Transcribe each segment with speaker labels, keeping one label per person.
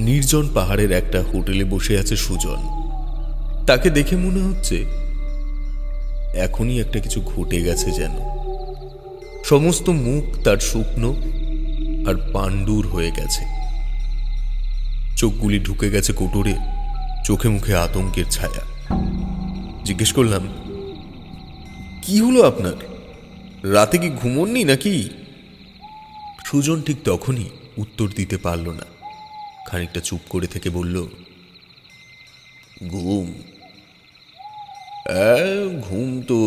Speaker 1: নির্জন পাহাড়ের একটা হোটেলে বসে আছে সুজন। তাকে দেখে মনে হচ্ছে এখনই একটা কিছু ঘটে গেছে যেন। সমস্ত মুখ তার শুকনো আর পাণ্ডুর হয়ে গেছে, চোখগুলি ঢুকে গেছে কোটরে, চোখে মুখে আতঙ্কের ছায়া। জিজ্ঞেস করলাম, কি হলো আপনার? রাতে কি ঘুমোননি নাকি? সুজন ঠিক তখনই উত্তর দিতে পারল না। খানিকটা চুপ করে থেকে বলল, ঘুম? ঘুম তো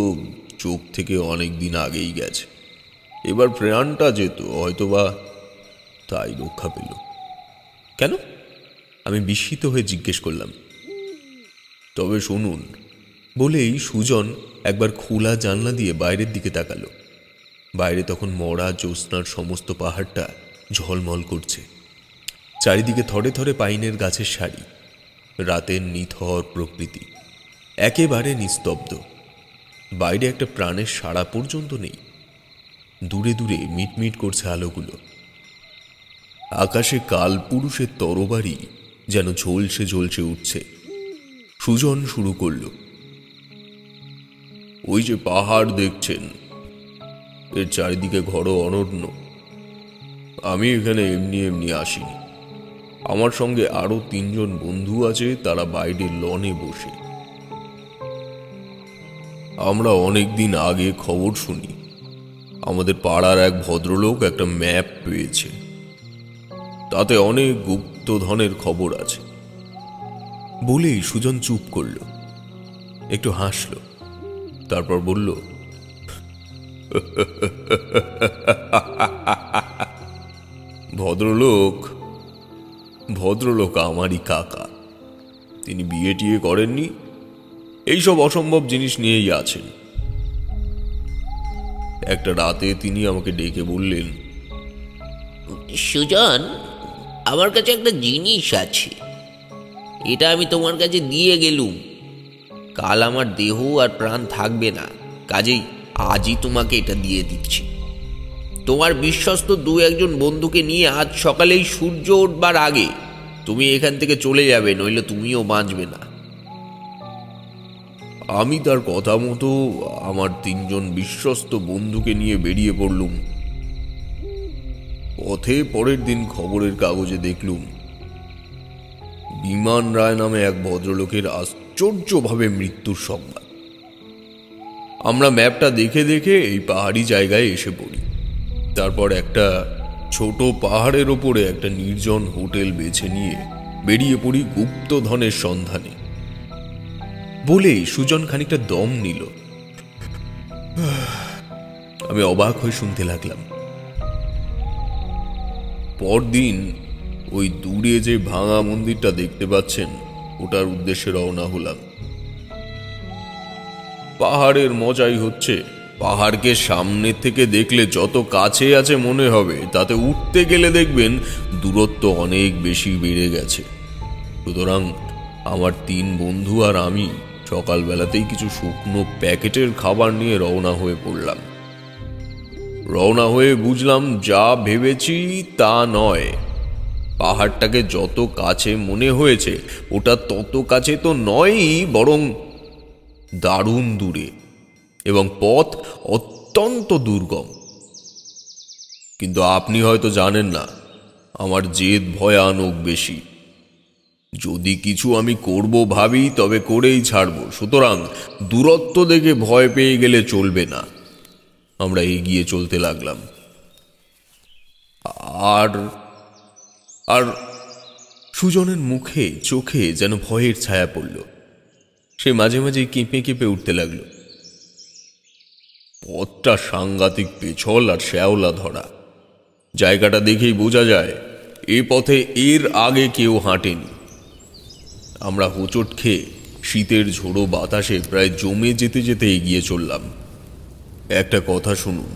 Speaker 1: চোখ থেকে অনেক দিন আগেই গেছে। এবার প্রাণটা যেত হয়তোবা, তাই রক্ষা পেল। কেন? আমি বিস্মিত হয়ে জিজ্ঞেস করলাম। তবে শুনুন, বলেই সুজন একবার খোলা জানলা দিয়ে বাইরের দিকে তাকালো। বাইরে তখন মরা জ্যোৎস্নার সমস্ত পাহাড়টা ঝলমল করছে। চারিদিকে থরে থরে পাইনের গাছের সারি, রাতের নিথর প্রকৃতি একেবারে নিস্তব্ধ। বাইরে একটা প্রাণের সাড়া পর্যন্ত নেই। দূরে দূরে মিটমিট করছে আলোগুলো। আকাশে কালপুরুষের তরবারি যেন ঝলসে ঝলসে উঠছে। সুজন শুরু করল, ওই যে পাহাড় দেখছেন, এর চারিদিকে ঘর অনন্য। আমি এখানে এমনি এমনি আসিনি। আমার সঙ্গে আরো 3 জন বন্ধু আছে, তারা বাইরের লনে বসে। আমরা অনেকদিন আগে খবর শুনি, আমাদের পাড়ার এক ভদ্রলোক একটা ম্যাপ পেয়েছে, তাতে অনেক গুপ্তধনের খবর আছে। বলেই সুজন চুপ করল, একটু হাসল, তারপর বলল, ভদ্রলোক আমারই কাকা। তিনি বিয়ে টিয়ে করেননি, এইসব অসম্ভব জিনিস নিয়েই আছেন। একটা রাতে তিনি আমাকে ডেকে বললেন,
Speaker 2: সুজন, আমার কাছে একটা জিনিস আছে, এটা আমি তোমার কাছে দিয়ে গেলুম। কাল আমার দেহ আর প্রাণ থাকবে না, কাজেই আজই তোমাকে এটা দিয়ে দিচ্ছি। তোমার বিশ্বস্ত 2-1 বন্ধুকে নিয়ে আজ সকালেই সূর্য উঠবার আগে তুমি এখান থেকে চলে যাবে, নইলে তুমিও বাঁচবে না।
Speaker 1: আমি তার কথা মতো আমার 3 জন বিশ্বস্ত বন্ধুকে নিয়ে বেরিয়ে পড়লুম। পথে পরের দিন খবরের কাগজে দেখলুম, বিমান রায় নামে এক ভদ্রলোকের আশ্চর্যভাবে মৃত্যুর সংবাদ। আমরা ম্যাপটা দেখে দেখে এই পাহাড়ি জায়গায় এসে পড়ি। তারপর একটা ছোট পাহাড়ের ওপরে একটা নির্জন হোটেল বেছে নিয়ে বেরিয়ে পড়ি গুপ্তধনের সন্ধানে। বলেই সুজন খানিকটা দম নিল। আমি অবাক হয়ে শুনতে লাগলাম। পরদিন ওই দূরে যে ভাঙা মন্দিরটা দেখতে পাচ্ছেন, ওটার উদ্দেশ্যে রওনা হলাম। পাহাড়ের মজাই হচ্ছে, পাহাড়কে সামনে থেকে দেখলে যত কাছে আছে মনে হবে, তাতে উঠতে গেলে দেখবেন দূরত্ব অনেক বেশি বেড়ে গেছে। সুতরাং আমার 3 বন্ধু আর আমি সকালবেলাতেই কিছু শুকনো প্যাকেটের খাবার নিয়ে রওনা হয়ে পড়লাম। রওনা হয়ে বুঝলাম, যা ভেবেছি তা নয়। পাহাড়টাকে যত কাছে মনে হয়েছে, ওটা তত কাছে তো নয়ই, বরং দারুণ দূরে, এবং পথ অত্যন্ত দুর্গম। কিন্তু আপনি হয়তো জানেন না, আমার জেদ ভয়ানক বেশি। যদি কিছু আমি করব ভাবি, তবে করেই ছাড়ব। সুতরাং দূরত্ব দেখে ভয় পেয়ে গেলে চলবে না। আমরা এগিয়ে চলতে লাগলাম। আর আর সুজনের মুখে চোখে যেন ভয়ের ছায়া পড়ল। সে মাঝে মাঝে কেঁপে কেঁপে উঠতে লাগল। পথটা সাংঘাতিক পেছল আর শ্যাওলা ধরা। জায়গাটা দেখেই বোঝা যায় এ পথে এর আগে কেউ হাঁটেনি। আমরা হোঁচট খেয়ে শীতের ঝোড়ো বাতাসে প্রায় জমে যেতে যেতে এগিয়ে চললাম। একটা কথা শুনুন,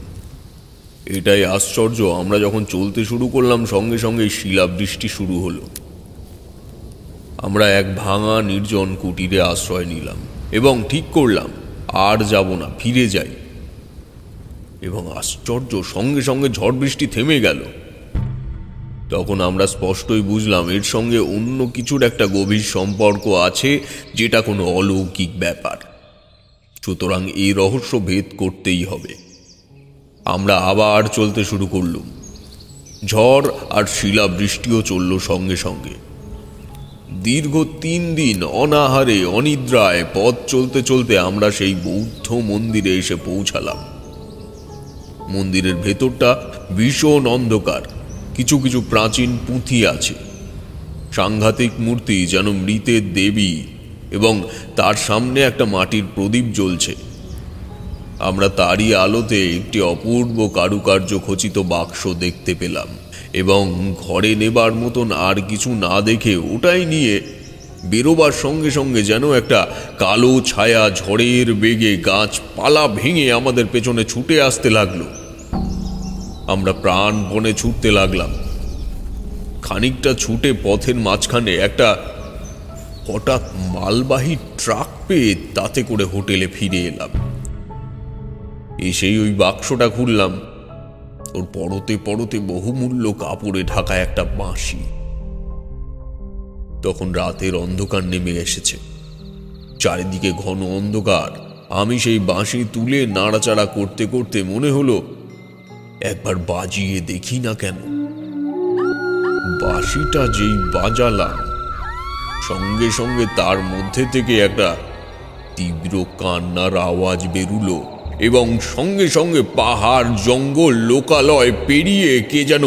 Speaker 1: এটাই আশ্চর্য, আমরা যখন চলতে শুরু করলাম সঙ্গে সঙ্গে শিলাবৃষ্টি শুরু হলো। আমরা এক ভাঙা নির্জন কুটিরে আশ্রয় নিলাম এবং ঠিক করলাম আর যাব না, ফিরে যাই। এবং আশ্চর্য, সঙ্গে সঙ্গে ঝড় বৃষ্টি থেমে গেল। তখন আমরা স্পষ্টই বুঝলাম এর সঙ্গে অন্য কিছুর একটা গভীর সম্পর্ক আছে, যেটা কোনো অলৌকিক ব্যাপার। সুতরাং এই রহস্য ভেদ করতেই হবে। আমরা আবার চলতে শুরু করলুম। ঝড় আর শিলাবৃষ্টিও চলল সঙ্গে সঙ্গে। দীর্ঘ 3 দিন অনাহারে অনিদ্রায় পথ চলতে চলতে আমরা সেই বৌদ্ধ মন্দিরে এসে পৌঁছালাম। মন্দিরের ভেতরটা ভীষণ অন্ধকার। কিছু কিছু প্রাচীন পুঁথি আছে, সাংঘাতিক মূর্তি যেন মৃতের দেবী, এবং তার সামনে একটা মাটির প্রদীপ জ্বলছে। আমরা তারই আলোতে একটি অপূর্ব কারুকার্য খচিত বাক্স দেখতে পেলাম, এবং ঘরে নেবার মতন আর কিছু না দেখে ওটাই নিয়ে বেরোবার সঙ্গে সঙ্গে যেন একটা কালো ছায়া ঝড়ের বেগে গাছপালা ভেঙে আমাদের পেছনে ছুটে আসতে লাগলো। আমরা প্রাণপণে ছুটতে লাগলাম। খানিকটা ছুটে পথের মাঝখানে একটা হঠাৎ মালবাহী ট্রাক পেয়ে তাতে করে হোটেলে ফিরে এলাম। এসেই ওই বাক্সটা খুললাম। ওর পরতে পরতে বহুমূল্য কাপড়ে ঢাকা একটা বাঁশি। তখন রাতের অন্ধকার নেমে এসেছে, চারিদিকে ঘন অন্ধকার। আমি সেই বাঁশি তুলে নাড়াচাড়া করতে করতে মনে হলো একবার বাজিয়ে দেখি না কেন। বাঁশিটা যেই বাজালাম, সঙ্গে সঙ্গে তার মধ্যে থেকে একটা তীব্র কান্নার আওয়াজ বেরুলো, এবং সঙ্গে সঙ্গে পাহাড় জঙ্গল লোকালয় পেরিয়ে কে যেন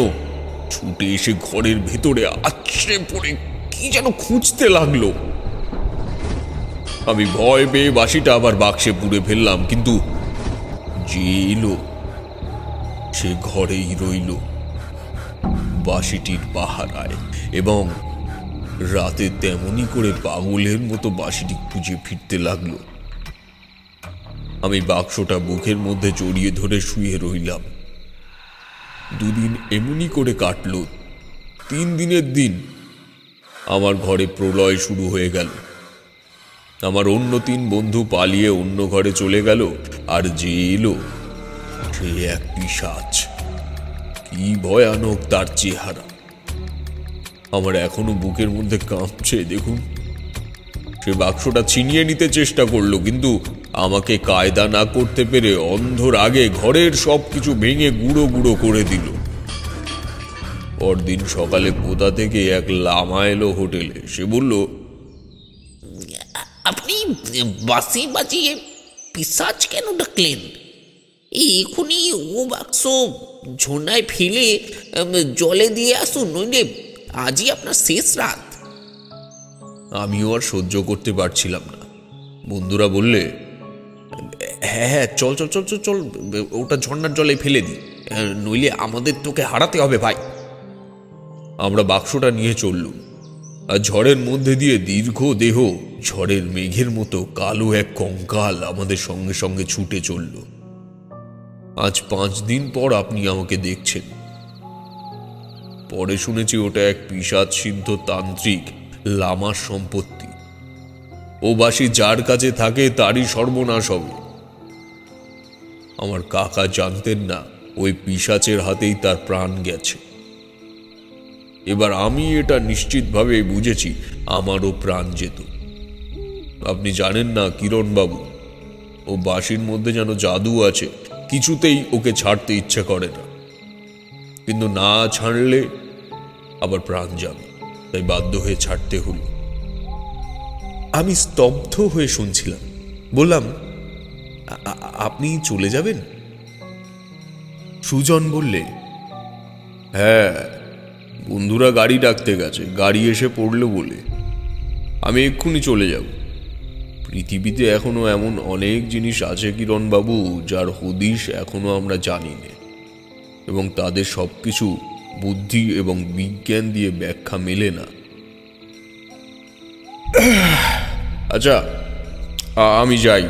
Speaker 1: ছুটে এসে ঘরের ভেতরে আছড়ে পড়ে কি যেন খুঁজতে লাগলো। আমি ভয় পেয়ে বাঁশিটা আবার বাক্সে পুরে ফেললাম, কিন্তু যে এলো সে ঘরেই রইল, বাঁশিটির পাহারায়, এবং রাতে তেমনি করে পাগলের মতো বাঁশিটি খুঁজে ফিরতে লাগলো। আমি বাক্সটা বুকের মধ্যে জড়িয়ে ধরে শুয়ে রইলাম। 2 দিন এমনি করে কাটল। 3 দিনের দিন আমার ঘরে প্রলয় শুরু হয়ে গেল। আমার অন্য 3 বন্ধু পালিয়ে অন্য ঘরে চলে গেল, আর যে এলো সে এক পিশাচ। কি ভয়ানক তার চেহারা! আমার এখনো বুকের মধ্যে কাঁপছে। দেখুন, সে বাক্সটা ছিনিয়ে নিতে চেষ্টা করলো, কিন্তু আমাকে কায়দা না করতে পেরে অন্ধর আগে ঘরের সবকিছু ভেঙে গুঁড়ো গুঁড়ো করে দিল। পরদিন সকালে কোথা থেকে এক লামা এলো হোটেলে। সে বলল,
Speaker 2: আপনি বাঁশি বাজিয়ে পিশাচ কেন ডাকলেন? এখনই ও বাক্স ঝর্ণায় ফেলে জলে দিয়ে আসুন, নইলে আজই আপনার শেষ রাত।
Speaker 1: আমিও আর সহ্য করতে পারছিলাম না। বন্ধুরা বললে, হ্যাঁ হ্যাঁ, চল চল চল চল চল, ওটা ঝর্ণার জলে ফেলে দিই, নইলে আমাদের তোকে হারাতে হবে ভাই। আমরা বাক্সটা নিয়ে চললুম, আর ঝড়ের মধ্যে দিয়ে দীর্ঘ দেহ ঝড়ের মেঘের মতো কালো এক কঙ্কাল আমাদের সঙ্গে সঙ্গে ছুটে চলল। আজ 5 দিন পর আপনি আমাকে দেখছেন। পরে শুনেছি ওটা এক পিশাচ সিদ্ধ তান্ত্রিক লামার সম্পত্তি। ও বাসি যার কাছে থাকে তারই সর্বনাশ হবে। আমার কাকা জানতেন না ওই পিশাচের হাতেই তার প্রাণ গেছে। এবার আমি এটা নিশ্চিতভাবে বুঝেছি, আমারও প্রাণ যেত। আপনি জানেন না কিরণ বাবু, ও বাঁশির মধ্যে যেন জাদু আছে, কিছুতেই ওকে ছাড়তে ইচ্ছে করে না, কিন্তু না ছাড়লে আবার প্রাণ যাবে, তাই বাধ্য হয়ে ছাড়তে হলো। আমি স্তব্ধ হয়ে শুনছিলাম। বললাম, আপনি চলে যাবেন? সুজন বললে, হ্যাঁ, বন্ধুরা গাড়ি ডাকতে গেছে, গাড়ি এসে পড়লো বলে আমি এক্ষুনি চলে যাব। পৃথিবীতে এখনো এমন অনেক জিনিস আছে কিরণ বাবু, যার হদিশ এখনো আমরা জানি না, এবং তাদের সবকিছু বুদ্ধি এবং বিজ্ঞান দিয়ে ব্যাখ্যা মেলে না। আচ্ছা, আমি যাই,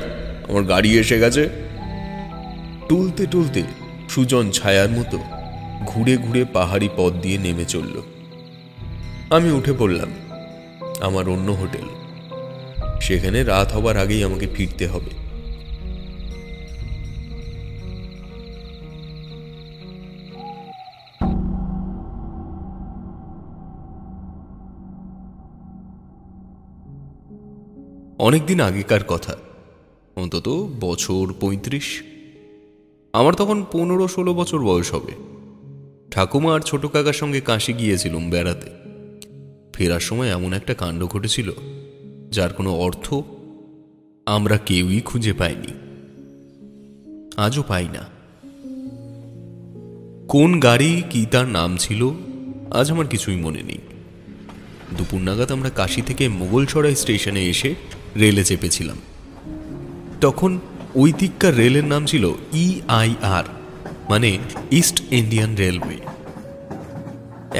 Speaker 1: আমার গাড়ি এসে গেছে। টুলতে টুলতে সুজন ছায়ার মতো ঘুরে ঘুরে পাহাড়ি পথ দিয়ে নেমে চলল। আমি উঠে পড়লাম আমার অন্য হোটেল। সেখানে রাত হবার আগেই আমাকে ফিরতে হবে। অনেকদিন আগেকার কথা, অন্তত বছর ৩৫। আমার তখন ১৫-১৬ বছর বয়স হবে। ঠাকুমা আর ছোট কাকার সঙ্গে কাশি গিয়েছিলাম বেড়াতে। ফেরার সময় এমন একটা কাণ্ড ঘটেছিল যার কোনো অর্থ আমরা কেউই খুঁজে পাইনি, আজও পাই না। কোন গাড়ি কি তার নাম ছিল আজ আমার কিছুই মনে নেই। দুপুর নাগাদ আমরা কাশি থেকে মোগলসরাই স্টেশনে এসে রেলে চেপেছিলাম। তখন ওই দিককার রেলের নাম ছিল EIR, মানে ইস্ট ইন্ডিয়ান রেলওয়ে।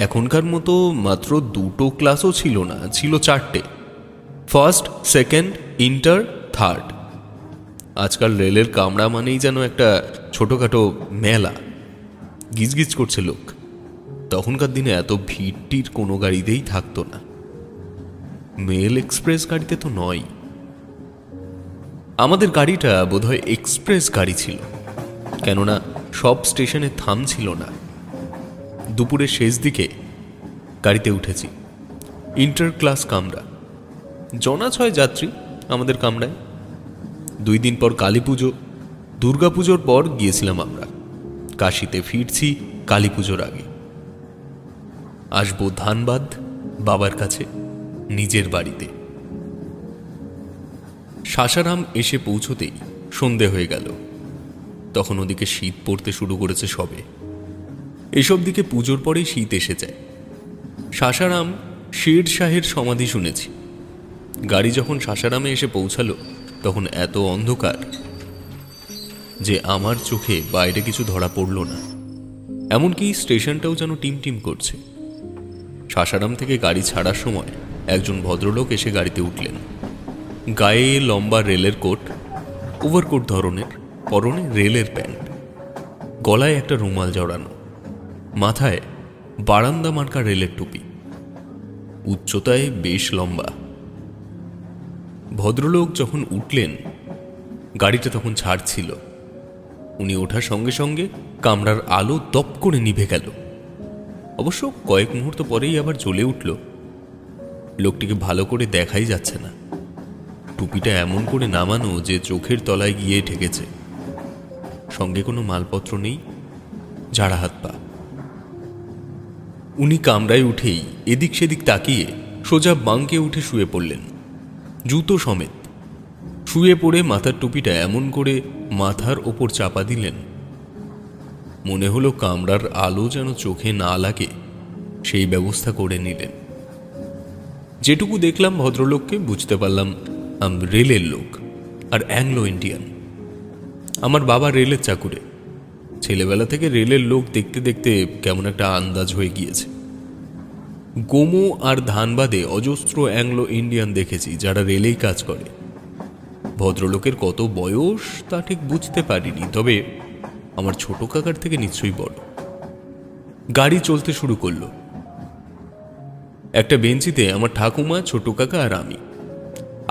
Speaker 1: এখনকার মতো মাত্র 2টো ক্লাসও ছিল না, ছিল 4টে, ফার্স্ট, সেকেন্ড, ইন্টার, থার্ড। আজকাল রেলের কামরা মানেই যেন একটা ছোটখাটো মেলা, গিজগিজ করছে লোক। তখনকার দিনে এত ভিড়টির কোনো গাড়িতেই থাকতো না, মেল এক্সপ্রেস গাড়িতে তো নয়। আমাদের গাড়িটা বোধহয় এক্সপ্রেস গাড়ি ছিল, কেননা সব স্টেশনে থামছিল না। দুপুরের শেষ দিকে গাড়িতে উঠেছি, ইন্টার ক্লাস কামরা, জনা 6 যাত্রী আমাদের কামরায়। 2 দিন পর কালী পুজো, দুর্গাপুজোর পর গিয়েছিলাম আমরা কাশিতে। ফিরছি কালী পুজোর আগে, আসবো ধানবাদ বাবার কাছে, নিজের বাড়িতে। শাসারাম এসে পৌঁছতেই সন্ধে হয়ে গেল। তখন ওদিকে শীত পড়তে শুরু করেছে সবে। এসব দিকে পুজোর পরেই শীত এসে যায়। শাসারাম শের শাহের সমাধি শুনেছি। গাড়ি যখন শাসারামে এসে পৌঁছালো তখন এত অন্ধকার যে আমার চোখে বাইরে কিছু ধরা পড়ল না। এমনকি স্টেশনটাও যেন টিমটিম করছে। শাসারাম থেকে গাড়ি ছাড়ার সময় একজন ভদ্রলোক এসে গাড়িতে উঠলেন। গায়ে লম্বা রেলের কোট, ওভারকোট ধরনের, পরনে রেলের প্যান্ট, গলায় একটা রুমাল জড়ানো, মাথায় বারান্দা মার্কা রেলের টুপি, উচ্চতায় বেশ লম্বা। ভদ্রলোক যখন উঠলেন গাড়িটা তখন ছাড়ছিল। উনি ওঠার সঙ্গে সঙ্গে কামরার আলো দপ করে নিভে গেল। অবশ্য কয়েক মুহূর্ত পরেই আবার জ্বলে উঠল। লোকটিকে ভালো করে দেখাই যাচ্ছে না। টুপিটা এমন করে নামানো যে চোখের তলায় গিয়ে ঠেকেছে। সঙ্গে কোনো মালপত্র নেই, ঝাড়া হাত পা। উনি কামরায় উঠেই এদিক সেদিক তাকিয়ে সোজা বাঙ্কে উঠে শুয়ে পড়লেন, জুতো সমেত। শুয়ে পড়ে মাথার টুপিটা এমন করে মাথার ওপর চাপা দিলেন, মনে হলো কামরার আলো যেন চোখে না লাগে সেই ব্যবস্থা করে নিলেন। যেটুকু দেখলাম ভদ্রলোককে, বুঝতে পারলাম রেলের লোক আর অ্যাংলো ইন্ডিয়ান। আমার বাবা রেলের চাকুরে। ছেলেবেলা থেকে রেলের লোক দেখতে দেখতে কেমন একটা আন্দাজ হয়ে গিয়েছে। গোমো আর ধানবাদে অজস্র অ্যাংলো ইন্ডিয়ান দেখেছি যারা রেলেই কাজ করে। ভদ্রলোকের কত বয়স তা ঠিক বুঝতে পারিনি, তবে আমার ছোট কাকার থেকে নিশ্চয়ই বড়। গাড়ি চলতে শুরু করলো। একটা বেঞ্চিতে আমার ঠাকুমা, ছোট কাকা আর আমি।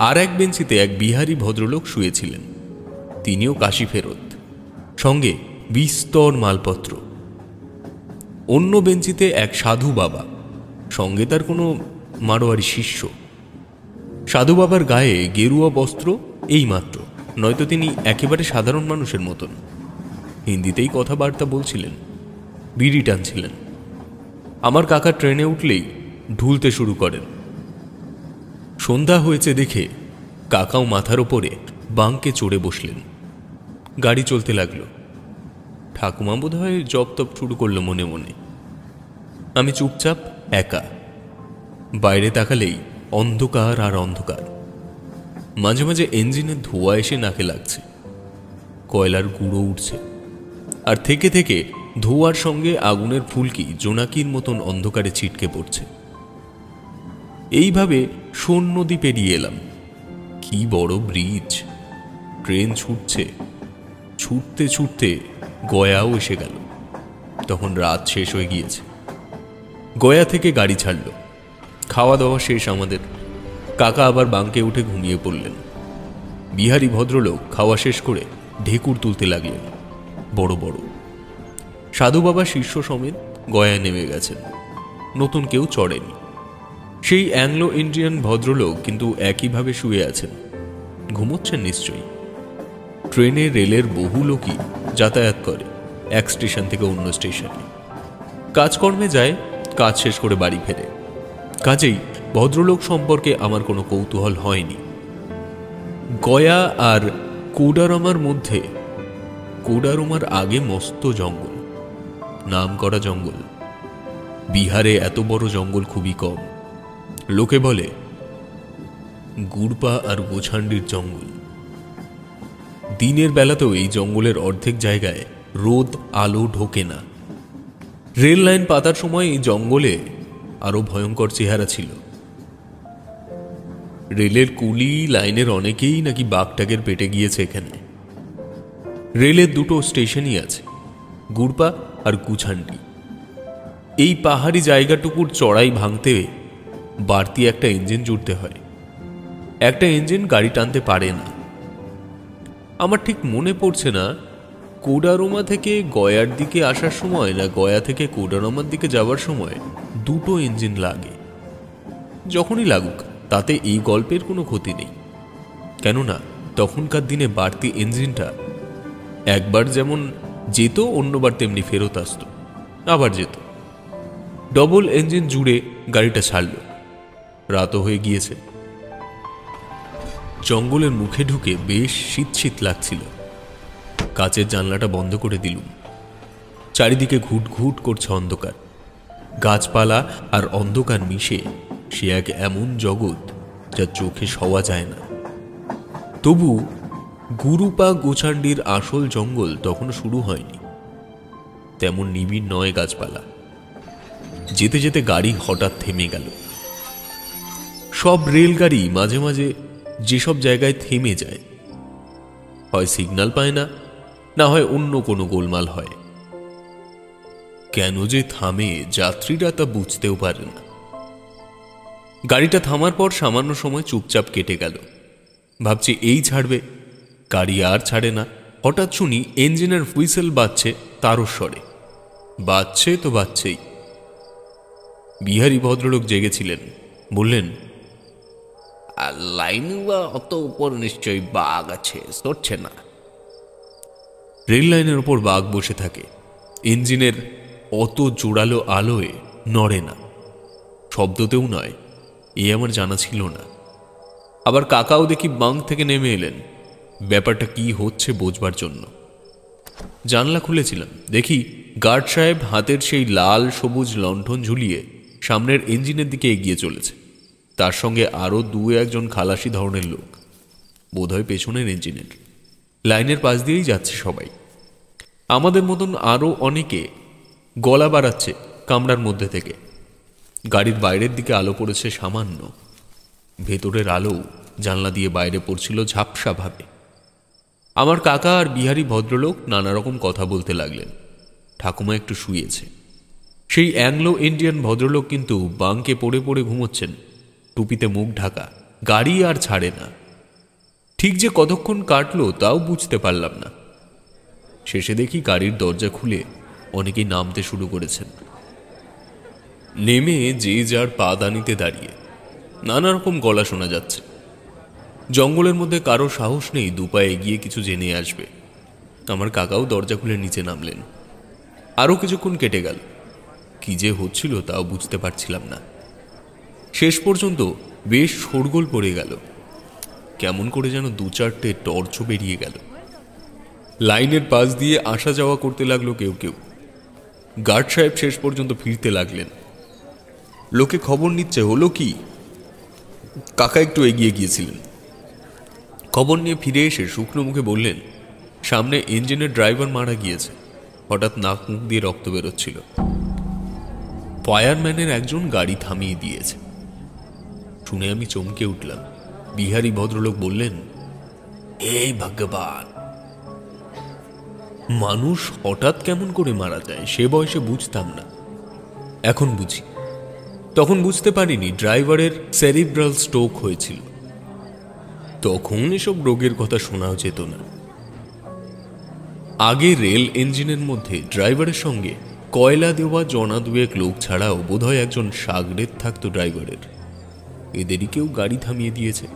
Speaker 1: আর এক বেঞ্চিতে এক বিহারি ভদ্রলোক শুয়েছিলেন, তিনিও কাশি ফেরত, সঙ্গে বিস্তর মালপত্র। অন্য বেঞ্চিতে এক সাধু বাবা, সঙ্গে তার কোনো মারোয়ারি শিষ্য। সাধু বাবার গায়ে গেরুয়া বস্ত্র এই মাত্র, নয়তো তিনি একেবারে সাধারণ মানুষের মতন। হিন্দিতেই কথাবার্তা বলছিলেন, বিড়ি টানছিলেন। আমার কাকা ট্রেনে উঠলেই ঢুলতে শুরু করেন। সন্ধ্যা হয়েছে দেখে কাকাও মাথার ওপরে বাঙ্কে চড়ে বসলেন। গাড়ি চলতে লাগলো। ঠাকুমা বোধহয় জপ তপ শুরু করলো মনে মনে। আমি চুপচাপ একা। বাইরে তাকালেই অন্ধকার আর অন্ধকার। মাঝে মাঝে ইঞ্জিনের ধোঁয়া এসে নাকে লাগছে, কয়লার গুঁড়ো উঠছে, আর থেকে থেকে ধোঁয়ার সঙ্গে আগুনের ফুলকি জোনাকির মতন অন্ধকারে ছিটকে পড়ছে। এইভাবে সোন নদী পেরিয়ে এলাম। কি বড় ব্রিজ! ট্রেন ছুটছে, ছুটতে ছুটতে গয়াও এসে গেল। তখন রাত শেষ হয়ে গিয়েছে। গয়া থেকে গাড়ি ছাড়ল। খাওয়া দাওয়া শেষ আমাদের। কাকা আবার বাঙ্কে উঠে ঘুমিয়ে পড়লেন। বিহারি ভদ্রলোক খাওয়া শেষ করে ঢেকুর তুলতে লাগলেন, বড় বড়। সাধু বাবা শিষ্য সমেত গয়ায় নেমে গেছেন, নতুন কেউ চড়েনি। সেই অ্যাংলো ইন্ডিয়ান ভদ্রলোক কিন্তু একইভাবে শুয়ে আছেন, ঘুমোচ্ছেন নিশ্চয়ই। ট্রেনে রেলের বহু লোকই যাতায়াত করে এক স্টেশন থেকে অন্য স্টেশনে, কাজকর্মে যায়, কাজ শেষ করে বাড়ি ফেরে। কাজেই ভদ্রলোক সম্পর্কে আমার কোনো কৌতূহল হয়নি। গয়া আর কোডারমার মধ্যে, কোডারমার আগে মস্ত জঙ্গল, নাম করা জঙ্গল। বিহারে এত বড় জঙ্গল খুবই কম। লোকে বলে গুড়পা আর গোছান্ডির জঙ্গল। দিনের বেলাতেও এই জঙ্গলের অর্ধেক জায়গায় রোদ আলো ঢোকে না। রেল লাইন পাতার সময় এই জঙ্গলে আরো ভয়ঙ্কর চেহারা ছিল। রেলের কুলি, লাইনের অনেকেই নাকি বাঘটাকের পেটে গিয়েছে এখানে। রেলের দুটো স্টেশনই আছে, গুড়পা আর গুছান্ডি। এই পাহাড়ি জায়গাটুকুর চড়াই ভাঙতে বাড়তি একটা ইঞ্জিন জুড়তে হয়। একটা ইঞ্জিন গাড়ি টানতে পারে না। আমার ঠিক মনে পড়ছে না কোডারমা থেকে গয়ার দিকে আসার সময় না গয়া থেকে কোডারমার দিকে যাওয়ার সময় দুটো ইঞ্জিন লাগে। যখনই লাগুক তাতে এই গল্পের কোনো ক্ষতি নেই, কেননা তখনকার দিনে বাড়তি ইঞ্জিনটা একবার যেমন যেত, অন্যবার তেমনি ফেরত আসতো, আবার যেত। ডবল ইঞ্জিন জুড়ে গাড়িটা ছাড়ল। রাতও হয়ে গিয়েছে। জঙ্গলের মুখে ঢুকে বেশ শীত শীত লাগছিল। কাচের জানলাটা বন্ধ করে দিলুম। চারিদিকে ঘুট ঘুট করছে অন্ধকার। গাছপালা আর অন্ধকার মিশে সে এক এমন জগৎ যা চোখে সওয়া যায় না। তবু গুরুপা গোছান্ডির আসল জঙ্গল তখনও শুরু হয়নি। তেমন নিবিড় নয় গাছপালা। যেতে যেতে গাড়ি হঠাৎ থেমে গেল। সব রেলগাড়ি মাঝে মাঝে যেসব জায়গায় থেমে যায়, হয় সিগন্যাল পায় না, না হয় অন্য কোনো গোলমাল হয়। কেন যে থামে যাত্রীরা তা বুঝতেও পারে না। গাড়িটা থামার পর সামান্য সময় চুপচাপ কেটে গেল। ভাবছি এই ছাড়বে, গাড়ি আর ছাড়ে না। হঠাৎ শুনি ইঞ্জিনের হুইসেল বাজছে তারস্বরে। বাজছে তো বাজছেই। বিহারী ভদ্রলোক জেগেছিলেন, বললেন,
Speaker 2: আর লাইনে বা অত উপর নিশ্চয়ই বাঘ আছে, সরছে না।
Speaker 1: রেল লাইনের ওপর বাঘ বসে থাকে। ইঞ্জিনের অত জোরালো আলোয় নড়ে না, শব্দতেও নয়। এ আমার জানা ছিল না। আবার কাকাও দেখি বাঙ্ক থেকে নেমে এলেন ব্যাপারটা কি হচ্ছে বোঝবার জন্য। জানলা খুলেছিলাম, দেখি গার্ড সাহেব হাতের সেই লাল সবুজ লণ্ঠন ঝুলিয়ে সামনের ইঞ্জিনের দিকে এগিয়ে চলেছে। তার সঙ্গে আরও দু একজন খালাসি ধরনের লোক, বোধহয় পেছনের ইঞ্জিনের। লাইনের পাশ দিয়েই যাচ্ছে সবাই। আমাদের মতন আরও অনেকে গলা বাড়াচ্ছে কামরার মধ্যে থেকে। গাড়ির বাইরের দিকে আলো পড়েছে সামান্য। ভেতরের আলো জানলা দিয়ে বাইরে পড়ছিল ঝাপসাভাবে। আমার কাকা আর বিহারী ভদ্রলোক নানা রকম কথা বলতে লাগলেন। ঠাকুমা একটু শুয়েছে। সেই অ্যাংলো ইন্ডিয়ান ভদ্রলোক কিন্তু বাঙ্কে পড়ে পড়ে ঘুমোচ্ছেন, টুপিতে মুখ ঢাকা। গাড়ি আর ছাড়ে না। ঠিক যে কতক্ষণ কাটলো তাও বুঝতে পারলাম না। শেষে দেখি গাড়ির দরজা খুলে অনেকেই নামতে শুরু করেছেন। নেমে যে যার পা দানিতে দাঁড়িয়ে নানা রকম গলা শোনা যাচ্ছে। জঙ্গলের মধ্যে কারো সাহস নেই দুপা এগিয়ে কিছু জেনে আসবে। আমার কাকাও দরজা খুলে নিচে নামলেন। আরও কিছুক্ষণ কেটে গেল। কি যে হচ্ছিল তাও বুঝতে পারছিলাম না। শেষ পর্যন্ত বেশ শোরগোল পড়ে গেল। কেমন করে যেন দু চারটে টর্চও বেরিয়ে গেল। লাইনের পাশ দিয়ে আসা যাওয়া করতে লাগলো কেউ কেউ। গার্ড সাহেব শেষ পর্যন্ত ফিরতে লাগলেন। লোকে খবর নিচ্ছে হলো কি। কাকা একটু এগিয়ে গিয়েছিলেন। খবর নিয়ে ফিরে এসে শুকনো মুখে বললেন, সামনে ইঞ্জিনের ড্রাইভার মারা গিয়েছে। হঠাৎ নাক মুখ দিয়ে রক্ত বেরোচ্ছিল। ফায়ারম্যানের একজন গাড়ি থামিয়ে দিয়েছে। শুনে আমি চমকে উঠলাম। বিহারী ভদ্রলোক বললেন, এই ভগবান, মানুষ হঠাৎ কেমন করে মারা যায় সে বয়সে বুঝতাম না, এখন বুঝি। তখন বুঝতে পারিনি ড্রাইভারের সেরিব্রাল স্ট্রোক হয়েছিল। তখন এসব রোগের কথা শোনাও যেত না। আগে রেল ইঞ্জিনের মধ্যে ড্রাইভারের সঙ্গে কয়লা দেওয়া জনা দুয়েক লোক ছাড়াও বোধহয় একজন সাগরেদ থাকতো ড্রাইভারের। এদেরই কেউ গাড়ি থামিয়ে দিয়েছে।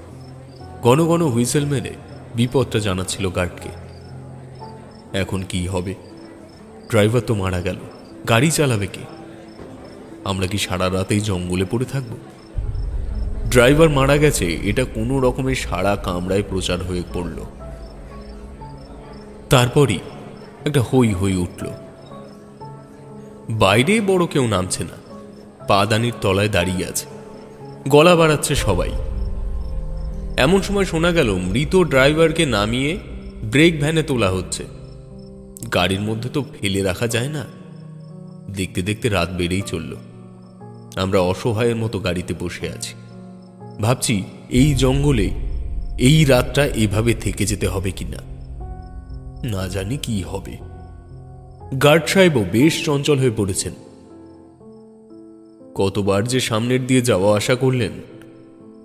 Speaker 1: ঘন ঘন হুইসেল মেরে বিপদটা জানাচ্ছিল গার্ডকে। এখন কি হবে? ড্রাইভার তো মারা গেল, গাড়ি চালাবে কে? আমরা কি সারা রাতেই জঙ্গলে পড়ে থাকব? ড্রাইভার মারা গেছে এটা কোনো রকমের সারা কামরায় প্রচার হয়ে পড়ল। তারপরই একটা হই হই উঠল। বাইরে বড় কেউ নামছে না, পাদানির তলায় দাঁড়িয়ে আছে, গলা বাড়াচ্ছে সবাই। এমন সময় শোনা গেল মৃত ড্রাইভারকে নামিয়ে ব্রেক ভ্যানে তোলা হচ্ছে। গাড়ির মধ্যে তো ফেলে রাখা যায় না। দেখতে দেখতে রাত বেড়েই চলল। আমরা অসহায়ের মতো গাড়িতে বসে আছি, ভাবছি এই জঙ্গলে এই রাতটা এভাবে থেকে যেতে হবে কিনা। না জানি কি হবে। গার্ড সাহেবও বেশ চঞ্চল হয়ে পড়েছেন। কতবার যে সামনের দিয়ে যাওয়া আসা করলেন,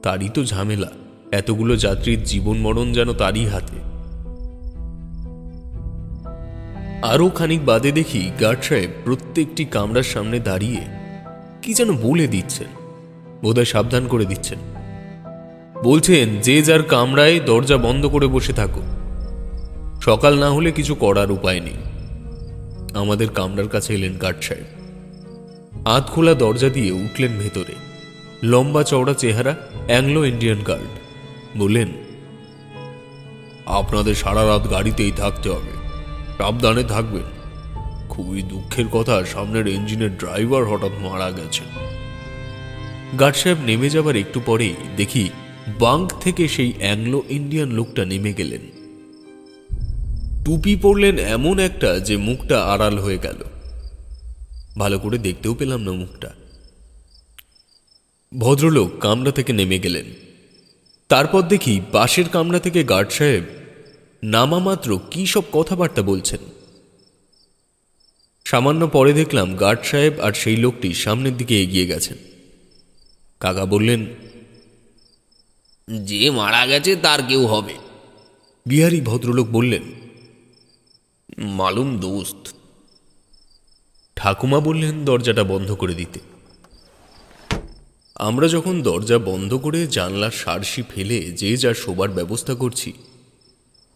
Speaker 1: তারই তো ঝামেলা। এতগুলো যাত্রীর জীবন মরণ যেন তারই হাতে। আরো খানিক বাদে দেখি গার্ড সাহেব প্রত্যেকটি কামরার সামনে দাঁড়িয়ে কি যেন বলে দিচ্ছেন, বোধহয় সাবধান করে দিচ্ছেন। বলছেন যে যার কামরায় দরজা বন্ধ করে বসে থাকো, সকাল না হলে কিছু করার উপায় নেই। আমাদের কামরার কাছে এলেন গার্ড সাহেব। আধ খোলা দরজা দিয়ে উঠলেন ভেতরে। লম্বা চওড়া চেহারা, অ্যাংলো ইন্ডিয়ান গার্ড। বললেন, আপনাদের সারা রাত গাড়িতেই থাকতে হবে, সাবধানে থাকবেন। খুবই দুঃখের কথা, সামনের ইঞ্জিনের ড্রাইভার হঠাৎ মারা গেছেন। গার্ড সাহেব নেমে যাবার একটু পরেই দেখি বাঙ্ক থেকে সেই অ্যাংলো ইন্ডিয়ান লোকটা নেমে গেলেন। টুপি পরলেন এমন একটা যে মুখটা আড়াল হয়ে গেল, ভালো করে দেখতেও পেলাম না মুখটা। ভদ্রলোক কামরা থেকে নেমে গেলেন। তারপর দেখি পাশের কামরা থেকে গার্ড সাহেব নামা মাত্র কি সব কথাবার্তা বলছেন। সামান্য পরে দেখলাম গার্ড সাহেব আর সেই লোকটি সামনের দিকে এগিয়ে গেছেন। কাকা বললেন,
Speaker 2: যে মারা গেছে তার কেউ হবে।
Speaker 1: বিহারী ভদ্রলোক বললেন,
Speaker 2: মালুম দোস্ত।
Speaker 1: ঠাকুমা বললেন দরজাটা বন্ধ করে দিতে। আমরা যখন দরজা বন্ধ করে জানলার সারসি ফেলে যে যার শোবার ব্যবস্থা করছি,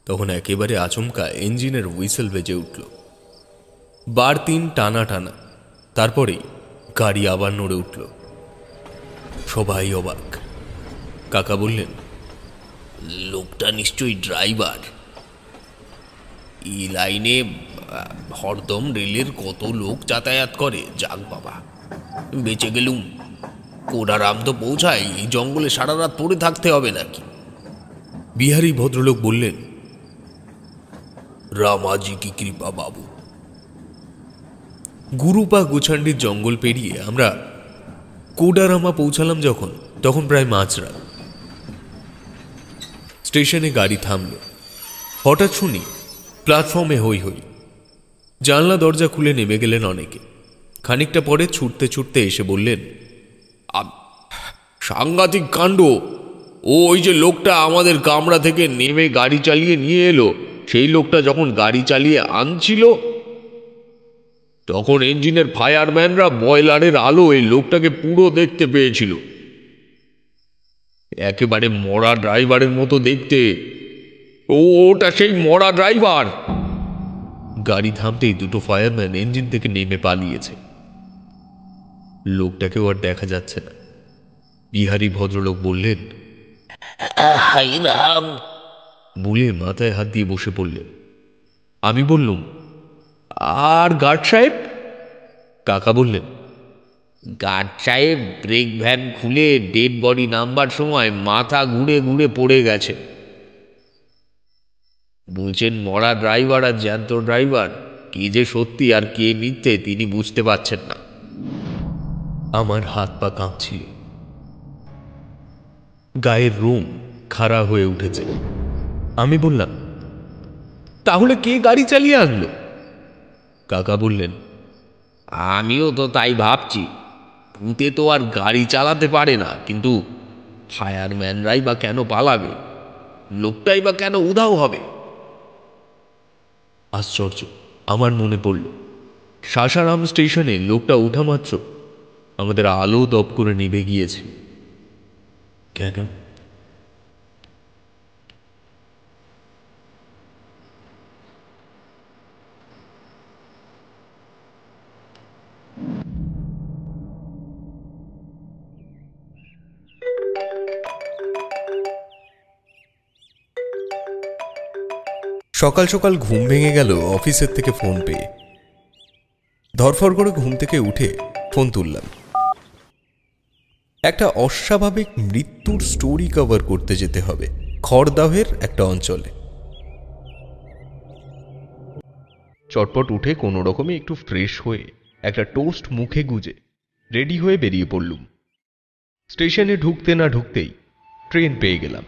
Speaker 1: তখন একেবারে আচমকা ইঞ্জিনের হুইসেল বেজে উঠল। বার 3 টানা টানা। তারপরেই গাড়ি আবার নড়ে উঠল। সবাই অবাক। কাকা বললেন,
Speaker 2: লোকটা নিশ্চয়ই ড্রাইভার। এই লাইনে হরদম রেলের কত লোক যাতায়াত করে। যাক বাবা, বেঁচে গেলুম। কোডারাম তো পৌঁছায়, এই জঙ্গলে সারা রাত পড়ে থাকতে হবে নাকি?
Speaker 1: বিহারী ভদ্রলোক বললেন, রামাজি কি কৃপা বাবু। গুরুপা গুছান্ডির জঙ্গল পেরিয়ে আমরা কোডারামা পৌঁছালাম যখন, তখন প্রায় মাঝরাত। স্টেশনে গাড়ি থামল। হঠাৎ শুনি প্ল্যাটফর্মে হই হই। জানলা দরজা খুলে নেমে গেলেন অনেকে। খানিকটা পরে ছুটতে ছুটতে এসে বললেন,
Speaker 2: সাংঘাতিক কাণ্ড! ওই যে লোকটা আমাদের কামরা থেকে নেমে গাড়ি চালিয়ে নিয়ে এলো, সেই লোকটা যখন গাড়ি চালিয়ে আনছিল, তখন ইঞ্জিনের ফায়ারম্যানরা বয়লারের আলো এই লোকটাকে পুরো দেখতে পেয়েছিল। একেবারে মরা ড্রাইভারের মতো দেখতে। ওটা সেই মরা ড্রাইভার।
Speaker 1: গাড়ি থামতেই দুটো ফায়ারম্যান ইঞ্জিন থেকে নেমে পালিয়েছে। লোকটাকেও আর দেখা যাচ্ছে না। বিহারী ভদ্রলোক বললেন, বলে মাথায় হাত দিয়ে বসে পড়লেন। আমি বললুম, আর গার্ড সাহেব? কাকা বললেন,
Speaker 2: গার্ড সাহেব ব্রেক ভ্যান খুলে ডেড বডি নামবার সময় মাথা ঘুরে ঘুরে পড়ে গেছে। বলছেন মরা ড্রাইভার আর জ্যান্ত ড্রাইভার কি যে সত্যি আর কে মিথ্যে তিনি বুঝতে পারছেন না।
Speaker 1: আমার হাত পা কাঁপছিল, গায়ের রোম খাড়া হয়ে উঠেছে। আমি বললাম, তাহলে কে গাড়ি চালিয়ে আনলো? কাকা বললেন,
Speaker 2: আমিও তো তাই ভাবছি। ভূতে তো আর গাড়ি চালাতে পারে না, কিন্তু ফায়ারম্যানরাই বা কেন পালাবে? লোকটাই বা কেন উধাও হবে?
Speaker 1: আশ্চর্য! আমার মনে পড়ল, সাসারাম স্টেশনে লোকটা ওঠা মাত্র আমাদের আলো দপ করে নিভে গিয়েছে। কেন? সকাল সকাল ঘুম ভেঙে গেল অফিসের থেকে ফোন পেয়ে। ধরফর করে ঘুম থেকে উঠে ফোন তুললাম। একটা অস্বাভাবিক মৃত্যুর স্টোরি কভার করতে যেতে হবে খড়দাহের একটা অঞ্চলে। চটপট উঠে কোনো রকমে একটু ফ্রেশ হয়ে একটা টোস্ট মুখে গুজে রেডি হয়ে বেরিয়ে পড়লুম। স্টেশনে ঢুকতে না ঢুকতেই ট্রেন পেয়ে গেলাম।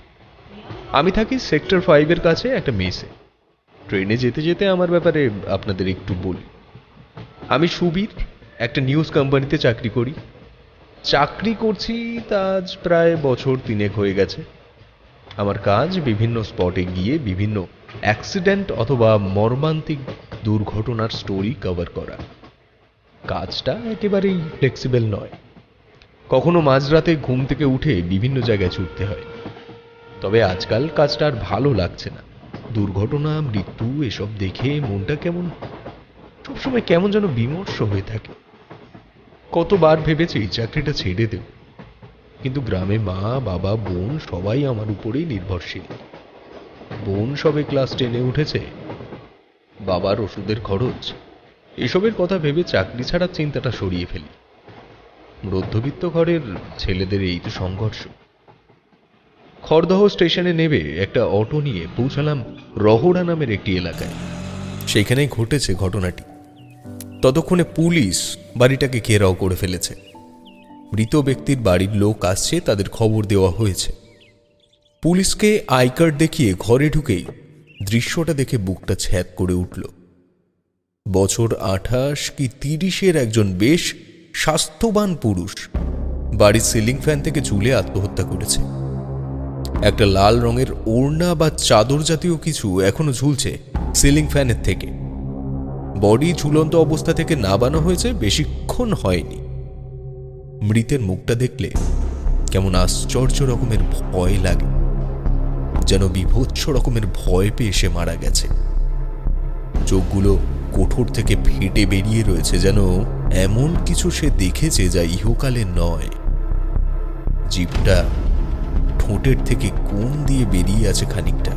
Speaker 1: আমি থাকি সেক্টর 5-এর কাছে একটা মেসে। ট্রেনে যেতে যেতে আমার ব্যাপারে আপনাদের একটু বলি। আমি সুবীর, একটা নিউজ কোম্পানিতে চাকরি করি। চাকরি করছি তা আজ প্রায় বছর 3 হয়ে গেছে। আমার কাজ বিভিন্ন স্পটে গিয়ে বিভিন্ন অ্যাক্সিডেন্ট অথবা মর্মান্তিক দুর্ঘটনার স্টোরি কভার করা। কাজটা একেবারেই ফ্লেক্সিবল নয়। কখনো মাঝরাতে ঘুম থেকে উঠে বিভিন্ন জায়গায় ছুটতে হয়। তবে আজকাল কাজটা আর ভালো লাগছে না। দুর্ঘটনা, মৃত্যু এসব দেখে মনটা সবসময় কেমন যেন বিমর্ষ হয়ে থাকে। কতবার ভেবেছি চাকরিটা ছেড়ে দেব, কিন্তু গ্রামে মা, বাবা, বোন সবাই আমার উপরেই নির্ভরশীল। বোন সবে ক্লাস 10-এ উঠেছে, বাবার ওষুধের খরচ, এসবের কথা ভেবে চাকরি ছাড়ার চিন্তাটা সরিয়ে ফেলি। মধ্যবিত্ত ঘরের ছেলেদের এই তো সংঘর্ষ। খড়দহ স্টেশনে নেমে একটা অটো নিয়ে পৌঁছালাম রহড়া নামের একটি এলাকায়। সেইখানেই ঘটেছে ঘটনাটি। ততক্ষণে পুলিশ বাড়িটাকে ঘেরাও করে ফেলেছে। মৃত ব্যক্তির বাড়ির লোক আসছে, তাদের খবর দেওয়া হয়েছে। পুলিশকে আই কার্ড দেখিয়ে ঘরে ঢুকেই দৃশ্যটা দেখে বুকটা ছ্যাদ করে উঠল। বছর 28 কি 30-এর একজন বেশ স্বাস্থ্যবান পুরুষ বাড়ির সিলিং ফ্যান থেকে ঝুলে আত্মহত্যা করেছে। একটা লাল রঙের ওড়না বা চাদর জাতীয় কিছু এখনো ঝুলছে সিলিং ফ্যানের থেকে। বডি ঝুলন্ত অবস্থা থেকে নামানো হয়েছে, বেশিক্ষণ হয়নি। মৃতের মুখটা দেখলে কেমন আশ্চর্য রকমের ভয় লাগে, যেন বিভৎস রকমের ভয় পেয়ে সে মারা গেছে। চোখগুলো কোঠর থেকে ফেটে বেরিয়ে রয়েছে, যেন এমন কিছু সে দেখেছে যা ইহকালের নয়। জিভটা ঠোঁটের থেকে কোণ দিয়ে বেরিয়ে আছে খানিকটা।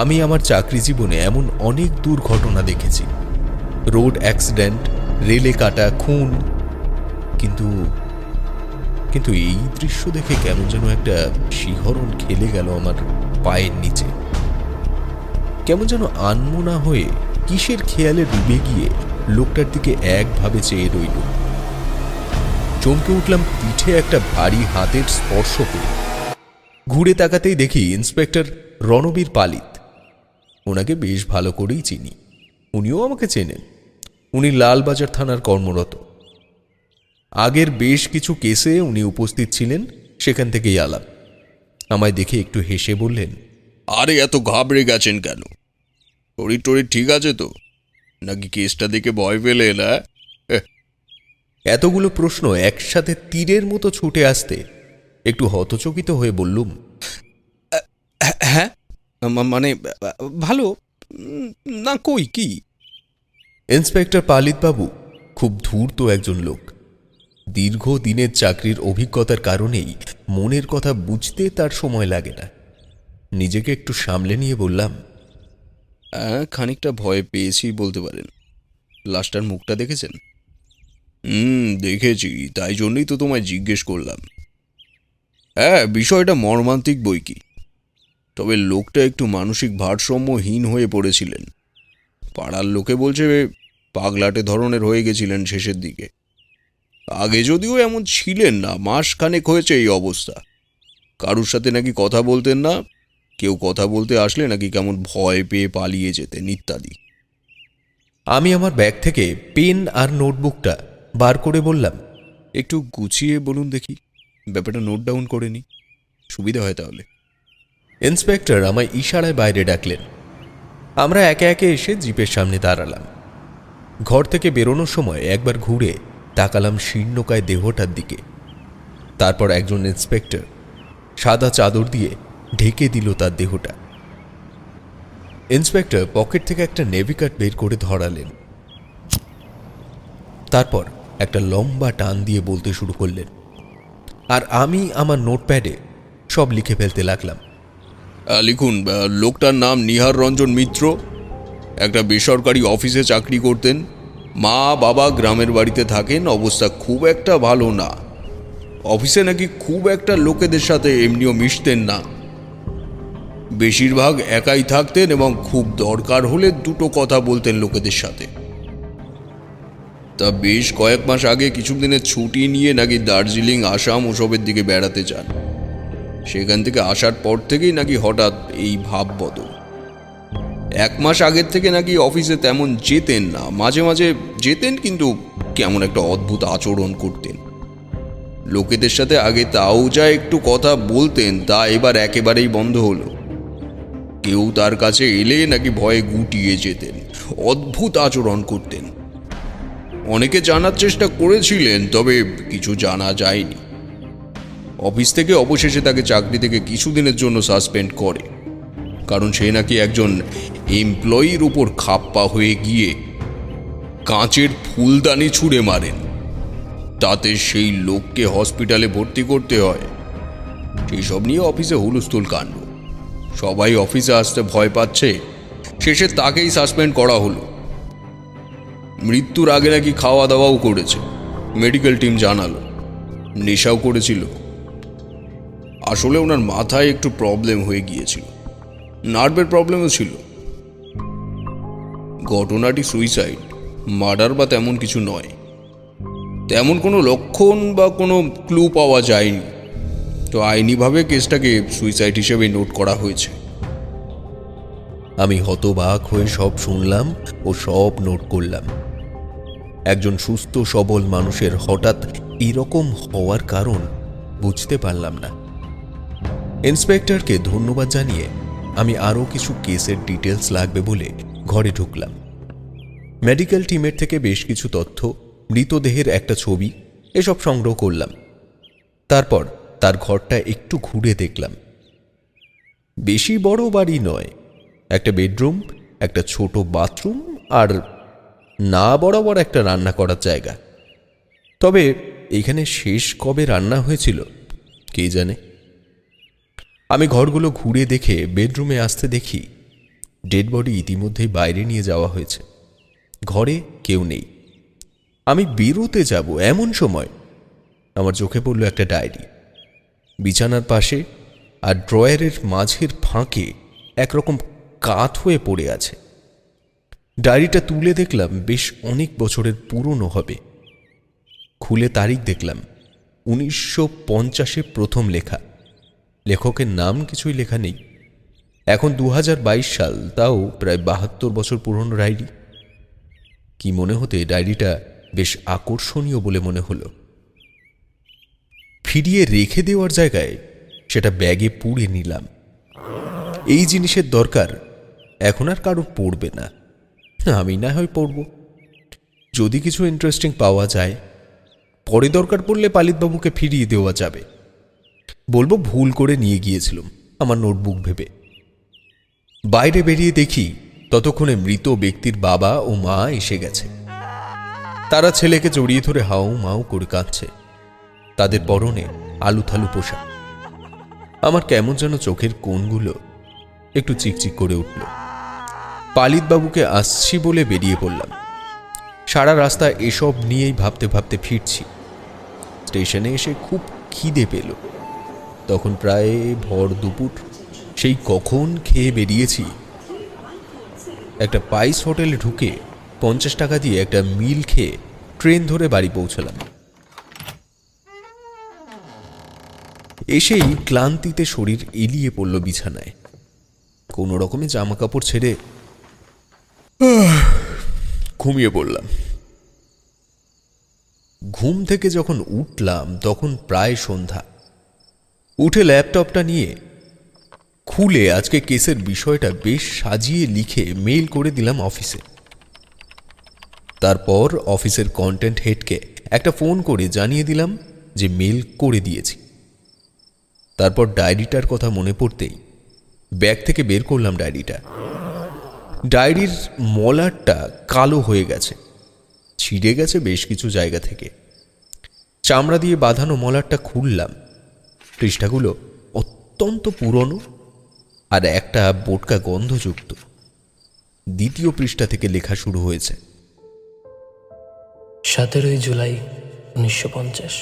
Speaker 1: আমি আমার চাকরি জীবনে এমন অনেক দুর্ঘটনা দেখেছি, রোড অ্যাক্সিডেন্ট, রেলে কাটা, খুন, কিন্তু এই দৃশ্য দেখে কেমন যেন একটা শিহরণ খেলে গেল আমার পায়ের নিচে। কেমন যেন আনমনা হয়ে কিসের খেয়ালে ডুবে গিয়ে লোকটার দিকে একভাবে চেয়ে রইল। চমকে উঠলাম পিঠে একটা ভারী হাতের স্পর্শ পেয়ে। ঘুরে তাকাতেই দেখি ইন্সপেক্টর রণবীর পালিত। ওনাকে বেশ ভালো করেই চিনি, উনিও আমাকে চেনেন। উনি লালবাজার থানার কর্মরত। আগের বেশ কিছু কেসে উনি উপস্থিত ছিলেন, সেখান থেকেই আলাপ। আমায় দেখে একটু হেসে বললেন,
Speaker 3: আরে এত ঘাবড়ে গেছেন কেন? শরীর টরীর ঠিক আছে তো, নাকি কেসটা দেখে ভয় পেলে না?
Speaker 1: এতগুলো প্রশ্ন একসাথে তীরের মতো ছুটে আসতে একটু হতচকিত হয়ে বললুম,
Speaker 3: হ্যাঁ, মানে ভালো না। কই কি?
Speaker 1: ইন্সপেক্টর পালিত বাবু খুব ধূর্ত একজন লোক। দীর্ঘ দিনের চাকরির অভিজ্ঞতার কারণেই মনের কথা বুঝতে তার সময় লাগে না। নিজেকে একটু সামলে নিয়ে বললাম,
Speaker 3: খানিকটা ভয় পেয়েছি বলতে পারেন। লাশটার মুখটা দেখেছেন? দেখেছি, তাই জন্যই তো তোমায় জিজ্ঞেস করলাম। হ্যাঁ, বিষয়টা মর্মান্তিক বই কি, তবে লোকটা একটু মানসিক ভারসাম্যহীন হয়ে পড়েছিলেন। পাড়ার লোকে বলছে পাগলাটে ধরনের হয়ে গেছিলেন শেষের দিকে। আগে যদিও এমন ছিলেন না, মাস খানেক হয়েছে এই অবস্থা। কারুর সাথে নাকি কথা বলতেন না, কেউ কথা বলতে আসলে নাকি কেমন ভয় পেয়ে পালিয়ে যেতেন ইত্যাদি।
Speaker 1: আমি আমার ব্যাগ থেকে পেন আর নোটবুকটা বার করে বললাম,
Speaker 3: একটু গুছিয়ে বলুন দেখি, ব্যাপারটা নোট ডাউন করে নি, সুবিধা হয় তাহলে।
Speaker 1: ইন্সপেক্টর আমায় ইশারায় বাইরে ডাকলেন। আমরা একে একে এসে জিপের সামনে দাঁড়ালাম। ঘর থেকে বেরোনোর সময় একবার ঘুরে তাকালাম শীর্ণকায় দেহটার দিকে। তারপর একজন ইন্সপেক্টর সাদা চাদর দিয়ে ঢেকে দিল তার দেহটা। ইন্সপেক্টর পকেট থেকে একটা নেভি কার্ড বের করে ধরালেন। তারপর একটা লম্বা টান দিয়ে বলতে শুরু করলেন, আর আমি আমার নোটপ্যাডে সব লিখে ফেলতে লাগলাম।
Speaker 3: লিখুন, লোকটার নাম নিহার রঞ্জন মিত্র, একটা বেসরকারি অফিসে চাকরি করতেন, মা বাবা গ্রামের বাড়িতে থাকেন, অবস্থা খুব একটা ভালো না। অফিসে নাকি খুব একটা লোকেদের সাথে এমনিও মিশতেন না, বেশিরভাগ একাই থাকতেন এবং খুব দরকার হলে দুটো কথা বলতেন লোকেদের সাথে। তা বেশ কয়েক মাস আগে কিছু দিনের ছুটি নিয়ে নাকি দার্জিলিং, আসাম ওসবের দিকে বেড়াতে যান। সেখান থেকে আসার পর থেকেই নাকি হঠাৎ এই ভাব বদল। 1 মাস আগের থেকে নাকি অফিসে তেমন যেতেন না, মাঝে মাঝে যেতেন, কিন্তু কেমন একটা অদ্ভুত আচরণ করতেন লোকেদের সাথে। আগে তাও যা একটু কথা বলতেন, তা এবার একেবারেই বন্ধ হলো। কেউ তার কাছে এলে নাকি ভয়ে গুটিয়ে যেতেন, অদ্ভুত আচরণ করতেন। অনেকে জানার চেষ্টা করেছিলেন, তবে কিছু জানা যায়নি। অফিস থেকে অবশেষে তাকে চাকরি থেকে কিছুদিনের জন্য সাসপেন্ড করে, কারণ সে নাকি একজন এমপ্লয়ির উপর খাপ্পা হয়ে গিয়ে কাঁচের ফুলদানি ছুঁড়ে মারেন। তাতে সেই লোককে হসপিটালে ভর্তি করতে হয়। সেই সব নিয়ে অফিসে হুলস্থুল কাণ্ড, সবাই অফিসে আসতে ভয় পাচ্ছে। শেষে তাকেই সাসপেন্ড করা হলো। মৃত্যুর আগে নাকি খাওয়া দাওয়াও করেছে, মেডিকেল টিম জানালো। নেশাও করেছিল। আসলে ওনার মাথায় একটু প্রবলেম হয়ে গিয়েছিল, নার্ভের প্রবলেমও ছিল। ঘটনাটি সুইসাইড, মার্ডার বা তেমন কিছু নয়। তেমন কোনো লক্ষণ বা কোনো ক্লু পাওয়া যায়নি, তো আইনিভাবে কেসটাকে সুইসাইড হিসেবে নোট করা হয়েছে।
Speaker 1: আমি হতবাক হয়ে সব শুনলাম ও সব নোট করলাম। একজন সুস্থ সবল মানুষের হঠাৎ এরকম হওয়ার কারণ বুঝতে পারলাম না। ইন্সপেক্টরকে ধন্যবাদ জানিয়ে আমি আরও কিছু কেসের ডিটেলস লাগবে বলে ঘরে ঢুকলাম। মেডিকেল টিমের থেকে বেশ কিছু তথ্য, মৃতদেহের একটা ছবি, এসব সংগ্রহ করলাম। তারপর তার ঘরটা একটু ঘুরে দেখলাম। বেশি বড় বাড়ি নয়, একটা বেডরুম, একটা ছোট বাথরুম আর না বরাবর একটা রান্না করার জায়গা। তবে এখানে শেষ কবে রান্না হয়েছিল কে জানে। আমি ঘরগুলো ঘুরে দেখে বেডরুমে আসতে দেখি ডেড বডি ইতিমধ্যেই বাইরে নিয়ে যাওয়া হয়েছে, ঘরে কেউ নেই। আমি বেরোতে যাব এমন সময় আমার চোখে পড়ল একটা ডায়েরি। বিছানার পাশে আর ড্রয়ারের মাঝের ফাঁকে একরকম কাত হয়ে পড়ে আছে। ডায়েরিটা তুলে দেখলাম বেশ অনেক বছরের পুরনো হবে। খুলে তারিখ দেখলাম 1950-এ প্রথম লেখা। লেখকের নাম কিছুই লেখা নেই। এখন 2022 সাল, তাও প্রায় 72 বছর পুরনো ডায়েরি। কি মনে হতে ডায়েরিটা বেশ আকর্ষণীয় বলে মনে হলো। ফিরিয়ে রেখে দেওয়ার জায়গায় সেটা ব্যাগে পুড়ে নিলাম। এই জিনিসের দরকার এখন আর কারো পড়বে না, আমি না হয় পড়ব। যদি কিছু ইন্টারেস্টিং পাওয়া যায়, পরে দরকার পড়লে পালিতবাবুকে ফিরিয়ে দেওয়া যাবে। বলবো ভুল করে নিয়ে গিয়েছিলাম আমার নোটবুক ভেবে। বাইরে বেরিয়ে দেখি ততক্ষণে মৃত ব্যক্তির বাবা ও মা এসে গেছে। তারা ছেলেকে জড়িয়ে ধরে হাউ মাউ করে কাঁদছে। তাদের পরনে আলুথালু পোশাক। আমার কেমন যেন চোখের কোণগুলো একটু চিকচিক করে উঠল। পালিতবাবুকে আসছি বলে বেরিয়ে পড়লাম। সারা রাস্তা এসব নিয়েই ভাবতে ভাবতে ফিরছি। স্টেশনে এসে খুব খিদে পেল। তখন প্রায় ভর দুপুর। সেই কখন খেয়ে বেরিয়েছি। একটা পাইস হোটেলে ঢুকে 50 টাকা দিয়ে একটা মিল খেয়ে ট্রেন ধরে বাড়ি পৌঁছলাম। এসেই ক্লান্তিতে শরীর এলিয়ে পড়ল বিছানায়। কোনো রকমে জামা কাপড় ছেড়ে ঘুমিয়ে পড়লাম। ঘুম থেকে যখন উঠলাম তখন প্রায় সন্ধ্যা। উঠে ল্যাপটপটা নিয়ে খুলে আজকে কেসের বিষয়টা বেশ সাজিয়ে লিখে মেইল করে দিলাম অফিসে। তারপর অফিসের কন্টেন্ট হেডকে একটা ফোন করে জানিয়ে দিলাম যে মেইল করে দিয়েছি। তারপর ডায়েরিটার কথা মনে পড়তেই ব্যাগ থেকে বের করলাম ডায়েরিটা। ডায়েরির মলারটা কালো হয়ে গেছে, ছিঁড়ে গেছে বেশ কিছু জায়গা থেকে। চামড়া দিয়ে বাঁধানো মলারটা খুললাম। পৃষ্ঠাগুলো অত্যন্ত পুরনো
Speaker 3: আর একটা বোটকা গন্ধযুক্ত। দ্বিতীয় পৃষ্ঠা থেকে লেখা শুরু হয়েছে।
Speaker 4: 17 জুলাই 1950।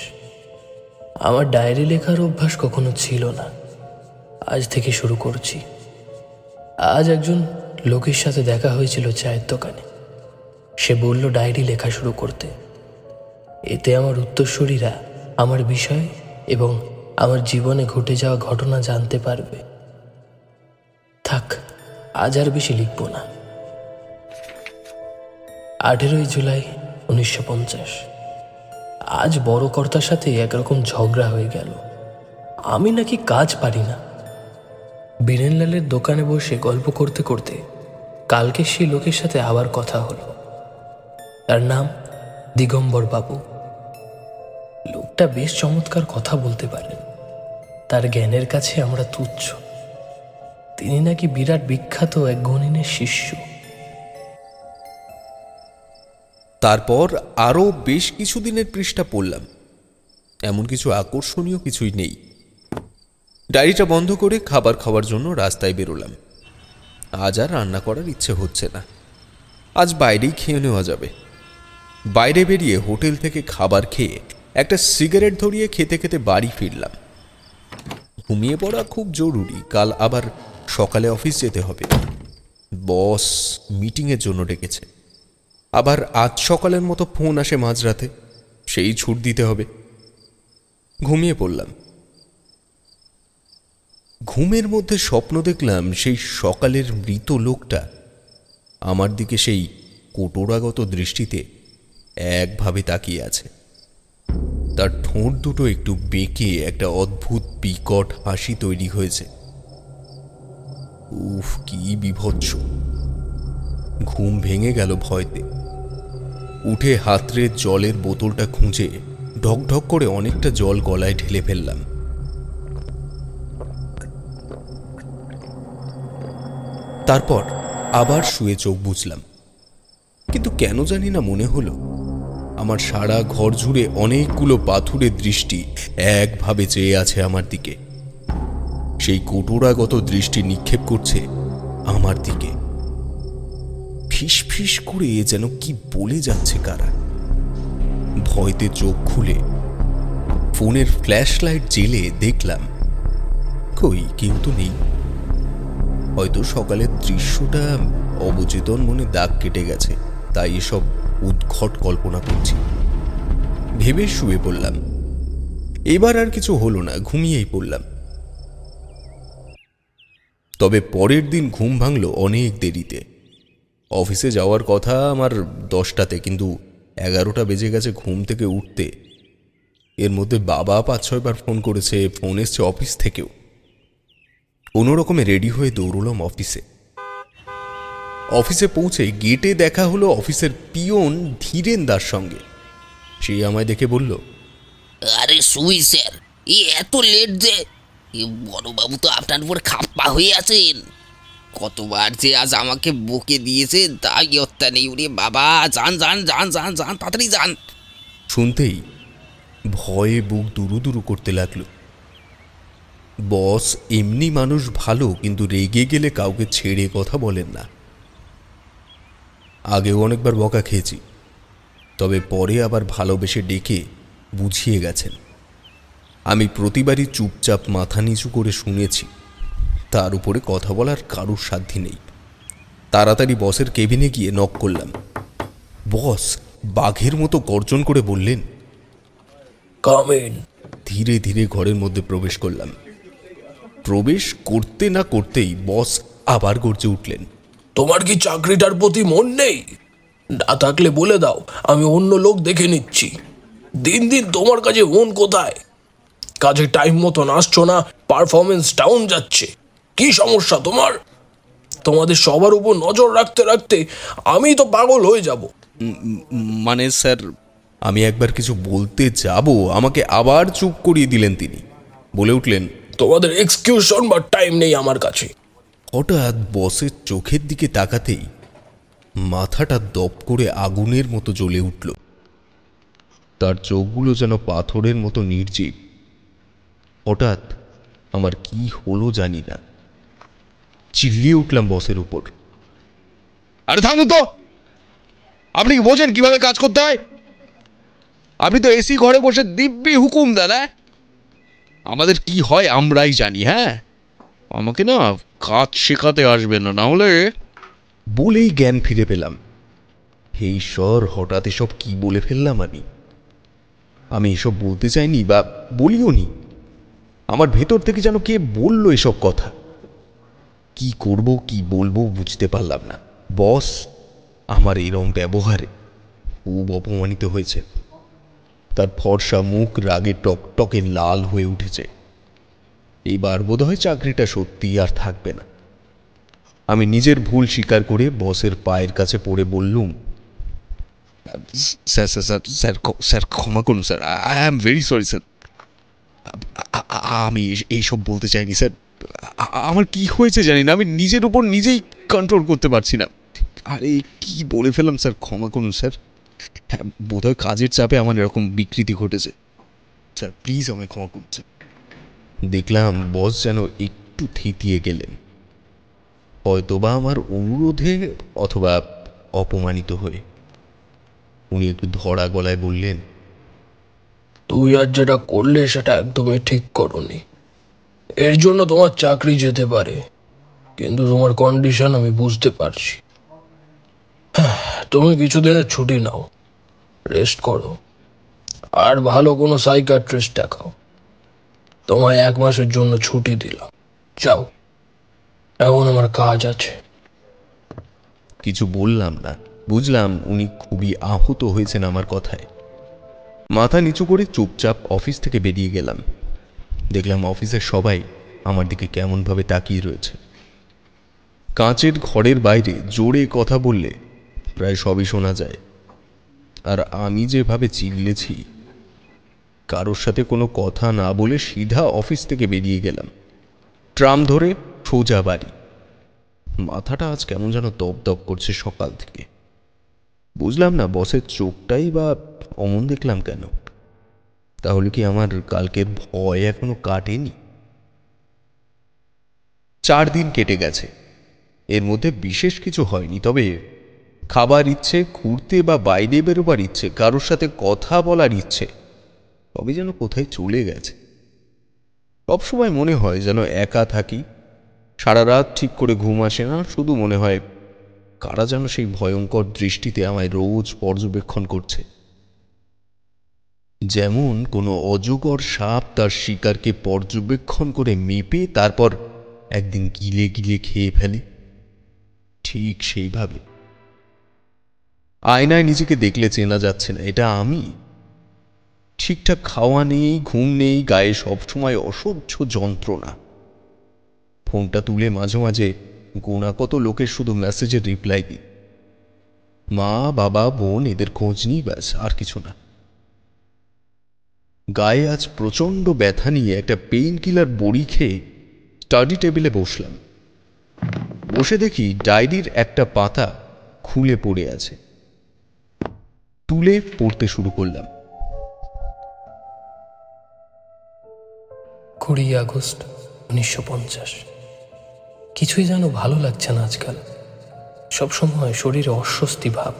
Speaker 4: আমার ডায়েরি লেখার অভ্যাস কখনো ছিল না, আজ থেকে শুরু করছি। আজ একজন লোকের সাথে দেখা হয়েছিল চায়ের দোকানে। সে বলল ডায়েরি লেখা শুরু করতে। এতে আমার উত্তরসূরিরা আমার বিষয় এবং আমার জীবনে ঘটে যাওয়া ঘটনা জানতে পারবে। থাক, আজ আর বেশি লিখব না। 18 জুলাই 1950। আজ বড় কর্তার সাথে একরকম ঝগড়া হয়ে গেল। আমি নাকি কাজ পারি না। বীরেনলালের দোকানে বসে গল্প করতে করতে কালকে সেই লোকের সাথে আবার কথা হলো। তার নাম দিগম্বর বাবু। লোকটা বেশ চমৎকার কথা বলতে পারেন। তার জ্ঞানের কাছে আমরা তুচ্ছ। তিনি নাকি বিরাট বিখ্যাত এক গণিনের শিষ্য।
Speaker 3: তারপর আরও বেশ কিছুদিনের পৃষ্ঠা পড়লাম। এমন কিছু আকর্ষণীয় কিছুই নেই। ডায়েরিটা বন্ধ করে খাবার খাওয়ার জন্য রাস্তায় বেরোলাম। আজ আর রান্না করার ইচ্ছে হচ্ছে না। আজ বাইরেই খেয়ে নেওয়া যাবে। বাইরে বেরিয়ে হোটেল থেকে খাবার খেয়ে একটা সিগারেট ধরিয়ে খেতে খেতে বাড়ি ফিরলাম। ঘুমিয়ে পড়া খুব জরুরি, কাল আবার সকালে অফিস যেতে হবে। বস মিটিংয়ের জন্য ডেকেছে। আবার আজ সকালের মতো ফোন আসে মাঝরাতে, সেই ছুট দিতে হবে। ঘুমিয়ে পড়লাম। ঘুমের মধ্যে স্বপ্ন দেখলাম সেই সকালের মৃত লোকটা আমার দিকে সেই কোটরাগত দৃষ্টিতে একভাবে তাকিয়ে আছে। তার ঠোঁট দুটো একটু বেঁকে একটা অদ্ভুত বিকট হাসি তৈরি হয়েছে। উফ, কি বিভৎস! ঘুম ভেঙে গেল ভয়তে। উঠে হাতড়ে জলের বোতলটা খুঁজে ঢকঢক করে অনেকটা জল গলায় ঢেলে ফেললাম। তারপর আবার শুয়ে চোখ বুজলাম। কিন্তু কেন জানি না মনে হলো আমার সারা ঘর জুড়ে অনেকগুলো পাথুরের দৃষ্টি একভাবে চেয়ে আছে আমার দিকে। সেই কোটরাগত দৃষ্টি নিক্ষেপ করছে আমার দিকে। ফিস ফিস করে যেন কি বলে যাচ্ছে কারা। ভয়তে চোখ খুলে ফোনের ফ্ল্যাশ লাইট জ্বেলে দেখলাম কই, কেউ তো নেই। হয়তো সকালের দৃশ্যটা অবচেতন মনে দাগ কেটে গেছে, তাই এসব উদ্ঘট কল্পনা করছি ভেবে শুয়ে পড়লাম। এবার আর কিছু হলো না, ঘুমিয়েই পড়লাম। তবে পরের দিন ঘুম ভাঙল অনেক দেরিতে। অফিসে যাওয়ার কথা আমার 10টাতে, কিন্তু 11টা বেজে গেছে ঘুম থেকে উঠতে। এর মধ্যে বাবা 5-6 বার ফোন করেছে, ফোন এসছে অফিস থেকেও। কোনো রকমে রেডি হয়ে দৌড়লাম অফিসে। অফিসে পৌঁছে গেটে দেখা হলো অফিসের পিয়ন ধীরেন দার সঙ্গে। সে আমায় দেখে বলল,
Speaker 2: আরে সুই স্যার, এত লেট যে! বড়বাবু তো আপনার উপর খাপ্পা হয়ে আছেন। কতবার যে আজ আমাকে বকে দিয়েছেন তাই হত্যা নেই। ওরে বাবা, যান যান যান যান যান, তাড়াতাড়ি যান।
Speaker 3: শুনতেই ভয়ে বুক দুরু দুরু করতে লাগলো। বস এমনি মানুষ ভালো, কিন্তু রেগে গেলে কাউকে ছেড়ে কথা বলেন না। আগেও অনেকবার বকা খেয়েছি, তবে পরে আবার ভালোবেসে ডেকে বুঝিয়ে গেছেন। আমি প্রতিবারই চুপচাপ মাথা নিচু করে শুনেছি। তার উপরে কথা বলার কারুর সাধ্য নেই। তাড়াতাড়ি বসের কেবিনে গিয়ে নক করলাম। বস বাঘের মতো গর্জন করে বললেন,
Speaker 4: কাম ইন।
Speaker 3: ধীরে ধীরে ঘরের মধ্যে প্রবেশ করলাম। প্রবেশ করতে না করতেই বস আবার গর্জে উঠলেন,
Speaker 4: তোমার কি চাকরিটার প্রতি মন নেই? না থাকলে বলে দাও, আমি অন্য লোক দেখে নিচ্ছি। দিন দিন তোমার কাছে মন কোথায়? কাজে টাইম মতন আসছো না, পারফরমেন্স ডাউন যাচ্ছে। কি সমস্যা তোমার? তোমাদের সবার উপর নজর রাখতে রাখতে আমি তো পাগল হয়ে যাব।
Speaker 3: মানে স্যার, আমি একবার কিছু বলতে যাব, আমাকে আবার চুপ করিয়ে দিলেন তিনি। বলে উঠলেন,
Speaker 4: তোমাদের এক্সকিউশন বা টাইম নেই আমার কাছে।
Speaker 3: হঠাৎ বসের চোখের দিকে তাকাতেই মাথাটা দপ করে আগুনের মতো জ্বলে উঠল। তার চোখগুলো যেন পাথরের মতো নির্জীব। হঠাৎ আমার কি হলো জানি না, চিল্লিয়ে উঠলাম বসের উপর, আরে থামুন তো! আপনি কি বোঝেন কিভাবে কাজ করতে হয়? আপনি তো এসি ঘরে বসে দিব্যি হুকুম দেন। আমাদের কি হয় আমরাই জানি। হ্যাঁ, আমাকে না কাজ শেখাতে আসবে না, না হলে। বলেই জ্ঞান ফিরে পেলাম। হে ঈশ্বর, হঠাৎ এসব কি বলে ফেললাম আমি এসব বলতে চাইনি বা বলিও নি। আমার ভেতর থেকে যেন কে বলল এসব কথা। কি করব কি বলবো বুঝতে পারলাম না। বস আমার এরম ব্যবহারে খুব অপমানিত হয়েছে। তার ফর্সা মুখ রাগে টকটকে লাল হয়ে উঠেছে। এইবার বোধহয় চাকরিটা সত্যি আর থাকবে না। আমি নিজের ভুল স্বীকার করে বসের পায়ের কাছে পড়ে বললুম, sir sir sir sir sir ক্ষমা করুন sir, I am very sorry sir. আমি এইসব বলতে চাইনি স্যার। আমার কি হয়েছে জানি না, আমি নিজের উপর নিজেই কন্ট্রোল করতে পারছি না। আরে কি বলে ফেললাম স্যার, ক্ষমা করুন স্যার। হ্যাঁ, বোধহয় কাজের চাপে আমার এরকম বিকৃতি ঘটেছে স্যার, প্লিজ আমায় ক্ষমা করুন স্যার। দেখলাম বস যেন একটু থিতিয়ে গেলেন, হয়তোবা আমার অনুরোধে অথবা অপমানিত হয়ে। উনি একটু ধরা গলায় বললেন,
Speaker 4: তুই আজ যেটা করলে সেটা একদমই ঠিক করনি। এর জন্য তোমার চাকরি যেতে পারে, কিন্তু তোমার কন্ডিশন আমি বুঝতে পারছি। তুমি কিছুদিনের ছুটি নাও, রেস্ট করো, আর ভালো কোনো সাইকিয়াট্রিস্ট দেখাও। তোমায় 1 মাসের জন্য ছুটি দিলাম, যাও, এখন আমার কাজ আছে।
Speaker 3: কিছু বললাম না। বুঝলাম উনি খুবই আহত হয়েছেন আমার কথায়। মাথা নিচু করে চুপচাপ অফিস থেকে বেরিয়ে গেলাম। দেখলাম অফিসের সবাই আমার দিকে কেমনভাবে তাকিয়ে রয়েছে। কাঁচের ঘরের বাইরে জোরে কথা বললে প্রায় সবই শোনা যায়। আর আমি যেভাবে চিল্লেছি, কারোর সাথে কোনো কথা না বলে সিধা অফিস থেকে বেরিয়ে গেলাম। ট্রাম ধরে সোজা বাড়ি। মাথাটা আজ কেমন যেন দপদপ করছে সকাল থেকে। বুঝলাম না বসের চোখটাই বা অমন দেখলাম কেন। তাহলে কি আমার কালকের ভয় এখনো কাটেনি? 4 দিন কেটে গেছে, এর মধ্যে বিশেষ কিছু হয়নি। তবে খাবার ইচ্ছে, ঘুরতে বা বাইরে বেরোবার ইচ্ছে, কারোর সাথে কথা বলার ইচ্ছে, তবে যেন কোথায় চলে গেছে। সবসময় মনে হয় যেন একা থাকি, সারা রাত ঠিক করে ঘুম আসে না। শুধু মনে হয় কারা যেন সেই ভয়ঙ্কর দৃষ্টিতে আমায় রোজ পর্যবেক্ষণ করছে, যেমন কোনো অজগর সাপ তার শিকারকে পর্যবেক্ষণ করে মেপে তারপর একদিন গিলে গিলে খেয়ে ফেলে, ঠিক সেইভাবে। আয়নায় নিজেকে দেখলে চেনা যাচ্ছে না এটা আমি। ঠিকঠাক খাওয়া নেই, ঘুম নেই, গায়ে সবসময় অসহ্য যন্ত্রণা। ফোনটা তুলে মাঝে মাঝে গোনা কত লোকের শুধু মেসেজের রিপ্লাই দিই। মা, বাবা, বোন, এদের খোঁজ নিই, ব্যাস, আর কিছু না। গায়ে আজ প্রচণ্ড ব্যথা নিয়ে একটা পেইন কিলার বড়ি খেয়ে স্টাডি টেবিলে বসলাম। বসে দেখি ডায়েরির একটা পাতা খুলে পড়ে আছে। তুলে পড়তে শুরু করলাম।
Speaker 4: 20 আগস্ট 1950। কিছুই যেন ভালো লাগছে না আজকাল। সবসময় শরীরে অস্বস্তি ভাব।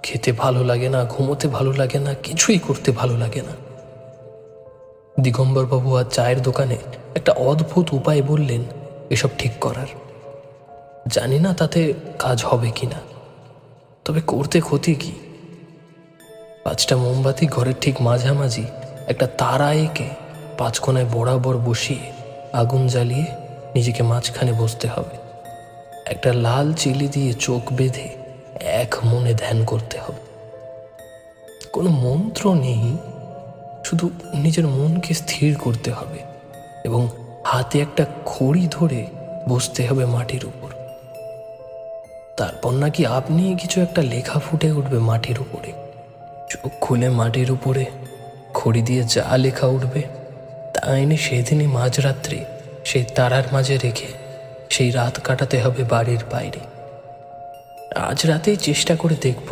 Speaker 4: খেতে ভালো লাগে না, ঘুমোতে ভালো লাগে না, কিছুই করতে ভালো লাগে না। দিগম্বরবাবু আর চায়ের দোকানে একটা অদ্ভুত উপায় বললেন এসব ঠিক করার। জানি না তাতে কাজ হবে কিনা, তবে করতে ক্ষতি কি? 5টা মোমবাতি ঘরের ঠিক মাঝামাঝি একটা তারা এঁকে 5 কোণায় বরাবর বসিয়ে আগুন জ্বালিয়ে নিজেকে মাঝখানে বসতে হবে। একটা লাল চিলি দিয়ে চোখ বেঁধে এক মনে ধ্যান করতে হবে। কোনো মন্ত্র নেই, শুধু নিজের মনকে স্থির করতে হবে এবং হাতে একটা খড়ি ধরে বসতে হবে মাটির উপর। তারপর নাকি আপনি কিছু একটা লেখা ফুটে উঠবে মাটির উপরে। চোখ খুলে মাটির উপরে খড়ি দিয়ে যা লেখা উঠবে তা এনে সেদিনই মাঝরাত্রি সেই তারার মাঝে রেখে সেই রাত কাটাতে হবে বাড়ির বাইরে। আজ রাতেই চেষ্টা করে দেখব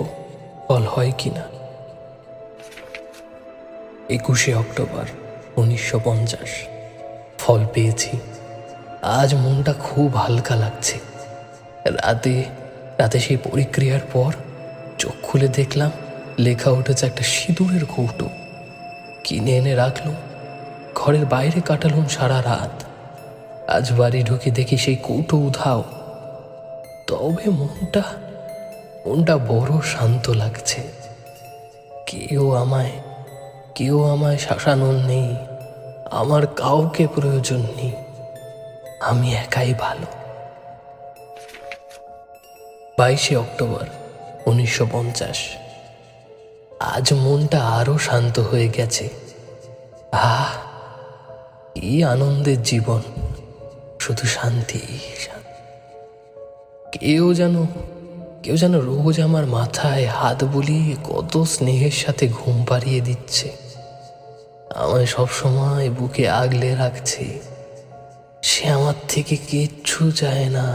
Speaker 4: ফল হয় কিনা। 21শে অক্টোবর 1950। ফল পেয়েছি। আজ মনটা খুব হালকা লাগছে। রাতে রাতে সেই পরিক্রিয়ার পর চোখ খুলে দেখলাম লেখা উঠেছে একটা সিঁদুরের কৌটো। কিনে এনে রাখলুম, ঘরের বাইরে কাটালুম সারা রাত। আজ বাড়ি ঢুকে দেখি সেই কৌটো উধাও। তবে মনটা বড় শান্ত লাগছে। কেউ আমায় শাসানোর নেই, আমার কাউকে প্রয়োজন নেই, আমি একাই ভালো। 22শে অক্টোবর 1950। আজ মনটা আরো শান্ত হয়ে গেছে। কি আনন্দের জীবন, শুধু শান্তি। কেউ যেন রোজ আমার মাথায় হাত বুলিয়ে কত স্নেহের সাথে ঘুম পাড়িয়ে দিচ্ছে, আমায় সবসময় বুকে আগলে রাখছে। সে আমার থেকে কিচ্ছু চায় না,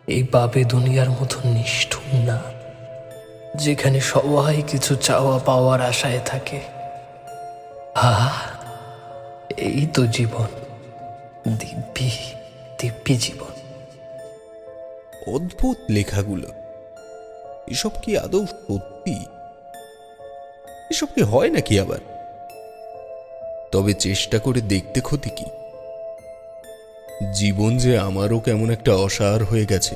Speaker 4: এই পাপে দুনিয়ার মতো নিষ্ঠুর না, যেখানে সবাই কিছু চাওয়া পাওয়ার আশায় থাকে। এই তো জীবন, দিব্যি জীবন।
Speaker 3: অদ্ভুত লেখাগুলো, এসব কি আদৌ সত্যি? এসব কি হয় নাকি আবার? তবে চেষ্টা করে দেখতে ক্ষতি কি? জীবন যে আমারও কেমন একটা অসার হয়ে গেছে,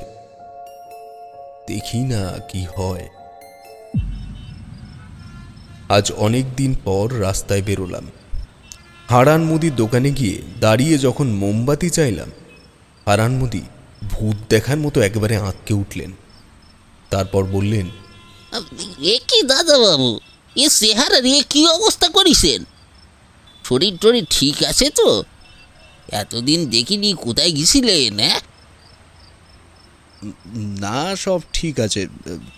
Speaker 3: দেখি না কি হয়। আজ অনেক দিন পর রাস্তায় বেরোলাম। হারান মুদির দোকানে গিয়ে দাঁড়িয়ে যখন মোমবাতি চাইলাম, হারান মুদি ভূত দেখার মতো একেবারে আঁতকে উঠলেন। তারপর বললেন,
Speaker 5: এ কি দাদা বাবু, এ চেহারা নিয়ে কি অবস্থা করিছেন? শরীর টরীর ঠিক আছে তো? এতদিন দেখিনি, কোথায় গেছিলেন?
Speaker 3: না, সব ঠিক আছে।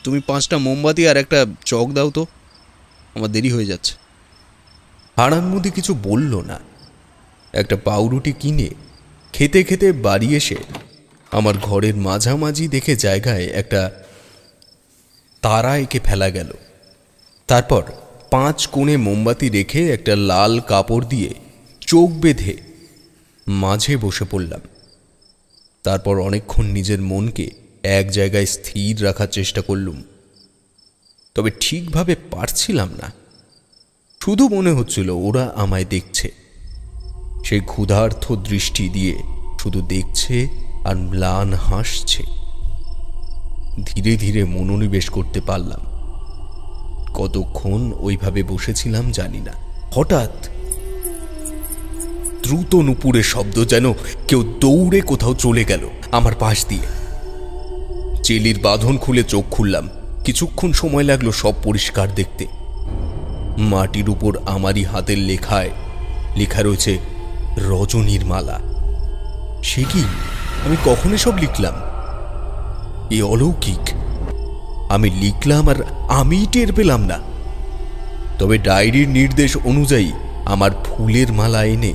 Speaker 3: তুমি 5টা মোমবাতি আর একটা চক দাও তো, আমার দেরি হয়ে যাচ্ছে। হারান মুদি কিছু বলল না। একটা পাউরুটি কিনে খেতে খেতে বাড়ি এসে আমার ঘরের মাঝামাঝি দেখে জায়গায় একটা তারা এঁকে ফেলা গেল। তারপর 5 কোণে মোমবাতি রেখে একটা লাল কাপড় দিয়ে চোখ বেঁধে মাঝে বসে পড়লাম। তারপর অনেকক্ষণ নিজের মনকে এক জায়গায় স্থির রাখার চেষ্টা করলুম, তবে ঠিকভাবে পারছিলাম না। শুধু মনে হচ্ছিল ওরা আমায় দেখছে, সেই ক্ষুধার্ত দৃষ্টি দিয়ে শুধু দেখছে আর ম্লান হাসছে। ধীরে ধীরে মনোনিবেশ করতে পারলাম। কতক্ষণ ওইভাবে বসেছিলাম জানি না। হঠাৎ দ্রুত নুপুরের শব্দ, যেন কেউ দৌড়ে কোথাও চলে গেল আমার পাশ দিয়ে। চেলির বাঁধন খুলে চোখ খুললাম। কিছুক্ষণ সময় লাগলো সব পরিষ্কার দেখতে। মাটির উপর আমারই হাতের লেখা রয়েছে রজনীর মালা। সে কি, আমি কখন এসব লিখলাম? এ অলৌকিক। আমি লিখলাম আর আমি টের পেলাম না। তবে ডায়েরির নির্দেশ অনুযায়ী আমার ফুলের মালা এনে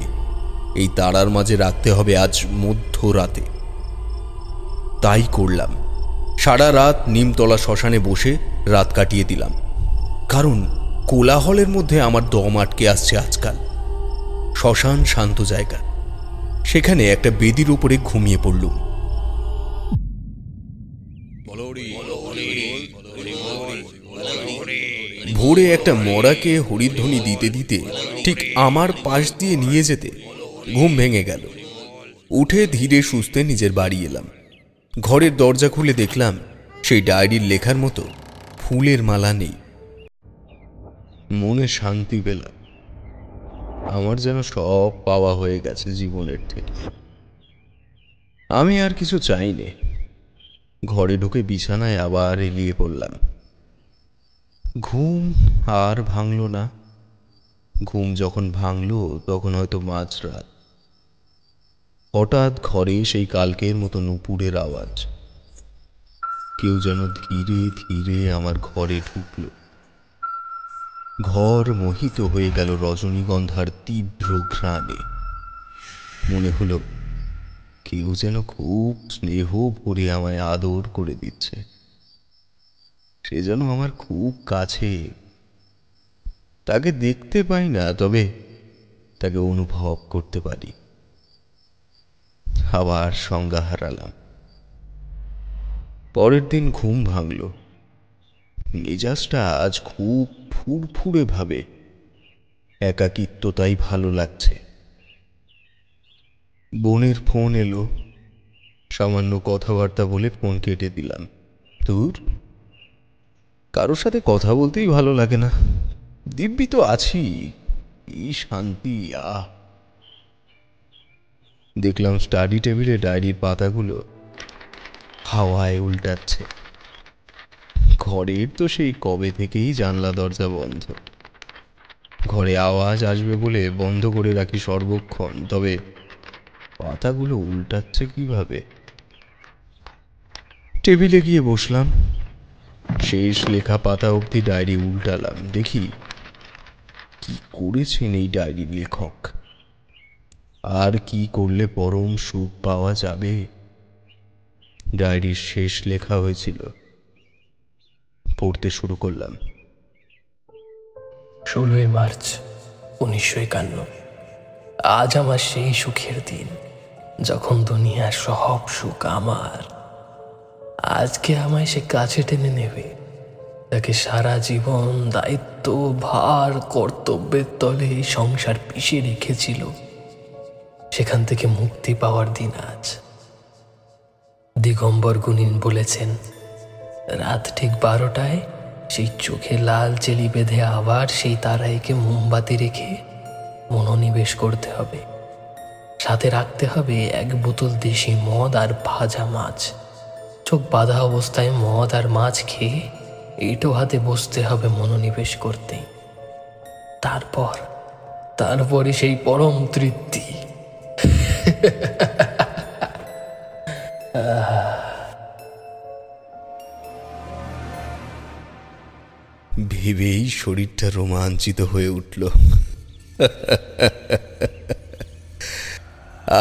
Speaker 3: এই তারার মাঝে রাখতে হবে আজ মধ্যরাতে। তাই করলাম। সারা রাত নিমতলা শ্মশানে বসে রাত কাটিয়ে দিলাম, কারণ কোলাহলের মধ্যে আমার দম আটকে আসছে আজকাল। শ্মশান শান্ত জায়গা, সেখানে একটা বেদির উপরে ঘুমিয়ে পড়লুম। ভোরে একটা মরাকে হরিধ্বনি দিতে দিতে ঠিক আমার পাশ দিয়ে নিয়ে যেতে ঘুম ভেঙে গেল। উঠে ধীরে সুস্থে নিজের বাড়ি এলাম। ঘরের দরজা খুলে দেখলাম সেই ডায়েরির লেখার মতো ফুলের মালা নেই। মনে শান্তি পেলাম। আমার যেন সব পাওয়া হয়ে গেছে জীবনের থেকে। আমি আর কিছু চাইনি। ঘরে ঢুকে বিছানায় আবার এলিয়ে পড়লাম। ঘুম আর ভাঙল না। ঘুম যখন ভাঙল তখন হয়তো মাঝরাত। হঠাৎ ঘরে সেই কালকের মতো নুপুরের আওয়াজ। কেউ যেন ধীরে ধীরে আমার ঘরে ঢুকল। ঘর মোহিত হয়ে গেল রজনীগন্ধার তীব্র ঘ্রাণে। মনে হলো কেউ যেন খুব স্নেহ ভরে আমায় আদর করে দিচ্ছে। সে যেন আমার খুব কাছে। তাকে দেখতে পাই না, তবে তাকে অনুভব করতে পারি। আবার সংজ্ঞা হারালাম। পরের দিন ঘুম ভাঙল। মেজাজটা আজ খুব ফুরফুরে ভাবে, একাকিত্বতাই ভালো লাগছে। বোনের ফোন এলো, সামান্য কথাবার্তা বলে ফোন কেটে দিলাম। দূর, কারোর সাথে কথা বলতেই ভালো লাগে না। দিব্যি তো আছি, কি শান্তি! দেখলাম স্টাডি টেবিলে ডায়েরির পাতাগুলো হাওয়ায় উল্টাচ্ছে। ঘরের তো সেই কবে থেকেই জানলা দরজা বন্ধ। ঘরে আওয়াজ আসবে বলে বন্ধ করে রাখি সর্বক্ষণ, তবে পাতাগুলো উল্টাচ্ছে কিভাবে? টেবিলে গিয়ে বসলাম, শেষ লেখা পাতা অবধি ডায়েরি উল্টালাম। দেখি কি করেছেন এই ডায়েরির লেখক, আর কি করলে পরম সুখ পাওয়া যাবে। ডায়েরির শেষ লেখা হয়েছিল, পড়তে শুরু করলাম।
Speaker 4: 16 মার্চ 1951। আজ আমার সেই সুখের দিন, যখন দুনিয়ার সব সুখ আমার। আজকে আমায় সে কাছে টেনে নেবে, তাকে সারা জীবন দায়িত্ব, ভার, কর্তব্যের তলে এই সংসার পিষে রেখেছিল। সেখান থেকে মুক্তি পাওয়ার দিন আজ। দিগম্বর গুণিন বলেছেন, রাত ঠিক 12টায় সেই চোখে লাল চেলি বেঁধে আবার সেই তারাইকে মোমবাতি রেখে মনোনিবেশ করতে হবে। সাথে রাখতে হবে 1 বোতল দেশি মদ আর ভাজা মাছ। চোখ বাঁধা অবস্থায় মদ আর মাছ খেয়ে এঁটো হাতে বসতে হবে মনোনিবেশ করতে। তারপরে সেই পরম তৃপ্তি।
Speaker 3: ভেবেই শরীরটা রোমাঞ্চিত হয়ে উঠল।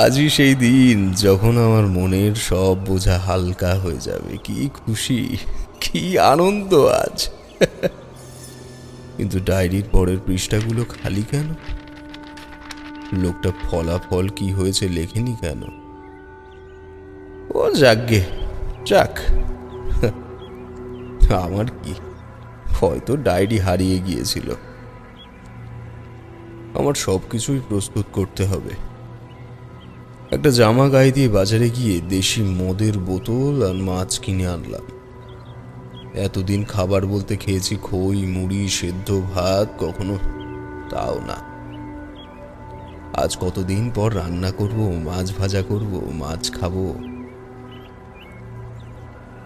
Speaker 3: আজই সেই দিন যখন আমার মনের সব বোঝা হালকা হয়ে যাবে। কি খুশি, কি আনন্দ আজ! কিন্তু ডায়েরির পরের পৃষ্ঠাগুলো খালি কেন? লোকটা ফলাফল কি হয়েছে লেখেনি কেন? ও যাকগে, যাক, আমার কি, হয়তো ডায়েরি হারিয়ে গিয়েছিল। আমার সবকিছুই প্রস্তুত করতে হবে। একটা জামা গায়ে দিয়ে বাজারে গিয়ে দেশি মদের বোতল আর মাছ কিনে আনলাম। এতদিন খাবার বলতে খেয়েছি খই, মুড়ি, সেদ্ধ ভাত, কখনো তাও না। আজ কতদিন পর রান্না করব, মাছ ভাজা করব, মাছ খাবো।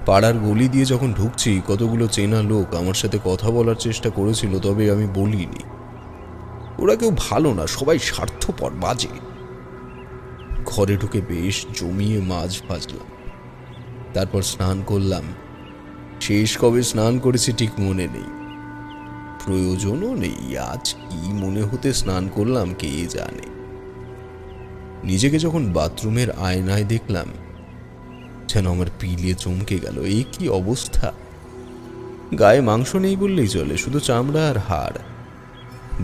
Speaker 3: পাড়ার গলি দিয়ে যখন ঢুকছি, কতগুলো চেনা লোক আমার সাথে কথা বলার চেষ্টা করেছিল, তবে আমি বলিনি। ওরা কেউ ভালো না, সবাই স্বার্থপর, বাজে। ঘরে ঢুকে বেশ জমিয়ে মাছ ভাজলাম, তারপর স্নান করলাম। শেষ কবে স্নান করেছি ঠিক মনে নেই, প্রয়োজনও নেই। আজ কি মনে হতে স্নান করলাম কে জানে। নিজেকে যখন বাথরুমের আয়নায় দেখলাম, যেন আমার পিলে চমকে গেল। এই কি অবস্থা! গায়ে মাংস নেই বললেই চলে, শুধু চামড়া আর হাড়।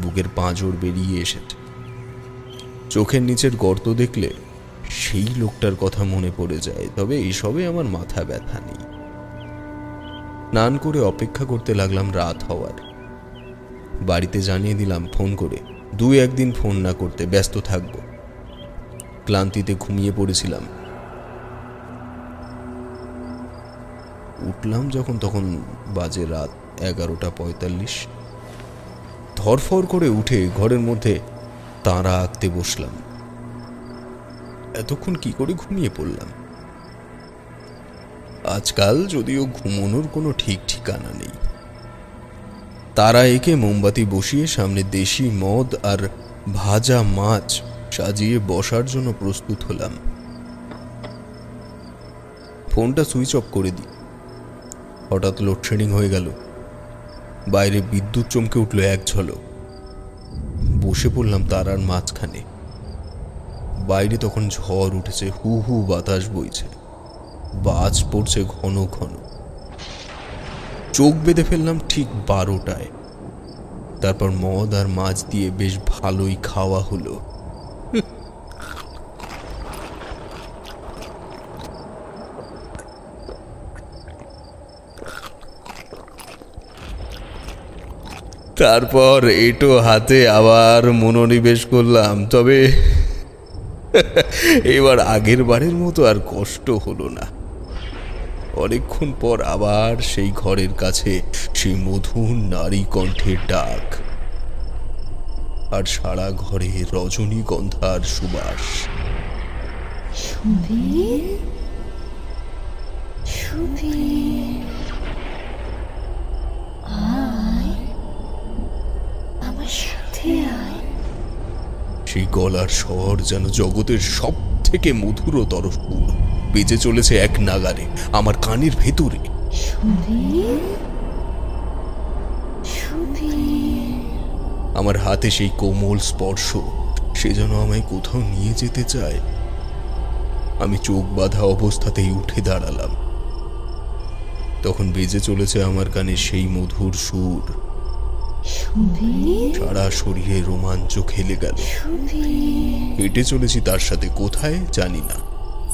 Speaker 3: বুকের পাঁজর বেরিয়ে এসেছে। চোখের নিচের গর্ত দেখলে সেই লোকটার কথা মনে পড়ে যায়, তবে এইসবে আমার মাথা ব্যথা নেই। স্নান করে অপেক্ষা করতে লাগলাম রাত হওয়ার। বাড়িতে জানিয়ে দিলাম ফোন করে, 2-1 দিন ফোন না করতে, ব্যস্ত থাকবো। ক্লান্তিতে ঘুমিয়ে পড়েছিলাম। উঠলাম যখন, তখন বাজে রাত 11:45। ধরফর করে উঠে ঘরের মধ্যে তারা আঁকতে বসলাম। এতক্ষণ কি করে ঘুমিয়ে পড়লাম? আজকাল যদিও ঘুমানোর কোনো ঠিক ঠিকানা নেই। তারা এঁকে মোমবাতি বসিয়ে সামনে দেশি মদ আর ভাজা মাছ সাজিয়ে বসার জন্য প্রস্তুত হলাম। ফোনটা সুইচ অফ করে দিই। হঠাৎ লোডশেডিং হয়ে গেল। বাইরে বিদ্যুৎ চমকে উঠল এক ঝলক। বসে পড়লাম তারার মাঝখানে। বাইরে তখন ঝড় উঠেছে, হু হু বাতাস বইছে, বাজ পড়ছে ঘন ঘন। চোখ বেঁধে ফেললাম ঠিক 12টায়। তারপর মদ আর মাছ দিয়ে বেশ ভালোই খাওয়া হলো। তারপর এটো হাতে আবার মনোনিবেশ করলাম। তবে এবার আগের বারের মতো আর কষ্ট হলো না। অনেকক্ষণ পর আবার সেই ঘরের কাছে সেই মধুর নারী কণ্ঠের ডাক, আর সারা ঘরে রজনীগন্ধার সুবাস। সেই গলার স্বর যেন জগতের সব থেকে মধুরতর সুর বেজে চলেছে এক নাগারে আমার কানের ভেতরে। আমার হাতে সেই কোমল স্পর্শ, সে যেন আমায় কোথাও নিয়ে যেতে চায়। আমি চোখ বাঁধা অবস্থাতেই উঠে দাঁড়ালাম। তখন বেজে চলেছে আমার কানে সেই মধুর সুর। সারা শরীরে রোমাঞ্চ খেলে গেল। হেঁটে চলেছি তার সাথে, কোথায় জানি না,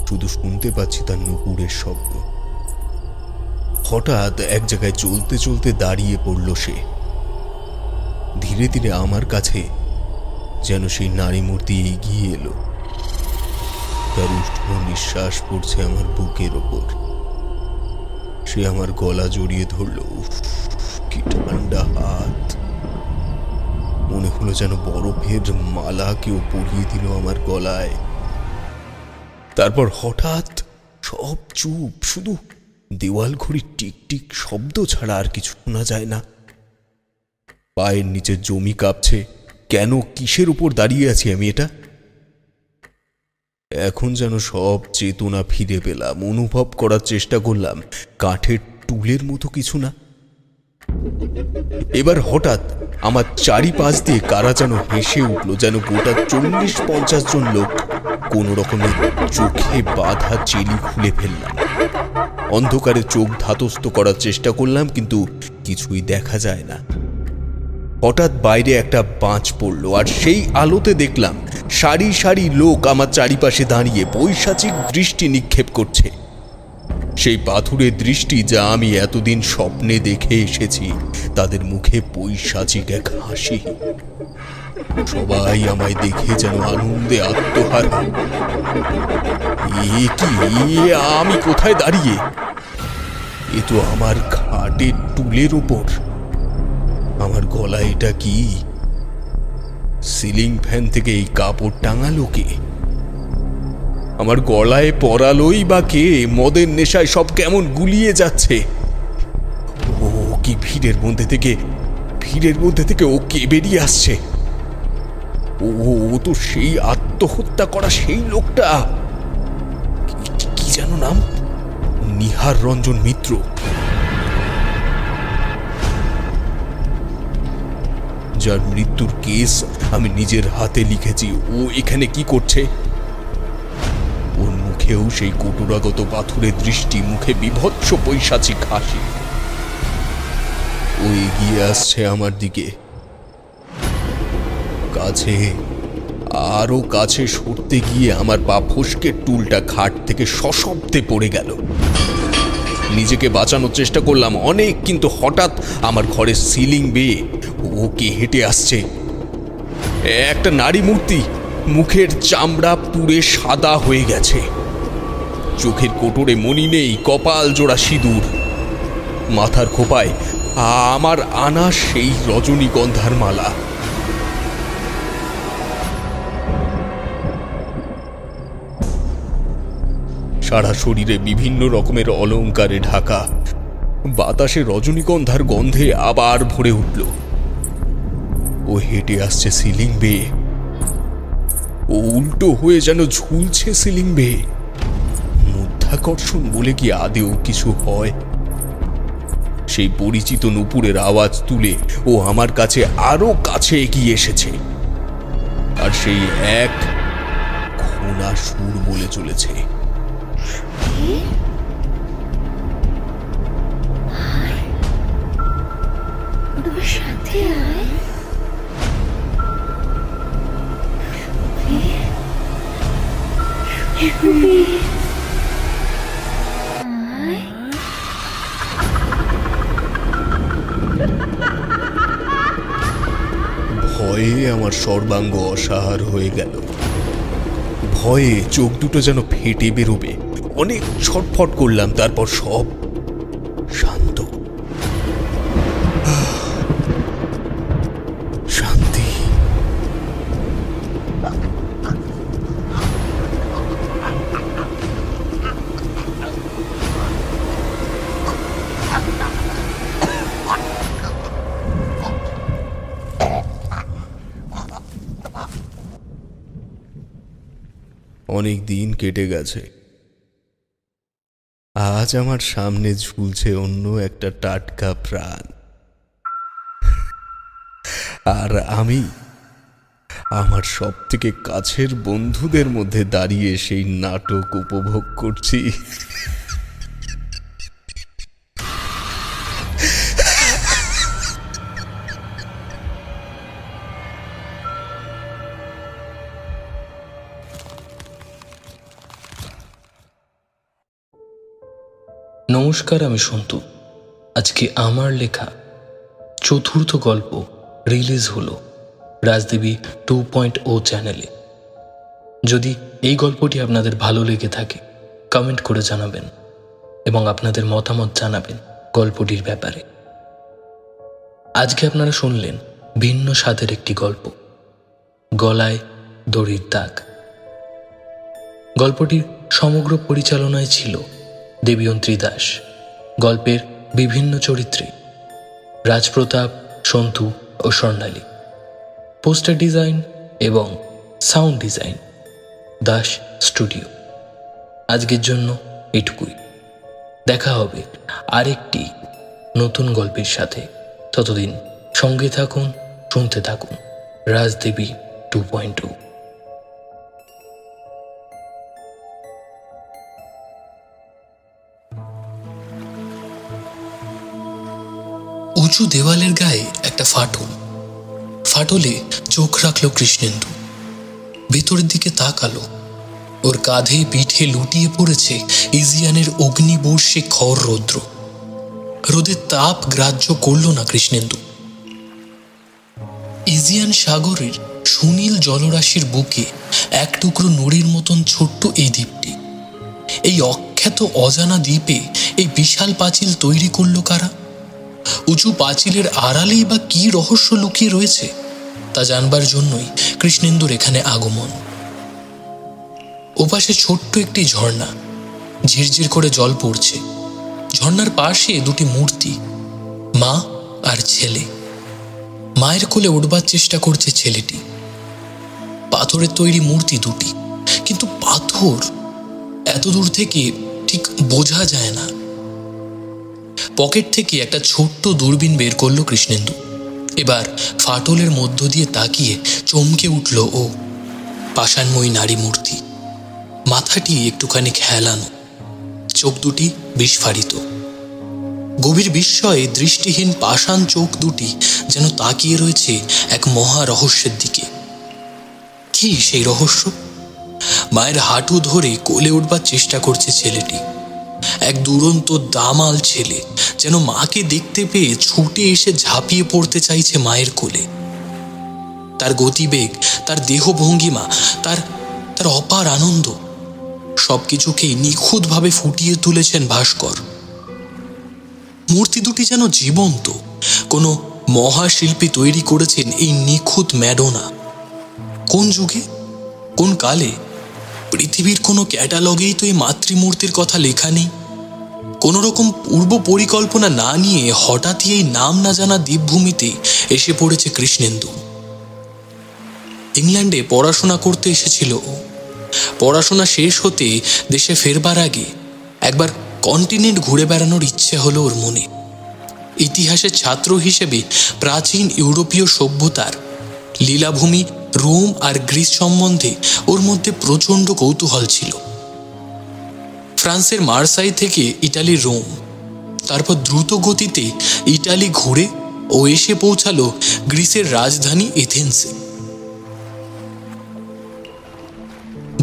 Speaker 3: শুধু শুনতে পাচ্ছি তার নুপুরের শব্দ। হঠাৎ এক জায়গায় চলতে চলতে দাঁড়িয়ে পড়ল সে। ধীরে ধীরে আমার কাছে যেন সেই নারী মূর্তি এগিয়ে এলো। তার উষ্ণ নিঃশ্বাস পড়ছে আমার বুকের ওপর। সে আমার গলা জড়িয়ে ধরল। কি ঠান্ডা হাত! মনে হলো যেন বরফের মালা কেউ পরিয়ে দিল আমার গলায়। তারপর হঠাৎ সব চুপ, শুধু দেওয়াল ঘড়ির টিকটিক শব্দ ছাড়া আর কিছু শোনা যায় না। পায়ের নিচে জমি কাঁপছে। কেন, কিসের উপর দাঁড়িয়ে আছি আমি এটা? এখন যেন সব চেতনা ফিরে পেলাম। অনুভব করার চেষ্টা করলাম কাঠের টুলের মতো কিছু না। এবার হঠাৎ আমার চারিপাশ দিয়ে কারা যেন হেসে উঠল, যেন গোটা 40-50 জন লোক কোন রকমের চোখে বাঁধা চেলি খুলে ফেললাম। অন্ধকারে চোখ ধাতস্থ করার চেষ্টা করলাম, কিন্তু কিছুই দেখা যায় না। হঠাৎ বাইরে একটা বাঁচ পড়ল, আর সেই আলোতে দেখলাম সারি সারি লোক আমার চারিপাশে দাঁড়িয়ে পৈশাচিক দৃষ্টি নিক্ষেপ করছে। সেই পাথুরের দৃষ্টি যা আমি এতদিন স্বপ্নে দেখে এসেছি, তাদের মুখে পৈশাচিক এক হাসি। সবাই আমায় দেখে যেন আনন্দে আত্মহারা। এ কি, আমি কোথায় দাঁড়িয়ে? এ তো আমার খাটের টুলের ওপর। আমার গলায় এটা কি? সিলিং ফ্যান থেকে এই কাপড় টাঙালো কে? আমার গলায় পরালোই বা কে? মদের নেশায় সব কেমন গুলিয়ে যাচ্ছে। ও কি ভিড়ের মধ্যে থেকে ও কে বেরিয়ে আসছে? ও তো সেই আত্মহত্যা করা সেই লোকটা। কি যেন নাম? নিহার রঞ্জন মিত্র। যার মৃত্যুর কেস আমি নিজের হাতে লিখেছি, ও এখানে কি করছে? ওর মুখেও সেই কটুরাগত পাথুরের দৃষ্টি, মুখে বিভৎস পৈশাচিক হাসি। ও এগিয়ে আসছে আমার দিকে। কাছে, আরো কাছে সরতে গিয়ে আমার পা ফসকে টুলটা খাট থেকে সশব্দে পড়ে গেল। নিজেকে বাঁচানোর চেষ্টা করলাম অনেক, কিন্তু হঠাৎ আমার ঘরের সিলিং বেয়ে ওকে হেঁটে আসছে একটা নারী মূর্তি। মুখের চামড়া পুড়ে সাদা হয়ে গেছে, চোখের কোটরে মণি নেই, কপাল জোড়া সিঁদুর। মাথার খোপায় আমার আনা সেই রজনীগন্ধার মালা। সারা শরীরে বিভিন্ন রকমের অলংকারে ঢাকা। বাতাসে রজনীগন্ধার গন্ধে আবার ভরে উঠল। ও হেঁটে আসছে সিলিং বেয়ে। ও উল্টো হয়ে যেন ঝুলছে সিলিং বেয়ে। মধ্যাকর্ষণ বলে কি আদেও কিছু হয়? সেই পরিচিত নুপুরের আওয়াজ তুলে ও আমার কাছে আরো কাছে এগিয়ে এসেছে, আর সেই এক খোনা সুর বলে চলেছে, ভয়ে আমার সর্বাঙ্গ অসাড় হয়ে গেল। ভয়ে চোখ দুটো যেন ফেটে বেরোবে। অনেক ছটফট করলাম, তারপর সব শান্ত, শান্তি। অনেক দিন কেটে গেছে। আজ আমার সামনে ঝুলছে অন্য একটা টাটকা প্রাণ, আর আমি আমার সব থেকে কাছের বন্ধুদের মধ্যে দাঁড়িয়ে সেই নাটক উপভোগ করছি।
Speaker 4: নমস্কার, আমি সন্তু। আজকে আমার লেখা চতুর্থ গল্প রিলিজ হলো রাজদেবী 2.0 চ্যানেলে। যদি এই গল্পটি আপনাদের ভালো লেগে থাকে কমেন্ট করে জানাবেন এবং আপনাদের মতামত জানাবেন গল্পটির ব্যাপারে। আজকে আপনারা শুনলেন ভিন্ন স্বাদের একটি গল্প, গলায় দড়ির দাগ। গল্পটির সমগ্র পরিচালনায় ছিল দেবীয়ন্ত্রী দাস। গল্পের বিভিন্ন চরিত্রে রাজপ্রতাপ, সন্তু ও স্বর্ণালী। পোস্টার ডিজাইন এবং সাউন্ড ডিজাইন দাস স্টুডিও। আজকের জন্য এটুকুই। দেখা হবে আরেকটি নতুন গল্পের সাথে। ততদিন সঙ্গে থাকুন, শুনতে থাকুন রাজদেবী 2.0। উঁচু দেওয়ালের গায়ে একটা ফাটল। ফাটলে চোখ রাখলো কৃষ্ণেন্দু। ভেতরের দিকে তাকালো। ওর কাঁধে পিঠে লুটিয়ে পড়েছে ইজিয়ানের অগ্নিবর্ষে খর রৌদ্র। রোদের তাপ গ্রাহ্য করল না কৃষ্ণেন্দু। ইজিয়ান সাগরের সুনীল জলরাশির বুকে এক টুকরো নুড়ির মতন ছোট্ট এই দ্বীপটি। এই অখ্যাত অজানা দ্বীপে এই বিশাল পাঁচিল তৈরি করল কারা? উঁচু পাঁচিলের আড়ালেই বা কি রহস্য লুকিয়ে রয়েছে তা জানবার জন্যই কৃষ্ণেন্দুর এখানে আগমন। ওপাশে ছোট্ট একটি ঝর্ণা, ঝিরঝির করে জল পড়ছে। ঝর্ণার পাশে দুটি মূর্তি, মা আর ছেলে। মায়ের কোলে উঠবার চেষ্টা করছে ছেলেটি। পাথরের তৈরি মূর্তি দুটি, কিন্তু পাথর এত দূর থেকে ঠিক বোঝা যায় না। পকেট থেকে একটা ছোট্ট দূরবীন বের করলো কৃষ্ণেন্দু। এবার ফাটলের মধ্য দিয়ে তাকিয়ে চমকে উঠল ও। পাষাণময়ী নারী মূর্তি, মাথাটি একটুখানি হেলানো, চোখ দুটি বিস্ফারিত। গভীর বিস্ময়ে দৃষ্টিহীন পাষাণ চোখ দুটি যেন তাকিয়ে রয়েছে এক মহা রহস্যের দিকে। কি সেই রহস্য? মায়ের হাঁটু ধরে কোলে উঠবার চেষ্টা করছে ছেলেটি। এক দুরন্ত দামাল ছেলে যেন মাকে দেখতে পেয়ে ছুটে এসে ঝাঁপিয়ে পড়তে চাইছে মায়ের কোলে। তার গতিবেগ, তার দেহভঙ্গিমা, তার তার অপার আনন্দ সবকিছুকেই নিখুঁতভাবে ফুটিয়ে তুলেছেন ভাস্কর। মূর্তি দুটি যেন জীবন্ত, কোনো মহাশিল্পী তৈরি করেছেন এই নিখুঁত ম্যাডোনা। কোন যুগে, কোন কালে? পৃথিবীর কোনো ক্যাটালগেই তো এই মাতৃমূর্তির কথা লেখা নেই। কোনো রকম পূর্ব পরিকল্পনা না নিয়ে হঠাৎই এই নাম না জানা দ্বীপভূমিতে এসে পড়েছে কৃষ্ণেন্দু। ইংল্যান্ডে পড়াশোনা করতে এসেছিল ও। পড়াশোনা শেষ হতে দেশে ফেরবার আগে একবার কন্টিনেন্ট ঘুরে বেড়ানোর ইচ্ছে হলো ওর মনে। ইতিহাসের ছাত্র হিসেবে প্রাচীন ইউরোপীয় সভ্যতার লীলাভূমি রোম আর গ্রিস সম্বন্ধে ওর মধ্যে প্রচণ্ড কৌতূহল ছিল। ফ্রান্সের মার্সাই থেকে ইটালির রোম, তারপর দ্রুত গতিতে ইটালি ঘুরে ও এসে পৌঁছালো গ্রিসের রাজধানী এথেন্সে।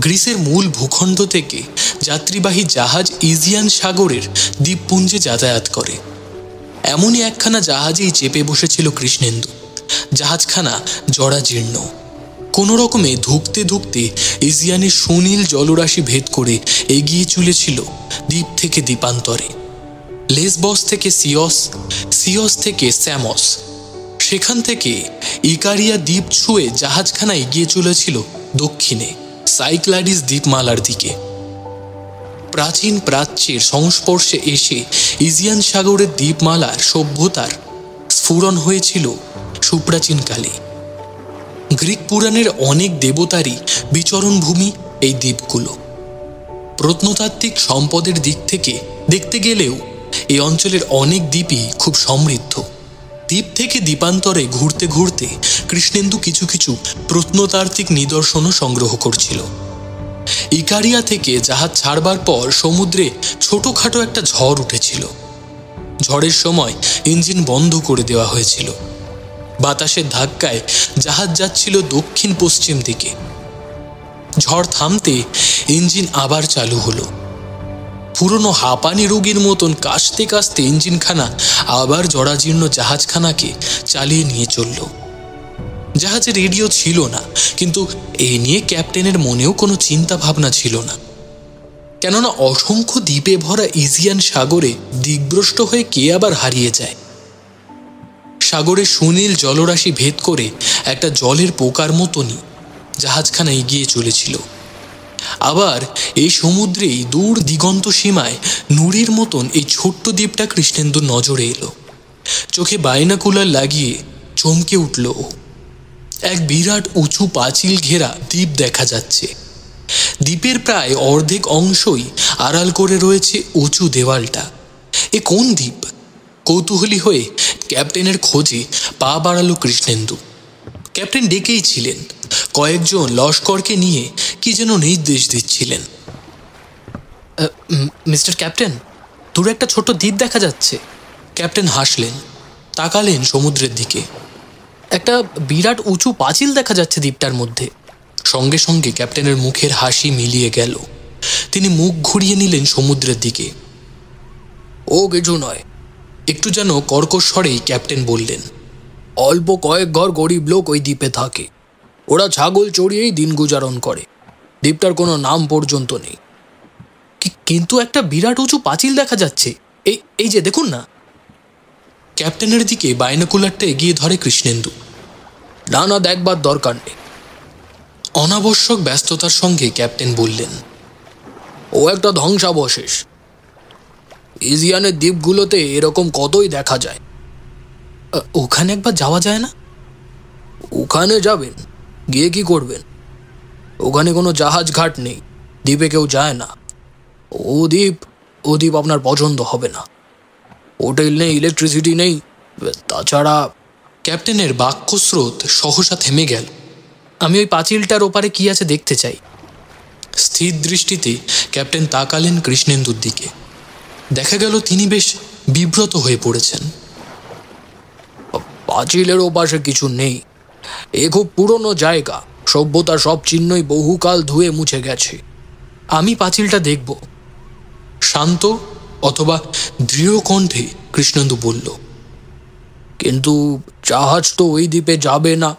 Speaker 4: গ্রিসের মূল ভূখণ্ড থেকে যাত্রীবাহী জাহাজ ইজিয়ান সাগরের দ্বীপপুঞ্জে যাতায়াত করে। এমনই একখানা জাহাজেই চেপে বসেছিল কৃষ্ণেন্দু।
Speaker 6: জাহাজখানা জরাজীর্ণ। কোনো রকমে ধুঁকতে ধুঁকতে এজিয়ানের সুনীল জলরাশি ভেদ করে এগিয়ে চলেছিল দ্বীপ থেকে দ্বীপান্তরে। লেসবস থেকে সিয়স, সিয়স থেকে স্যামস, সেখান থেকে ইকারিয়া দ্বীপ ছুঁয়ে জাহাজখানা এগিয়ে চলেছিল দক্ষিণে সাইক্লাডিস দ্বীপমালার দিকে। প্রাচীন প্রাচ্যের সংস্পর্শে এসে ইজিয়ান সাগরের দ্বীপমালার সভ্যতার স্ফুরণ হয়েছিল সুপ্রাচীনকালে। গ্রিক পুরাণের অনেক দেবতারই বিচরণ ভূমি এই দ্বীপগুলো। প্রত্নতাত্ত্বিক সম্পদের দিক থেকে দেখতে গেলেও এই অঞ্চলের অনেক দ্বীপই খুব সমৃদ্ধ। দ্বীপ থেকে দ্বীপান্তরে ঘুরতে ঘুরতে কৃষ্ণেন্দু কিছু কিছু প্রত্নতাত্ত্বিক নিদর্শনও সংগ্রহ করছিল। ইকারিয়া থেকে জাহাজ ছাড়বার পর সমুদ্রে ছোটখাটো একটা ঝড় উঠেছিল। ঝড়ের সময় ইঞ্জিন বন্ধ করে দেওয়া হয়েছিল। বাতাসের ধাক্কায় জাহাজ যাচ্ছিল দক্ষিণ পশ্চিম দিকে। ঝড় থামতে ইঞ্জিন আবার চালু হলো। পুরনো হাঁপানি রোগীর মতন কাশতে কাশতে ইঞ্জিনখানা আবার জরাজীর্ণ জাহাজখানাকে চালিয়ে নিয়ে চলল। জাহাজে রেডিও ছিল না, কিন্তু এ নিয়ে ক্যাপ্টেনের মনেও কোনো চিন্তা ভাবনা ছিল না। কেননা অসংখ্য দ্বীপে ভরা ইজিয়ান সাগরে দিগ্ভ্রষ্ট হয়ে কে আবার হারিয়ে যায়। সাগরের সুনীল জলরাশি ভেদ করে একটা জলের পোকার মতনই জাহাজখানা এগিয়ে চলেছিল। আবার এই সমুদ্রেই দূর দিগন্ত সীমায় নুড়ির মতন এই ছোট্ট দ্বীপটা কৃষ্ণেন্দুর নজরে এলো। চোখে বাইনাকুলার লাগিয়ে চমকে উঠল ও। এক বিরাট উঁচু পাঁচিল ঘেরা দ্বীপ দেখা যাচ্ছে। দ্বীপের প্রায় অর্ধেক অংশই আড়াল করে রয়েছে উঁচু দেওয়ালটা। এ কোন দ্বীপ? কৌতূহলী হয়ে ক্যাপ্টেনের খোঁজে পা বাড়ালো কৃষ্ণেন্দু। ক্যাপ্টেন ডেকেই ছিলেন, কয়েকজন লস্করকে নিয়ে কি যেন নির্দেশ দিচ্ছিলেন। মিস্টার ক্যাপ্টেন, দূরে একটা ছোট দ্বীপ দেখা যাচ্ছে। ক্যাপ্টেন হাসলেন, তাকালেন সমুদ্রের দিকে। একটা বিরাট উঁচু পাঁচিল দেখা যাচ্ছে দ্বীপটার মধ্যে। সঙ্গে সঙ্গে ক্যাপ্টেনের মুখের হাসি মিলিয়ে গেল। তিনি মুখ ঘুরিয়ে নিলেন সমুদ্রের দিকে। ও কিছু নয়, একটু যেন কর্কশ স্বরেই ক্যাপ্টেন বললেন, অল্প কয়েক ঘর গরিব লোক ওই দ্বীপে থাকে। ওরা ছাগল চড়িয়েই দিন গুজারণ করে। দ্বীপটার কোনো নাম পর্যন্ত নেই। কিন্তু একটা বিরাট উঁচু পাঁচিল দেখা যাচ্ছে, এই যে দেখুন না। ক্যাপ্টেনের দিকে বাইনাকুলারটা এগিয়ে ধরে কৃষ্ণেন্দু। না, দেখবার দরকার নেই। অনাবশ্যক ব্যস্ততার সঙ্গে ক্যাপ্টেন বললেন, ও একটা ধ্বংসাবশেষ। ইজিয়ানের দ্বীপগুলোতে এরকম কতই দেখা যায়। ওখানে একবার যাওয়া যায় না? ওখানে যাবেন? গিয়ে কি করবেন? ওখানে কোনো জাহাজ ঘাট নেই, দ্বীপে কেউ যায় না। ও দ্বীপ আপনার পছন্দ হবে না। হোটেল নেই, ইলেকট্রিসিটি নেই। তাছাড়া ক্যাপ্টেনের বাক্যস্রোত সহসা থেমে গেল। আমি ওই পাঁচিলটার ওপারে কি আছে দেখতে চাই। স্থির দৃষ্টিতে ক্যাপ্টেন তাকালেন কৃষ্ণেন্দুর দিকে। দেখা গেল তিনি বেশ বিব্রত হয়ে পড়েছেন। পাঁচিলের ওপাশে কিছু নেই। এ খুব পুরনো জায়গা, সভ্যতার সব চিহ্নই বহুকাল ধুয়ে মুছে গেছে। আমি পাঁচিলটা দেখব, শান্ত অথবা দৃঢ় কণ্ঠে কৃষ্ণেন্দু বলল। কিন্তু জাহাজ তো ওই দ্বীপে যাবে না।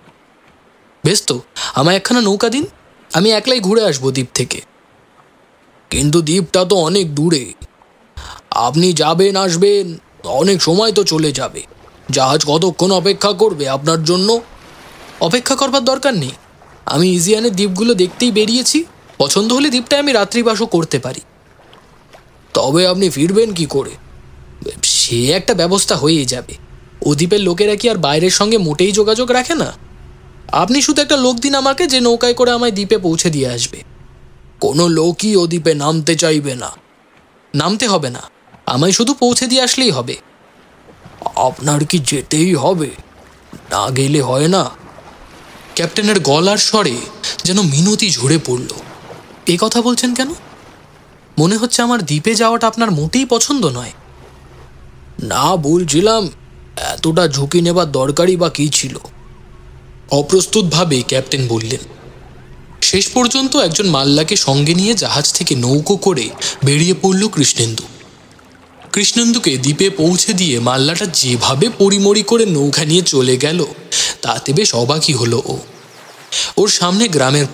Speaker 6: বেশ তো, আমায় একখানা নৌকা দিন, আমি একলাই ঘুরে আসবো দ্বীপ থেকে। কিন্তু দ্বীপটা তো অনেক দূরে। আপনি যাবেন আসবেন, অনেক সময় তো চলে যাবে। জাহাজ কতক্ষণ অপেক্ষা করবে আপনার জন্য? অপেক্ষা করবার দরকার নেই। আমি ইজিয়ানের দ্বীপগুলো দেখতেই বেরিয়েছি। পছন্দ হলে দ্বীপটায় আমি রাত্রিবাসও করতে পারি। তবে আপনি ফিরবেন কি করে? সে একটা ব্যবস্থা হয়েই যাবে। ও দ্বীপের লোকেরা কি আর বাইরের সঙ্গে মোটেই যোগাযোগ রাখে না? আপনি শুধু একটা লোক দিন আমাকে, যে নৌকায় করে আমায় দ্বীপে পৌঁছে দিয়ে আসবে। কোনো লোকই ও দ্বীপে নামতে চাইবে না। নামতে হবে না, আমায় শুধু পৌঁছে দিয়ে আসলেই হবে। আপনার কি যেতেই হবে? না গেলে হয় না। ক্যাপ্টেনের গলার স্বরে যেন মিনতি ঝরে পড়ল। এই কথা বলছেন কেন? মনে হচ্ছে আমার দ্বীপে যাওয়াটা আপনার মোটেই পছন্দ নয়। না, বলছিলাম এতটা ঝুঁকি নেবার দরকারই বা কী ছিল? অপ্রস্তুতভাবে ক্যাপ্টেন বললেন। শেষ পর্যন্ত একজন মাল্লাকে সঙ্গে নিয়ে জাহাজ থেকে নৌকো করে বেরিয়ে পড়ল কৃষ্ণেন্দু। কৃষ্ণেন্দুকে দ্বীপে পৌঁছে দিয়ে মাল্লাটা যেভাবে পরিমরি করে নৌকা নিয়ে চলে গেল, তাতে বেশ অবাকই হলো ও। ওর সামনে গ্রামের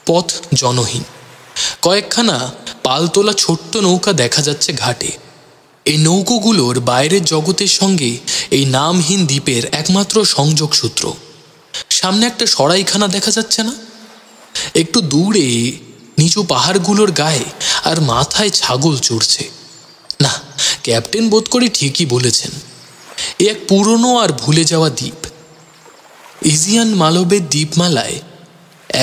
Speaker 6: পথ জনহীন। কয়েকখানা পালতোলা ছোট্ট নৌকা দেখা যাচ্ছে ঘাটে। এই নৌকোগুলোর বাইরের জগতের সঙ্গে এই নামহীন দ্বীপের একমাত্র সংযোগ সূত্র। সামনে একটা সরাইখানা দেখা যাচ্ছে না? একটু দূরে নিচু পাহাড়গুলোর গায়ে আর মাথায় ছাগল চড়ছে। না, ক্যাপ্টেন বোধ করি ঠিকই বলেছেন, এ এক পুরনো আর ভুলে যাওয়া দ্বীপ। ইজিয়ান মালবের দ্বীপমালায়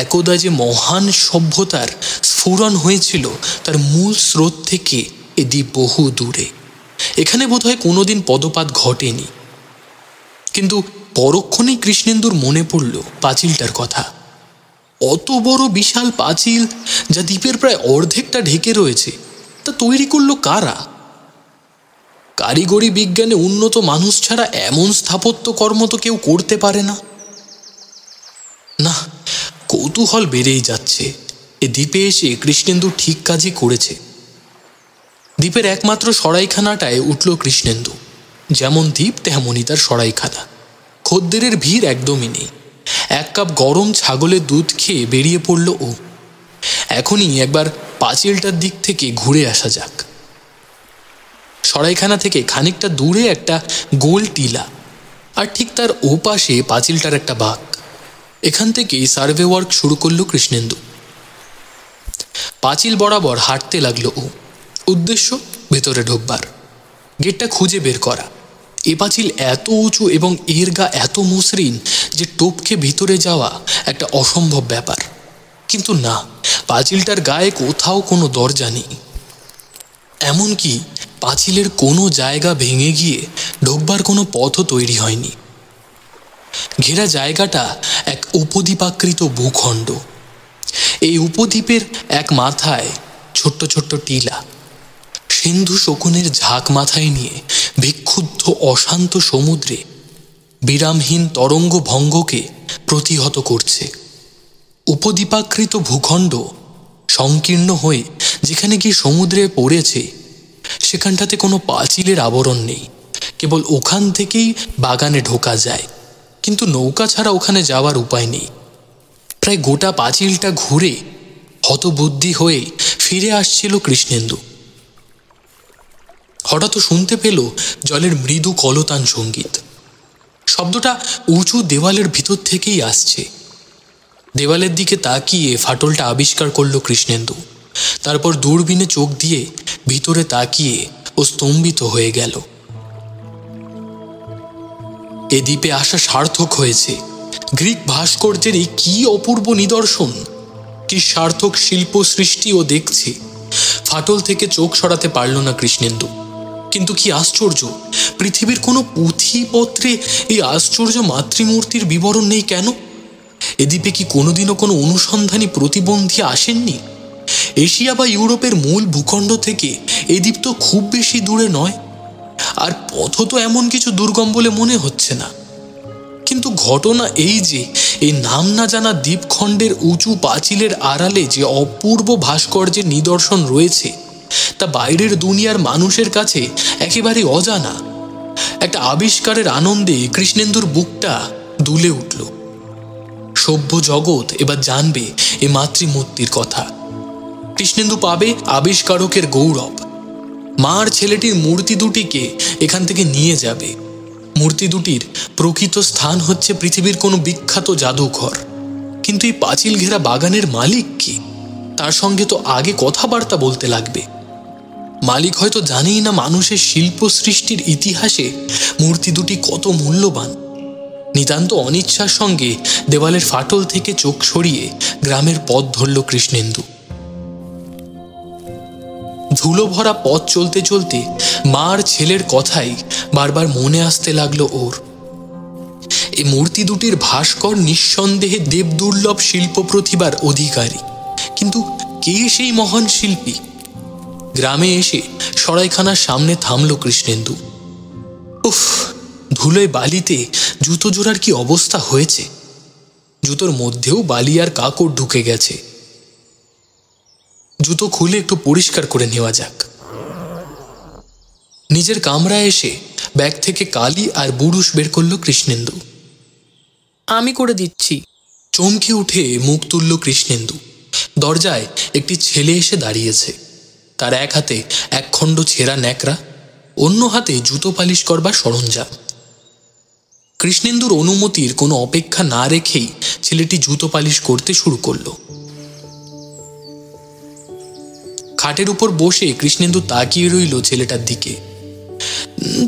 Speaker 6: একদা যে মহান সভ্যতার স্ফুরণ হয়েছিল তার মূল স্রোত থেকে এ দ্বীপ বহু দূরে। এখানে বোধহয় কোনোদিন পদপাত ঘটেনি। কিন্তু পরক্ষণেই কৃষ্ণেন্দুর মনে পড়ল পাঁচিলটার কথা। অত বড় বিশাল পাঁচিল, যা দ্বীপের প্রায় অর্ধেকটা ঢেকে রয়েছে, তা তৈরি করলো কারা? কারিগরি বিজ্ঞানে উন্নত মানুষ ছাড়া এমন স্থাপত্য কর্ম তো কেউ করতে পারে না। না, কৌতূহল বেড়েই যাচ্ছে। এ দ্বীপে এসে কৃষ্ণেন্দু ঠিক কাজই করেছে। দ্বীপের একমাত্র সরাইখানাটায় উঠল কৃষ্ণেন্দু। যেমন দ্বীপ তেমনই তার সরাইখানা। খদ্দেরের ভিড় একদমই নেই। 1 কাপ গরম ছাগলের দুধ খেয়ে বেরিয়ে পড়ল ও। এখনই একবার পাঁচিলটার দিক থেকে ঘুরে আসা যাক। সরাইখানা থেকে খানিকটা দূরে একটা গোল টিলা, আর ঠিক তার ওপাশে পাঁচিলটার একটা বাঁক। এখান থেকেই সার্ভে ওয়ার্ক শুরু করলো কৃষ্ণেন্দু। পাঁচিল বরাবর হাঁটতে লাগলো ও। উদ্দেশ্য ভেতরে ঢোকবার, গেটটা খুঁজে বের করা। এ পাঁচিল এত উঁচু এবং এর গা এত মসৃণ যে টপকে ভিতরে যাওয়া একটা অসম্ভব ব্যাপার। কিন্তু না, পাঁচিলটার গায়ে কোথাও কোনো দরজা নেই। এমনকি পাঁচিলের কোনো জায়গা ভেঙে গিয়ে ঢোকবার কোনো পথও তৈরি হয়নি। ঘেরা জায়গাটা এক উপদ্বীপাকৃত ভূখণ্ড। এই উপদ্বীপের এক মাথায় ছোট্ট ছোট্ট টিলা সিন্ধু শকুনের ঝাঁক মাথায় নিয়ে বিক্ষুব্ধ অশান্ত সমুদ্রে বিরামহীন তরঙ্গ ভঙ্গকে প্রতিহত করছে। উপদ্বীপাকৃত ভূখণ্ড সংকীর্ণ হয়ে যেখানে গিয়ে সমুদ্রে পড়েছে, সেখানটাতে কোনো পাঁচিলের আবরণ নেই। কেবল ওখান থেকেই বাগানে ঢোকা যায়, কিন্তু নৌকা ছাড়া ওখানে যাওয়ার উপায় নেই। প্রায় গোটা পাঁচিলটা ঘুরে হতবুদ্ধি হয়ে ফিরে আসছিল কৃষ্ণেন্দু। হঠাৎ শুনতে পেল জলের মৃদু কলতান সঙ্গীত। শব্দটা উঁচু দেওয়ালের ভিতর থেকেই আসছে। দেওয়ালের দিকে তাকিয়ে ফাটলটা আবিষ্কার করল কৃষ্ণেন্দু। তারপর দূরবীনে চোখ দিয়ে ভিতরে তাকিয়ে ও স্তম্ভিত হয়ে গেল। এ দ্বীপে আসা সার্থক হয়েছে। গ্রিক ভাস্কর্যের এই কি অপূর্ব নিদর্শন, কি সার্থক শিল্প সৃষ্টি ও দেখছে। ফাটল থেকে চোখ সরাতে পারল না কৃষ্ণেন্দু। কিন্তু কি আশ্চর্য, পৃথিবীর কোনো পুঁথিপত্রে এই আশ্চর্য মাতৃমূর্তির বিবরণ নেই কেন? এ দ্বীপে কি কোনোদিনও কোনো অনুসন্ধানী প্রতিবন্ধী আসেননি? এশিয়া বা ইউরোপের মূল ভূখণ্ড থেকে এই দ্বীপ তো খুব বেশি দূরে নয়, আর পথ তো এমন কিছু দুর্গম বলে মনে হচ্ছে না। কিন্তু ঘটনা এই যে এই নাম না জানা দ্বীপখণ্ডের উঁচু পাঁচিলের আড়ালে যে অপূর্ব ভাস্কর্যের নিদর্শন রয়েছে, তা বাইরের দুনিয়ার মানুষের কাছে একেবারে অজানা। একটা আবিষ্কারের আনন্দে কৃষ্ণেন্দুর বুকটা দুলে উঠল। সভ্য জগৎ এবার জানবে এ মাতৃমূর্তির কথা। কৃষ্ণেন্দু পাবে আবিষ্কারকের গৌরব। মার ছেলেটির মূর্তি দুটিকে এখান থেকে নিয়ে যাবে। মূর্তি দুটির প্রকৃত স্থান হচ্ছে পৃথিবীর কোনো বিখ্যাত জাদুঘর। কিন্তু এই পাঁচিল ঘেরা বাগানের মালিক কি? তার সঙ্গে তো আগে কথাবার্তা বলতে লাগবে। মালিক হয়তো জানেই না মানুষের শিল্প সৃষ্টির ইতিহাসে মূর্তি দুটি কত মূল্যবান। নিতান্ত অনিচ্ছার সঙ্গে দেওয়ালের ফাটল থেকে চোখ সরিয়ে গ্রামের পথ ধরল কৃষ্ণেন্দু। ধুলো ভরা পথ চলতে চলতে মার ছেলের কথাই বারবার মনে আসতে লাগলো ওর। এই মূর্তি দুটির ভাস্কর নিঃসন্দেহে দেবদুর্লভ শিল্প প্রতিভার অধিকারী, কিন্তু কে সেই মহান শিল্পী? গ্রামে এসে সরাইখানার সামনে থামল কৃষ্ণেন্দু। উফ, ধুলোয় বালিতে জুতো জোড়ার কি অবস্থা হয়েছে! জুতোর মধ্যেও বালি আর কাকড় ঢুকে গেছে। জুতো খুলে একটু পরিষ্কার করে নেওয়া যাক। নিজের কামরায় এসে ব্যাগ থেকে কালি আর বুরুশ বের করল কৃষ্ণেন্দু। আমি করে দিচ্ছি। চমকে উঠে মুখ তুলল কৃষ্ণেন্দু। দরজায় একটি ছেলে এসে দাঁড়িয়েছে। তার এক হাতে একখণ্ড ছেঁড়া ন্যাকড়া, অন্য হাতে জুতো পালিশ করবার সরঞ্জাম। কৃষ্ণেন্দুর অনুমতির কোনো অপেক্ষা না রেখেই ছেলেটি জুতো পালিশ করতে শুরু করল। খাটের উপর বসে কৃষ্ণেন্দু তাকিয়ে রইল ছেলেটার দিকে।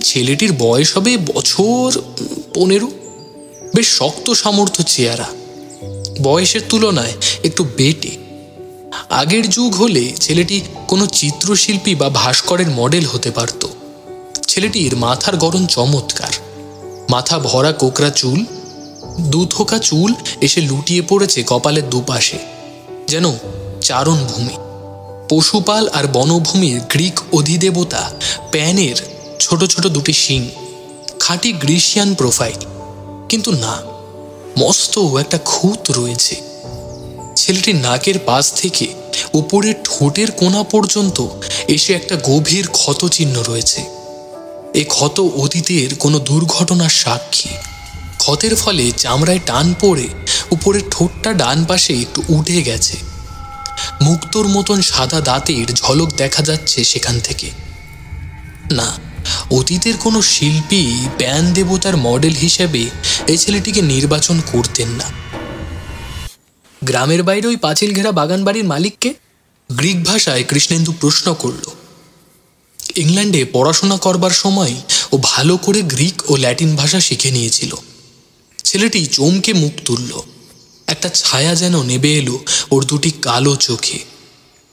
Speaker 6: ছেলেটির বয়স হবে বছর 15, বেশ শক্ত সামর্থ্য চেহারা, বয়সের তুলনায় একটু বেটে। আগের যুগ হলে ছেলেটি কোনো চিত্রশিল্পী বা ভাস্করের মডেল হতে পারত। ছেলেটির মাথার গড়ন চমৎকার, মাথা ভরা কোকড়া চুল, দুথোকা চুল এসে লুটিয়ে পড়েছে কপালের দুপাশে, যেন চারণভূমি। পশুপাল আর বনভূমির গ্রিক অধিদেবতা প্যানের ছোট ছোট দুটি শিং, খাঁটি গ্রিসিয়ান প্রোফাইল। কিন্তু না, মস্ত একটা খুঁত রয়েছে। ছেলেটির নাকের পাশ থেকে উপরের ঠোঁটের কোণা পর্যন্ত এসে একটা গভীর ক্ষতচিহ্ন রয়েছে। এ ক্ষত অতীতের কোনো দুর্ঘটনার সাক্ষী। ক্ষতের ফলে চামড়ায় টান পড়ে উপরের ঠোঁটটা ডান পাশে একটু উঠে গেছে। মুক্তোর মতন সাদা দাঁতের ঝলক দেখা যাচ্ছে সেখান থেকে। না, অতীতের কোনো শিল্পী প্যান দেবতার মডেল হিসেবে এই ছেলেটিকে নির্বাচন করতেন না। গ্রামের বাইরে ওই পাঁচিল ঘেরা বাগান বাড়ির মালিককে? গ্রিক ভাষায় কৃষ্ণেন্দু প্রশ্ন করল। ইংল্যান্ডে পড়াশোনা করবার সময় ও ভালো করে গ্রিক ও ল্যাটিন ভাষা শিখে নিয়েছিল। ছেলেটি চমকে মুখ তুলল। একটা ছায়া যেন নেবে এলো ওর দুটি কালো চোখে।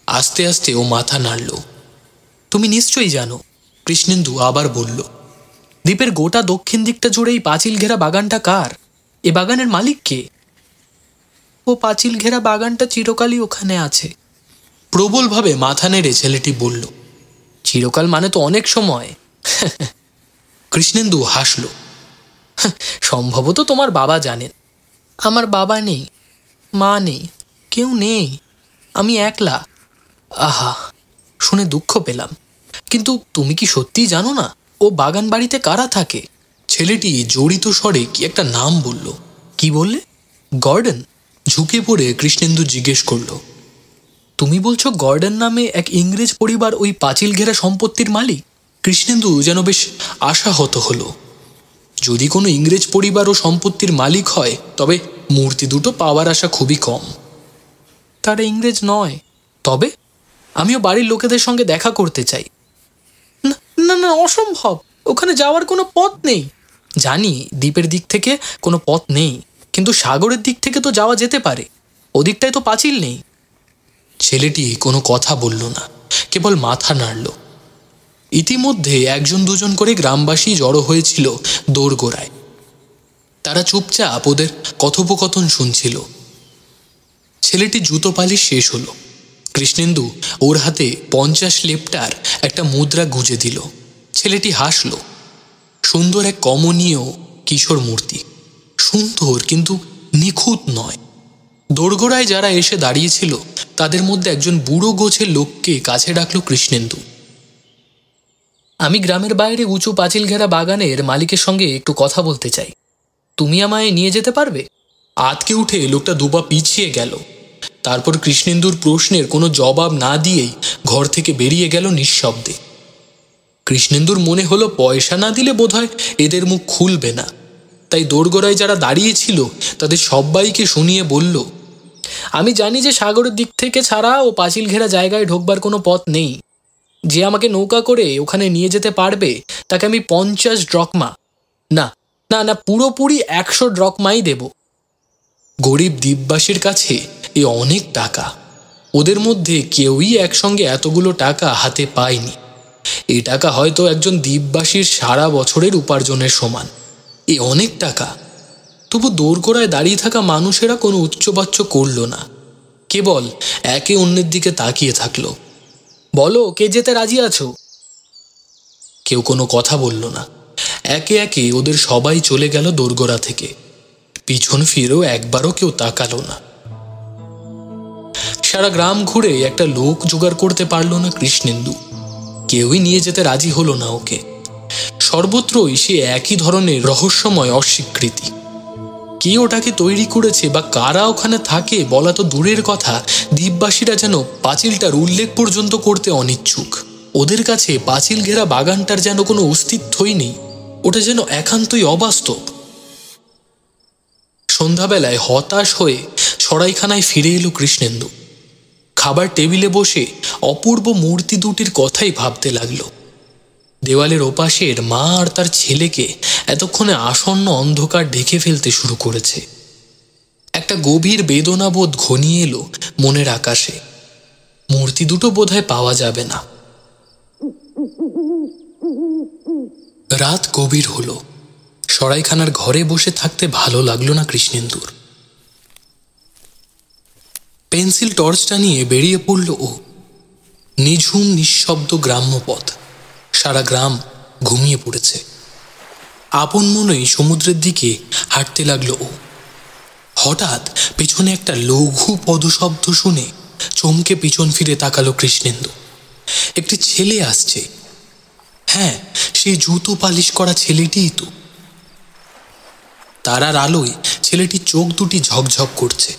Speaker 6: আস্তে আস্তে ও মাথা নাড়ল। তুমি নিশ্চয়ই জানো, কৃষ্ণেন্দু আবার বলল। দ্বীপের গোটা দক্ষিণ দিকটা জুড়ে এই পাঁচিল ঘেরা বাগানটা কার? এ বাগানের মালিক কে? ও পাঁচিল ঘেরা বাগানটা চিরকালই ওখানে আছে, প্রবলভাবে মাথা নেড়ে ছেলেটি বলল। চিরকাল মানে তো অনেক সময়। কৃষ্ণেন্দু হাসল। সম্ভবত তোমার বাবা জানেন। আমার বাবা নেই, মা নেই, কেউ নেই, আমি একলা। আহা, শুনে দুঃখ পেলাম। কিন্তু তুমি কি সত্যিই জানো না ও বাগান বাড়িতে কারা থাকে? ছেলেটি জড়িত স্বরে কি একটা নাম বলল। কি বললে? গর্ডন। ঝুঁকে পড়ে কৃষ্ণেন্দু জিজ্ঞেস করল, তুমি বলছো গর্ডন নামে এক ইংরেজ পরিবার ওই পাঁচিল ঘেরা সম্পত্তির মালিক? কৃষ্ণেন্দু যেন বেশ আশাহত হলো। যদি কোনো ইংরেজ পরিবার ও সম্পত্তির মালিক হয় তবে মূর্তি দুটো পাওয়ার আশা খুবই কম। তারা ইংরেজ নয়। তবে আমিও বাড়ির লোকেদের সঙ্গে দেখা করতে চাই। না না না, অসম্ভব, ওখানে যাওয়ার কোনো পথ নেই। জানি দ্বীপের দিক থেকে কোনো পথ নেই, কিন্তু সাগরের দিক থেকে তো যাওয়া যেতে পারে। ওদিকটায় তো পাঁচিল নেই। ছেলেটি কোনো কথা বলল না, কেবল মাথা নাড়ল। ইতিমধ্যে একজন দুজন করে গ্রামবাসী জড়ো হয়েছিল দোরগোড়ায়। তারা চুপচাপ ওদের কথোপকথন শুনছিল। ছেলেটি জুতো পালিশ শেষ হলো। কৃষ্ণেন্দু ওর হাতে 50 লেপ্টার একটা মুদ্রা গুঁজে দিল। ছেলেটি হাসল। সুন্দর এক কমনীয় কিশোর মূর্তি, সুন্দর কিন্তু নিখুঁত নয়। দোরগোড়ায় যারা এসে দাঁড়িয়েছিল তাদের মধ্যে একজন বুড়ো গোছের লোককে কাছে ডাকল কৃষ্ণেন্দু। আমি গ্রামের বাইরে উঁচু পাঁচিল ঘেরা বাগানের মালিকের সঙ্গে একটু কথা বলতে চাই, তুমি আমায় নিয়ে যেতে পারবে? আতকে উঠে লোকটা দুপা পিছিয়ে গেল। তারপর কৃষ্ণেন্দুর প্রশ্নের কোনো জবাব না দিয়েই ঘর থেকে বেরিয়ে গেল নিঃশব্দে। কৃষ্ণেন্দুর মনে হলো পয়সা না দিলে বোধহয় এদের মুখ খুলবে না, তাই দোরগোড়ায় যারা দাঁড়িয়েছিল তাদের সবাইকে শুনিয়ে বলল, আমি জানি যে সাগরের দিক থেকে ছাড়া ও পাঁচিল ঘেরা জায়গায় ঢোকবার কোনো পথ নেই। যে আমাকে নৌকা করে ওখানে নিয়ে যেতে পারবে তাকে আমি 50 ড্রকমা, না না না, পুরোপুরি 100 ড্রকমাই দেব। গরিব দ্বীপবাসীর কাছে এ অনেক টাকা। ওদের মধ্যে কেউই একসঙ্গে এতগুলো টাকা হাতে পায়নি। এই টাকা হয়তো একজন দ্বীপবাসীর সারা বছরের উপার্জনের সমান। এ অনেক টাকা। তবু দোরগোড়ায় দাঁড়িয়ে থাকা মানুষেরা কোনো উচ্চবাচ্য করল না, কেবল একে অন্যের দিকে তাকিয়ে থাকলো। বলো, কে যেতে রাজি আছো? কেউ কোনো কথা বলল না। একে একে ওদের সবাই চলে গেল দোরগোড়া থেকে। পিছন ফিরেও একবারও কেউ তাকালো না। সারা গ্রাম ঘুরে একটা লোক জোগাড় করতে পারল না কৃষ্ণেন্দু। কেউই নিয়ে যেতে রাজি হলো না ওকে। সর্বত্রই সে একই ধরনের রহস্যময় অস্বীকৃতি। কে ওটাকে তৈরি করেছে বা কারা ওখানে থাকে বলা তো দূরের কথা, দ্বীপবাসীরা যেন পাঁচিলটার উল্লেখ পর্যন্ত করতে অনিচ্ছুক। ওদের কাছে পাঁচিল ঘেরা বাগানটার যেন কোনো অস্তিত্বই নেই, ওটা যেন একান্তই অবাস্তব। সন্ধ্যাবেলায় হতাশ হয়ে সরাইখানায় ফিরে এলো কৃষ্ণেন্দু। খাবার টেবিলে বসে অপূর্ব মূর্তি দুটির কথাই ভাবতে লাগলো। দেওয়ালের ওপাশের মা আর তার ছেলেকে এতক্ষণে আসন্ন অন্ধকার ঢেকে ফেলতে শুরু করেছে। একটা গভীর বেদনাবোধ ঘনিয়ে এলো মনের আকাশে। মূর্তি দুটো বোধহয় পাওয়া যাবে না। রাত গভীর হলো। সরাইখানার ঘরে বসে থাকতে ভালো লাগলো না কৃষ্ণেন্দুর। পেন্সিল টর্চটা নিয়ে বেরিয়ে পড়ল ও। নিঝুম নিঃশব্দ গ্রাম্য পথ, সারা গ্রাম ঘুমিয়ে পড়েছে। আপন মনেই সমুদ্রের দিকে হাঁটতে লাগলো ও। হঠাৎ পেছনে একটা লঘু পদশব্দ শুনে চমকে পিছন ফিরে তাকালো কৃষ্ণেন্দু। একটি ছেলে আসছে। হ্যাঁ, সেই জুতো পালিশ করা ছেলেটিই তো। তারার আলোয় ছেলেটির চোখ দুটি ঝকঝক করছে।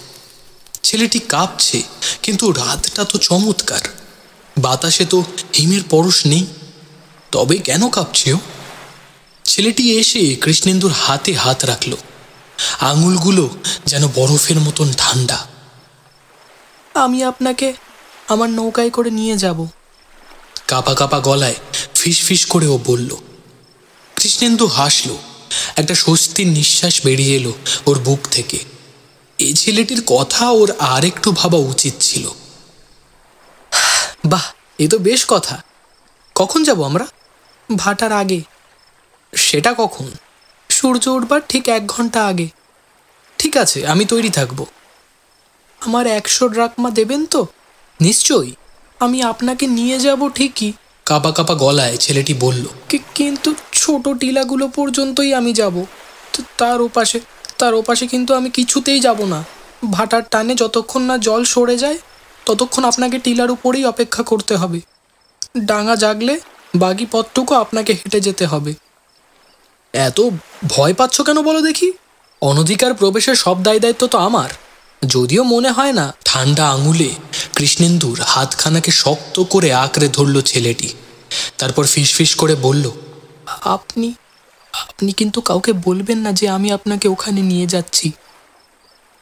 Speaker 6: ছেলেটি কাঁপছে, কিন্তু রাতটা তো চমৎকার, বাতাসে তো হিমের পরশ নেই, তবে কেন কাঁপছে ও? ছেলেটি এসে কৃষ্ণেন্দুর হাতে হাত রাখল। আঙুলগুলো যেন বরফের মতন ঠান্ডা।
Speaker 4: আমি আপনাকে আমার নৌকায় করে নিয়ে যাব।
Speaker 6: কাঁপা কাঁপা গলায় ফিস ফিস করে ও বলল। কৃষ্ণেন্দু হাসল। একটা স্বস্তির নিঃশ্বাস বেরিয়ে এলো ওর বুক থেকে। এই ছেলেটির কথা ওর আর একটু ভাবা উচিত ছিল।
Speaker 4: বাহ, এ তো বেশ কথা। কখন যাব আমরা? ভাটার আগে।
Speaker 6: সেটা কখন?
Speaker 4: সূর্য উঠবার ঠিক 1 ঘন্টা আগে।
Speaker 6: ঠিক আছে, আমি তৈরি থাকবো।
Speaker 4: আমার 100 ড্রাকমা দেবেন তো?
Speaker 6: নিশ্চয়ই।
Speaker 4: আমি আপনাকে নিয়ে যাব ঠিকই,
Speaker 6: কাঁপা কাঁপা গলায় ছেলেটি বলল।
Speaker 4: কিন্তু ছোট টিলাগুলো পর্যন্তই আমি যাব। তার ওপাশে কিন্তু আমি কিছুতেই যাব না। ভাটার টানে যতক্ষণ না জল সরে যায় ততক্ষণ আপনাকে টিলার উপরেই অপেক্ষা করতে হবে। ডাঙা জাগলে বাকি পথটুকু আপনাকে হেঁটে যেতে হবে।
Speaker 6: এত ভয় পাচ্ছ কেন বলো দেখি? অনধিকার প্রবেশের সব দায় দায়িত্ব তো আমার, যদিও মনে হয় না। ঠান্ডা আঙুলে কৃষ্ণেন্দুর হাতখানাকে শক্ত করে আঁকড়ে ধরল ছেলেটি। তারপর ফিস ফিস করে বলল,
Speaker 4: আপনি কিন্তু কাউকে বলবেন না যে আমি আপনাকে ওখানে নিয়ে যাচ্ছি।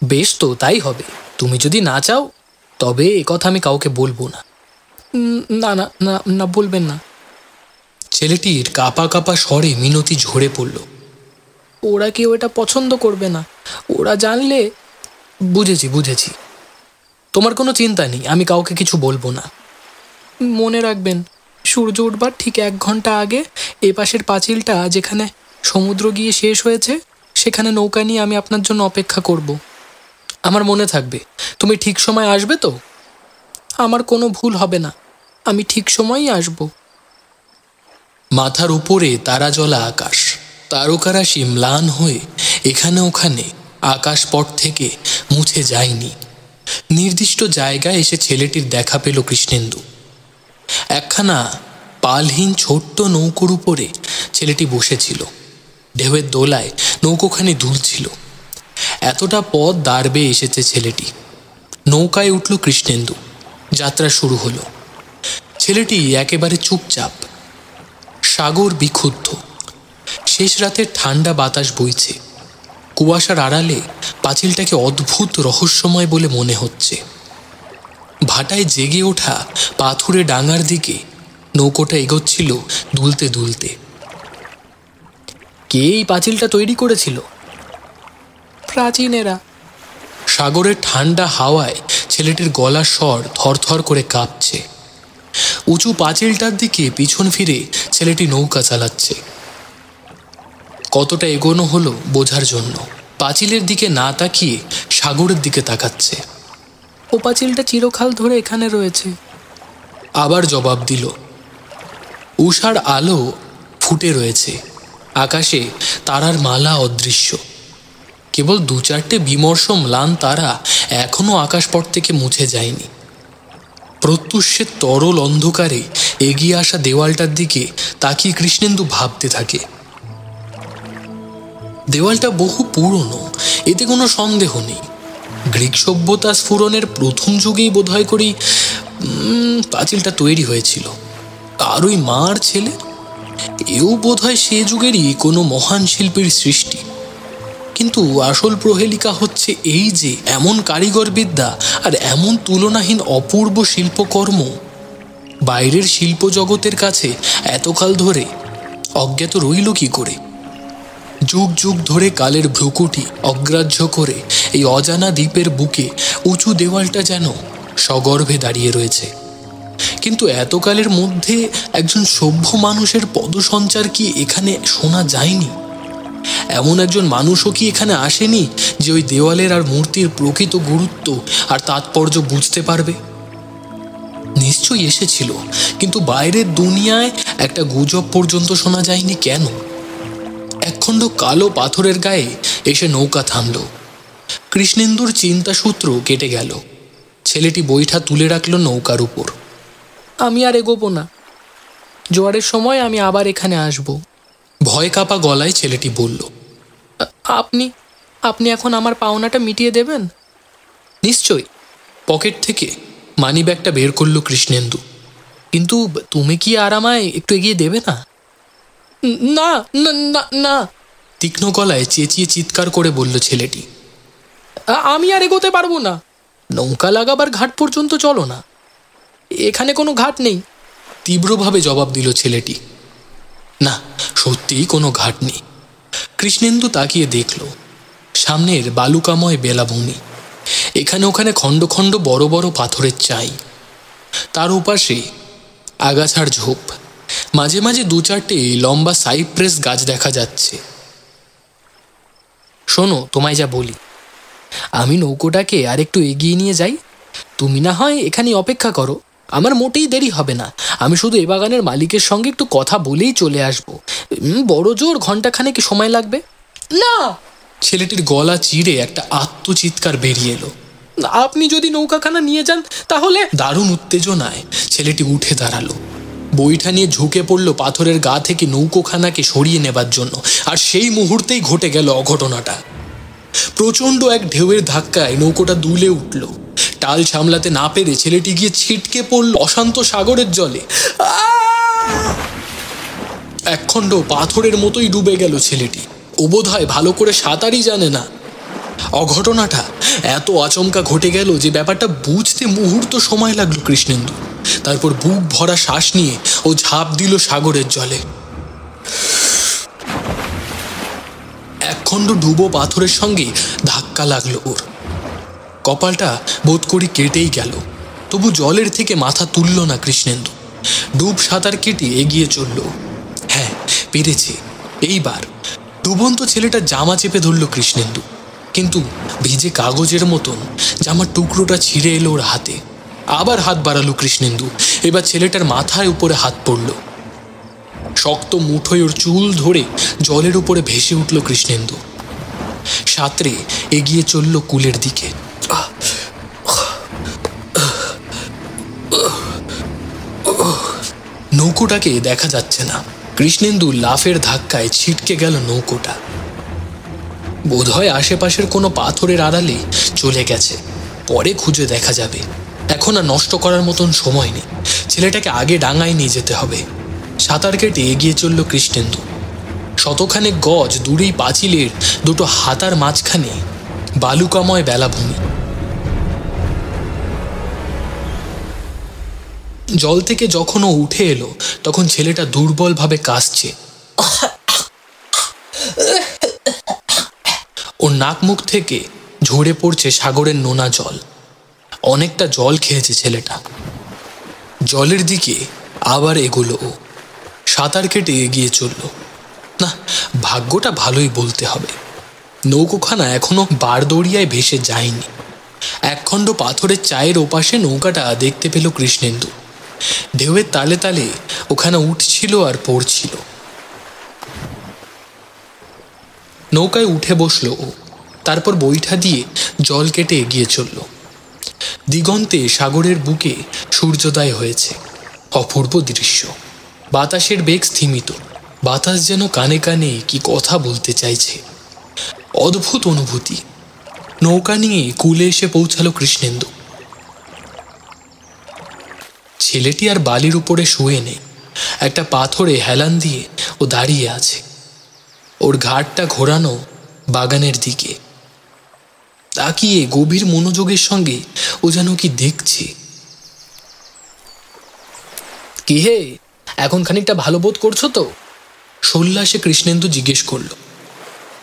Speaker 6: বেশ, তো তাই হবে। তুমি যদি না চাও তবে এ কথা আমি কাউকে বলবো না।
Speaker 4: না না না না, বলবেন না।
Speaker 6: ছেলেটির কাঁপা কাঁপা স্বরে মিনতি ঝরে পড়ল।
Speaker 4: ওরা কেউ এটা পছন্দ করবে না। ওরা জানলে।
Speaker 6: বুঝেছি। তোমার কোনো চিন্তা নেই, আমি কাউকে কিছু বলবো না।
Speaker 4: মনে রাখবেন, সূর্য উঠবার ঠিক 1 ঘন্টা আগে এ পাশের পাঁচিলটা যেখানে সমুদ্র গিয়ে শেষ হয়েছে সেখানে নৌকা নিয়ে আমি আপনার জন্য অপেক্ষা করব।
Speaker 6: আমার মনে থাকবে। তুমি ঠিক সময় আসবে তো?
Speaker 4: আমার কোনো ভুল হবে না, আমি ঠিক সময়ই আসব।
Speaker 6: মাথার উপরে তারা জ্বলা আকাশ, তারকারাশি ম্লান হয়ে এখানে ওখানে আকাশপট থেকে মুছে যায়নি। নির্দিষ্ট জায়গায় এসে ছেলেটির দেখা পেল কৃষ্ণেন্দু। একখানা পালহীন ছোট্ট নৌকোর উপরে ছেলেটি বসেছিল। ঢেউয়ের দোলায় নৌকোখানি দুলছিল। এতটা পথ দাঁড় বেয়ে এসেছে ছেলেটি। নৌকায় উঠল কৃষ্ণেন্দু। যাত্রা শুরু হলো। ছেলেটি একেবারে চুপচাপ। সাগর বিক্ষুব্ধ। শেষ রাতের ঠান্ডা বাতাস বইছে। কুয়াশার আড়ালে পাঁচিলটাকে অদ্ভুত রহস্যময় বলে মনে হচ্ছে। ভাটায় জেগে ওঠা পাথুরে ডাঙার দিকে নৌকোটা এগোচ্ছিল দুলতে দুলতে।
Speaker 4: কে এই পাঁচিলটা তৈরি করেছিল? প্রাচীনেরা।
Speaker 6: সাগরের ঠান্ডা হাওয়ায় ছেলেটির গলার স্বর থরথর করে কাঁপছে। উঁচু পাঁচিলটার দিকে পিছন ফিরে ছেলেটি নৌকা চালাচ্ছে। কতটা এগোনো হলো বোঝার জন্য পাঁচিলের দিকে না তাকিয়ে সাগরের দিকে তাকাচ্ছে।
Speaker 4: ও পাঁচিলটা চিরকাল ধরে এখানে রয়েছে।
Speaker 6: আবার জবাব দিল। উষার আলো ফুটে রয়েছে। আকাশে তারার মালা অদৃশ্য। কেবল 2-4টে বিমর্ষ ম্লান তারা এখনো আকাশপট থেকে মুছে যায়নি। প্রত্যুষের তরল অন্ধকারে এগিয়ে আসা দেওয়ালটার দিকে তাকিয়ে কৃষ্ণেন্দু ভাবতে থাকে। দেওয়ালটা বহু পুরনো এতে কোনো সন্দেহ নেই। গ্রিক সভ্যতা স্ফুরণের প্রথম যুগেই বোধহয় করি পাঁচিলটা তৈরি হয়েছিল। আর ওই মার ছেলে, এও বোধহয় সে যুগেরই কোনো মহান শিল্পীর সৃষ্টি। কিন্তু আসল প্রহেলিকা হচ্ছে এই যে এমন কারিগর বিদ্যা আর এমন তুলনাহীন অপূর্ব শিল্পকর্ম বাইরের শিল্প জগতের কাছে এতকাল ধরে অজ্ঞাত রইল কি করে? যুগ যুগ ধরে কালের ভ্রুকুটি অগ্রাহ্য করে এই অজানা দ্বীপের বুকে উঁচু দেওয়ালটা যেন সগর্ভে দাঁড়িয়ে রয়েছে। কিন্তু এতকালের মধ্যে একজন সভ্য মানুষের পদসঞ্চার কি এখানে শোনা যায়নি? এমন একজন মানুষও কি এখানে আসেনি যে ওই দেওয়ালের আর মূর্তির প্রকৃত গুরুত্ব আর তাৎপর্য বুঝতে পারবে? নিশ্চয়ই এসেছিল, কিন্তু বাইরের দুনিয়ায় একটা গুজব পর্যন্ত শোনা যায়নি কেন? একখণ্ড কালো পাথরের গায়ে এসে নৌকা থামল। কৃষ্ণেন্দুর চিন্তাসূত্র কেটে গেল। ছেলেটি বৈঠা তুলে রাখল নৌকার উপর। আমি আর এগোবো না, জোয়ারের সময় আমি আবার এখানে আসব। ভয় কাঁপা গলায় ছেলেটি বলল, আপনি আপনি এখন আমার পাওনাটা মিটিয়ে দেবেন? নিশ্চয়ই। পকেট থেকে মানিব্যাগটা বের করলো কৃষ্ণেন্দু। কিন্তু তুমি কি আর আমায় একটু এগিয়ে দেবে না? না না না না, তীক্ষ্ণ গলায় চেঁচিয়ে চিৎকার করে বলল ছেলেটি। আমি আর এগোতে পারবো না। নৌকা লাগাবার ঘাট পর্যন্ত চলো না, এখানে কোনো ঘাট নেই। তীব্রভাবে জবাব দিল ছেলেটি। না, সত্যিই কোনো ঘাট নেই। কৃষ্ণেন্দু তাকিয়ে দেখল সামনের বালুকাময় বেলাভূমি। এখানে ওখানে খণ্ড খণ্ড বড় বড় পাথরের চাই, তার ওপাশে আগাছার ঝোপ, মাঝে মাঝে দু চারটে লম্বা সাইপ্রেস গাছ দেখা যাচ্ছে। শোনো, তোমায় যা বলি, আমি নৌকোটাকে আর একটু এগিয়ে নিয়ে যাই, তুমি না হয় এখানে অপেক্ষা করো। আমার মোটেই দেরি হবে না, আমি শুধু এ বাগানের মালিকের সঙ্গে একটু কথা বলেই চলে আসবো। বড় জোর ঘন্টাখানেক সময় লাগবে। না! ছেলেটির গলা চিরে একটা আত্মচিৎকার বেরিয়ে এলো। আপনি যদি নৌকাখানা নিয়ে যান তাহলে। দারুণ উত্তেজনায় ছেলেটি উঠে দাঁড়ালো, বইটা নিয়ে ঝুঁকে পড়লো পাথরের গা থেকে নৌকোখানাকে সরিয়ে নেবার জন্য। আর সেই মুহূর্তেই ঘটে গেল অঘটনাটা। প্রচণ্ড এক ঢেউয়ের ধাক্কায় নৌকোটা দুলে উঠল। টাল সামলাতে না পেরে ছেলেটি গিয়ে ছিটকে পড়ল অশান্ত সাগরের জলে। একখণ্ড পাথরের মতোই ডুবে গেল ছেলেটি। ও বোধহয় ভালো করে সাঁতারই জানে না। অঘটনাটা এত আচমকা ঘটে গেল যে ব্যাপারটা বুঝতে মুহূর্ত সময় লাগলো কৃষ্ণেন্দু। তারপর বুক ভরা শ্বাস নিয়ে ও ঝাঁপ দিল সাগরের জলে। একখণ্ড ডুবো পাথরের সঙ্গে ধাক্কা লাগলো ওর। কপালটা বোধ করি কেটেই গেল, তবু জলের থেকে মাথা তুলল না কৃষ্ণেন্দু। ডুব সাঁতার কেটে এগিয়ে চলল। হ্যাঁ, পেরেছে। এইবার ডুবন্ত ছেলেটা জামা চেপে ধরল কৃষ্ণেন্দু, কিন্তু ভিজে কাগজের মতন জামার টুকরোটা ছিঁড়ে এলো ওর হাতে। আবার হাত বাড়ালো কৃষ্ণেন্দু। এবার ছেলেটার মাথায় উপরে হাত পড়ল। শক্ত মুঠোয় ওর চুল ধরে জলের উপরে ভেসে উঠল কৃষ্ণেন্দু। সাঁতরে এগিয়ে চলল কুলের দিকে। নৌকোটাকে দেখা যাচ্ছে না। কৃষ্ণেন্দু লাফের ধাক্কায় ছিটকে গেল নৌকোটা। বোধহয় আশেপাশের কোনো পাথরের আড়ালে চলে গেছে, পরে খুঁজে দেখা যাবে। এখন আর নষ্ট করার মতন সময় নেই, ছেলেটাকে আগে ডাঙায় নিয়ে যেতে হবে। সাঁতার কেটে এগিয়ে চলল কৃষ্ণেন্দু। শতখানেক গজ দূরেই পাঁচিলের দুটো হাতার মাঝখানে বালুকাময় বেলাভূমি। জল থেকে যখন ও উঠে এলো তখন ছেলেটা দুর্বলভাবে কাশছে। ওর নাক মুখ থেকে ঝরে পড়ছে সাগরের নোনা জল। অনেকটা জল খেয়েছে ছেলেটা। জলের দিকে আবার এগোলো ও। সাঁতার কেটে এগিয়ে চলল। না, ভাগ্যটা ভালোই বলতে হবে। নৌকোখানা এখনো বারদড়িয়ায় ভেসে যায়নি। একখণ্ড পাথরের চায়ের ওপাশে নৌকাটা দেখতে পেল কৃষ্ণেন্দু। ঢেউয়ের তালে তালে ওখানে উঠছিল আর পড়ছিল। নৌকায় উঠে বসলো ও। তারপর বৈঠা দিয়ে জল কেটে এগিয়ে চলল। দিগন্তে সাগরের বুকে সূর্যোদয় হয়েছে। অপূর্ব দৃশ্য। বাতাসের বেগ স্থিমিত। বাতাস যেন কানে কানে কি কথা বলতে চাইছে। অদ্ভুত অনুভূতি। নৌকা নিয়ে কুলে এসে পৌঁছালো কৃষ্ণেন্দু। ছেলেটি আর বালির উপরে শুয়ে নেই, একটা পাথরে হেলান দিয়ে ও দাঁড়িয়ে আছে। ওর ঘাটটা ঘোরানো বাগানের দিকে। তাকিয়ে গভীর মনোযোগের সঙ্গে ও যেন কি দেখছে। কি হে, এখন খানিকটা ভালো বোধ করছো তো? সল্লাসে কৃষ্ণেন্দু জিজ্ঞেস করল।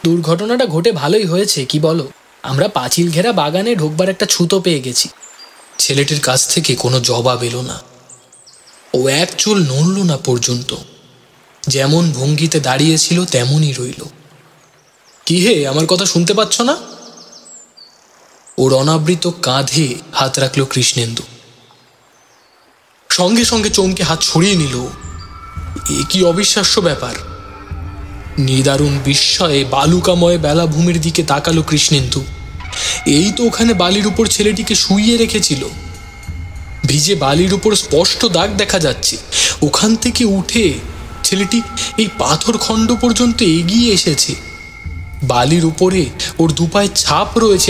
Speaker 6: দুর্ঘটনাটা ঘটে ভালোই হয়েছে, কি বলো? আমরা পাঁচিল ঘেরা বাগানে ঢোকবার একটা ছুতো পেয়ে গেছি। ছেলেটির কাছ থেকে কোনো জবাব এলো না। ও এক চুল নড়ল না পর্যন্ত। যেমন ভঙ্গিতে দাঁড়িয়েছিল তেমনই রইল। কি হে, আমার কথা শুনতে পাচ্ছ না? ওর অনাবৃত কাঁধে হাত রাখল কৃষ্ণেন্দু। সঙ্গে সঙ্গে চমকে হাত সরিয়ে নিল। এ কি অবিশ্বাস্য ব্যাপার! নিদারুণ বিস্ময়ে বালুকাময় বেলাভূমির দিকে তাকালো কৃষ্ণেন্দু। এই তো ওখানে বালির উপর ছেলেটিকে শুইয়ে রেখেছিল। ভিজে বালির উপর স্পষ্ট দাগ দেখা যাচ্ছে। ওখান থেকে উঠে ছেলেটি এই পাথর খণ্ড পর্যন্ত এগিয়ে এসেছে। বালির উপরে ওর দুপায়ে ছাপ রয়েছে।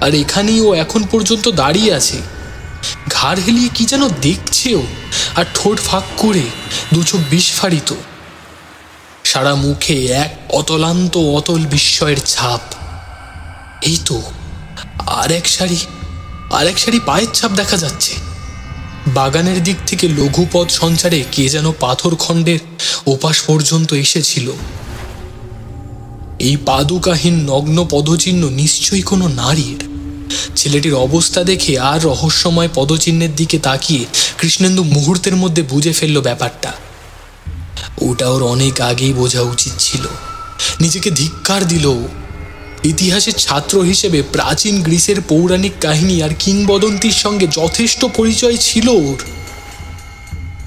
Speaker 6: আর এখানেই ও এখন পর্যন্ত দাঁড়িয়ে আছে। ঘাড় হেলিয়ে কি যেন দেখছেও, আর ঠোঁট ফাঁক করে দু চোখ বিস্ফারিত। সারা মুখে এক অতলান্ত অতল বিস্ময়ের ছাপ। এই তো আর এক সারি পায়ের ছাপ দেখা যাচ্ছে। বাগানের দিক থেকে লঘুপথ সঞ্চারে কে যেন পাথর খণ্ডের ওপাশ পর্যন্ত এসেছিল। এই পাদুকাহীন নগ্ন পদচিহ্ন নিশ্চয়ই কোনো নারীর। ছেলেটির অবস্থা দেখে আর রহস্যময় পদচিহ্নের দিকে তাকিয়ে কৃষ্ণেন্দু মুহূর্তের মধ্যে বুঝে ফেলল ব্যাপারটা। ওটা ওর অনেক আগেই বোঝা উচিত ছিল। নিজেকে ধিক্কার দিল। ইতিহাসের ছাত্র হিসেবে প্রাচীন গ্রিসের পৌরাণিক কাহিনী আর কিংবদন্তির সঙ্গে যথেষ্ট পরিচয় ছিল ওর।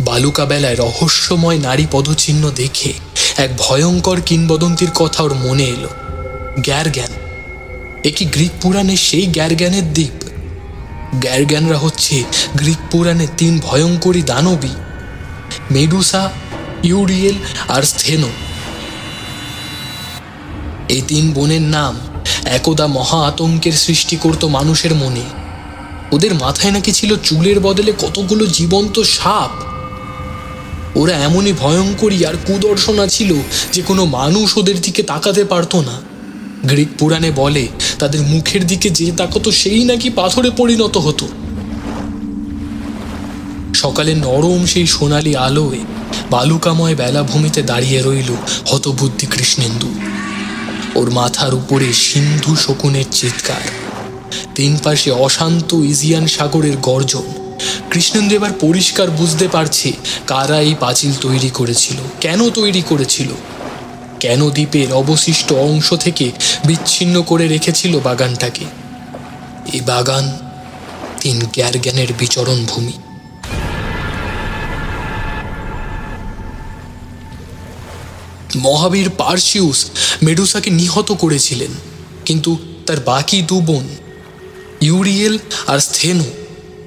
Speaker 6: বালুকা বেলায় রহস্যময় নারী পদচিহ্ন দেখে এক ভয়ঙ্কর কিংবদন্তির কথা ওর মনে এলো। গ্যারগ্যান। এ কি গ্রিক পুরাণের সেই গ্যারগ্যানের দ্বীপ? গ্যারগ্যানরা হচ্ছে গ্রিক পুরাণের 3 ভয়ঙ্করী দানবী, মেডুসা, ইউরিয়েল আর স্থেনো। এই 3 বোনের নাম একদা মহা আতঙ্কের সৃষ্টি করত মানুষের মনে। ওদের মাথায় নাকি ছিল চুলের বদলে কতগুলো জীবন্ত সাপ। ওরা এমনই ভয়ঙ্করী আর কুদর্শনা ছিল যে কোনো মানুষ ওদের দিকে তাকাতে পারত না। গ্রিক পুরাণে বলে তাদের মুখের দিকে যে তাকাতো সেই নাকি পাথরে পরিণত হতো। সকালে নরম সেই সোনালি আলোয় বালুকাময় বেলাভূমিতে দাঁড়িয়ে রইল হতবুদ্ধি কৃষ্ণেন্দু। ওর মাথার উপরে সিন্ধু শকুনের চিৎকার, 3 পাশে অশান্ত ইজিয়ান সাগরের গর্জন। কৃষ্ণেন্দু এবার পরিষ্কার বুঝতে পারছে কারা এই পাঁচিল তৈরি করেছিল, কেন তৈরি করেছিল, কেন দ্বীপের অবশিষ্ট অংশ থেকে বিচ্ছিন্ন করে রেখেছিল বাগানটাকে। এই বাগান 3 গ্যারগ্যানের বিচরণ ভূমি। মহাবীর পার্সিউস মেডুসাকে নিহত করেছিলেন, কিন্তু তার বাকি 2 বোন ইউরিয়েল আর স্থেনো,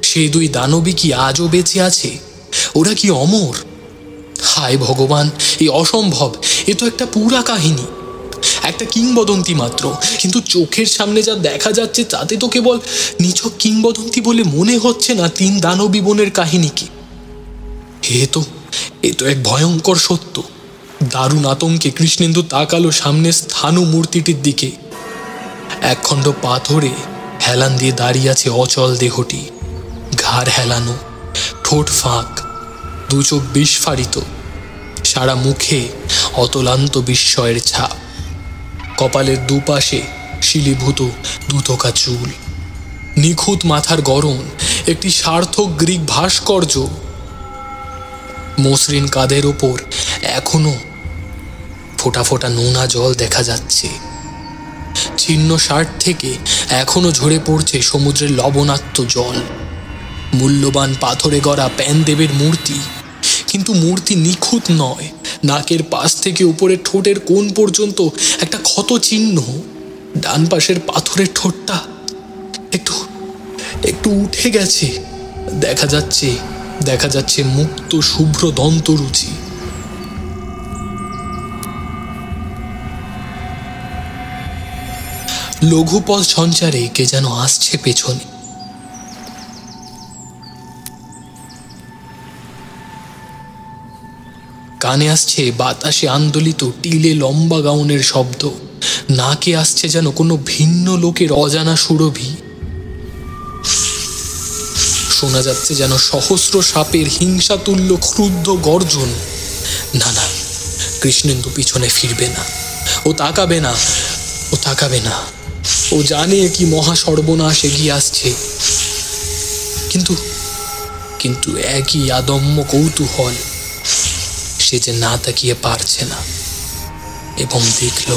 Speaker 6: সেই 2 দানবী কি আজও বেঁচে আছে? ওরা কি অমর? হায় ভগবান, এই অসম্ভব। এ তো একটা পুরা কাহিনী, একটা কিংবদন্তি মাত্র। কিন্তু চোখের সামনে যা দেখা যাচ্ছে তাতে তো কেবল নিছক কিংবদন্তি বলে মনে হচ্ছে না 3 দানবী বোনের কাহিনীকে। এ তো এক ভয়ঙ্কর সত্য। দারুণ আতঙ্কে কৃষ্ণেন্দু তাকালো সামনের স্থানু মূর্তিটির দিকে। একখণ্ড পাথরে হেলান দিয়ে দাঁড়িয়ে আছে অচল দেহটি। ঘাড় হেলানো, ঠোঁট ফাঁক, 2 চোখ বিস্ফারিত, সারা মুখে অতলান্ত বিস্ময়ের ছাপ। কপালের দুপাশে শিলীভূত 2 থোকা চুল, নিখুঁত মাথার গড়ন, একটি সার্থক গ্রিক ভাস্কর্য। মসৃণ কাঁধের ওপর এখনো ফোঁটা ফোঁটা নোনা জল দেখা যাচ্ছে। ছিন্ন শার্ট থেকে এখনো ঝরে পড়ছে সমুদ্রের লবণাক্ত জল। মূল্যবান পাথরে গড়া প্যানদেবের মূর্তি, কিন্তু মূর্তি নিখুঁত নয়। নাকের পাশ থেকে উপরে ঠোঁটের কোণ পর্যন্ত একটা ক্ষত চিহ্ন। ডান পাশের পাথরের ঠোঁটটা একটু উঠে গেছে। দেখা যাচ্ছে মুক্ত শুভ্র দন্তরুচি। লঘুপথ সঞ্চারে কে যেন আসছে পেছনে। কানে আসছে বাতাসে আন্দোলিত টিলে লম্বা গাউনের শব্দ, নাকে আসছে যেন কোনো ভিন্ন লোকের অজানা সুরভি। শোনা যাচ্ছে যেন সহস্র সাপের হিংসাতুল্য ক্রুদ্ধ গর্জন। না না, কৃষ্ণেন্দু পিছনে ফিরবে না, ও তাকাবে না, ও তাকাবে না। ও জানে কি মহা সর্বনাশ এগিয়ে আসছে, কিন্তু কিন্তু একই আদম্য কৌতূহল, সে যে না তাকিয়ে পারছে না। এবং দেখল